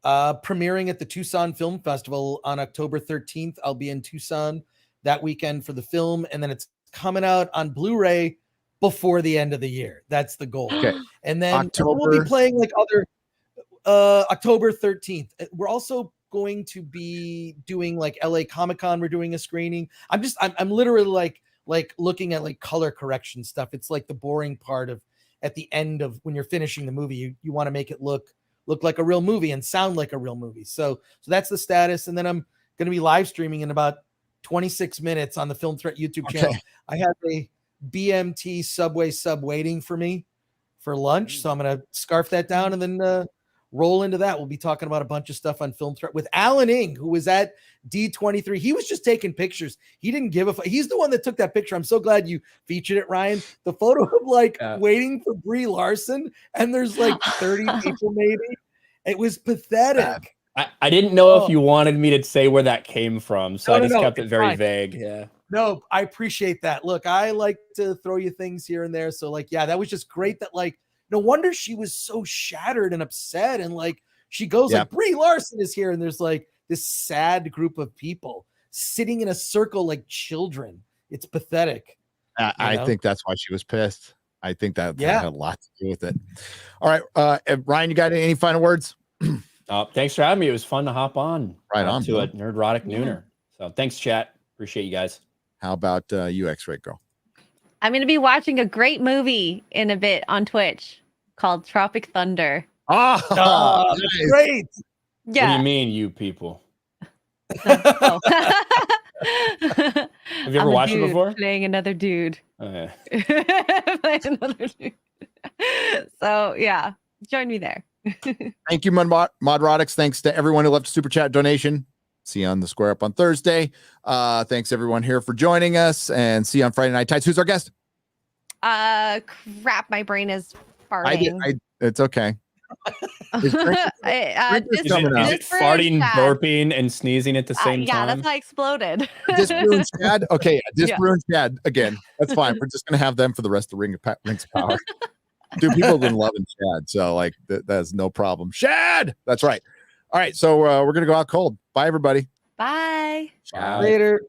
Premiering at the Tucson Film Festival on October 13th. I'll be in Tucson that weekend for the film, and then it's coming out on Blu-ray before the end of the year. That's the goal. Okay. And then we'll be playing like other October 13th. We're also going to be doing like LA Comic-Con. We're doing a screening. I'm literally like looking at like color correction stuff. It's like the boring part of at the end of when you're finishing the movie, you want to make it look like a real movie and sound like a real movie. So that's the status. And then I'm going to be live streaming in about 26 minutes on the Film Threat YouTube channel. I have a BMT Subway sub waiting for me for lunch. So I'm going to scarf that down and then roll into that. We'll be talking about a bunch of stuff on Film Threat with Alan Ing, who was at D23. He was just taking pictures. He didn't give a fuck. He's the one that took that picture. I'm so glad you featured it, Ryan. The photo of waiting for Brie Larson, and there's like 30 people maybe. It was pathetic. I didn't know if you wanted me to say where that came from, so I just kept it very vague. Yeah. No, I appreciate that. Look, I like to throw you things here and there. So like, yeah, that was just great that like, no wonder she was so shattered and upset. And like, she goes like, Brie Larson is here. And there's like this sad group of people sitting in a circle like children. It's pathetic. I think that's why she was pissed. I think that had a lot to do with it. All right. Ryan, you got any final words? Thanks for having me. It was fun to hop on on to a Nerdrotic Nooner. So thanks, chat. Appreciate you guys. How about you, X-Ray Girl? I'm going to be watching a great movie in a bit on Twitch called Tropic Thunder. Oh, nice. Great. Yeah. What do you mean, you people? Oh. Have you ever watched it before? Playing another dude. Oh, yeah. Playing another dude. So, yeah, join me there. Thank you, Modrotics. Thanks to everyone who left a super chat donation. See you on the Square Up on Thursday. Thanks everyone here for joining us, and see you on Friday Night Tights. Who's our guest? Crap, my brain is farting. It's okay. Is it farting, burping, and sneezing at the same time? Yeah, that's how I exploded. Disbrew and Chad? Okay, Disbrew and Chad again. That's fine. We're just going to have them for the rest of Rings of Power. Dude, people have been loving Shad, so like that's no problem. Shad, that's right. All right, so we're gonna go out cold. Bye, everybody. Bye. Ciao. Later.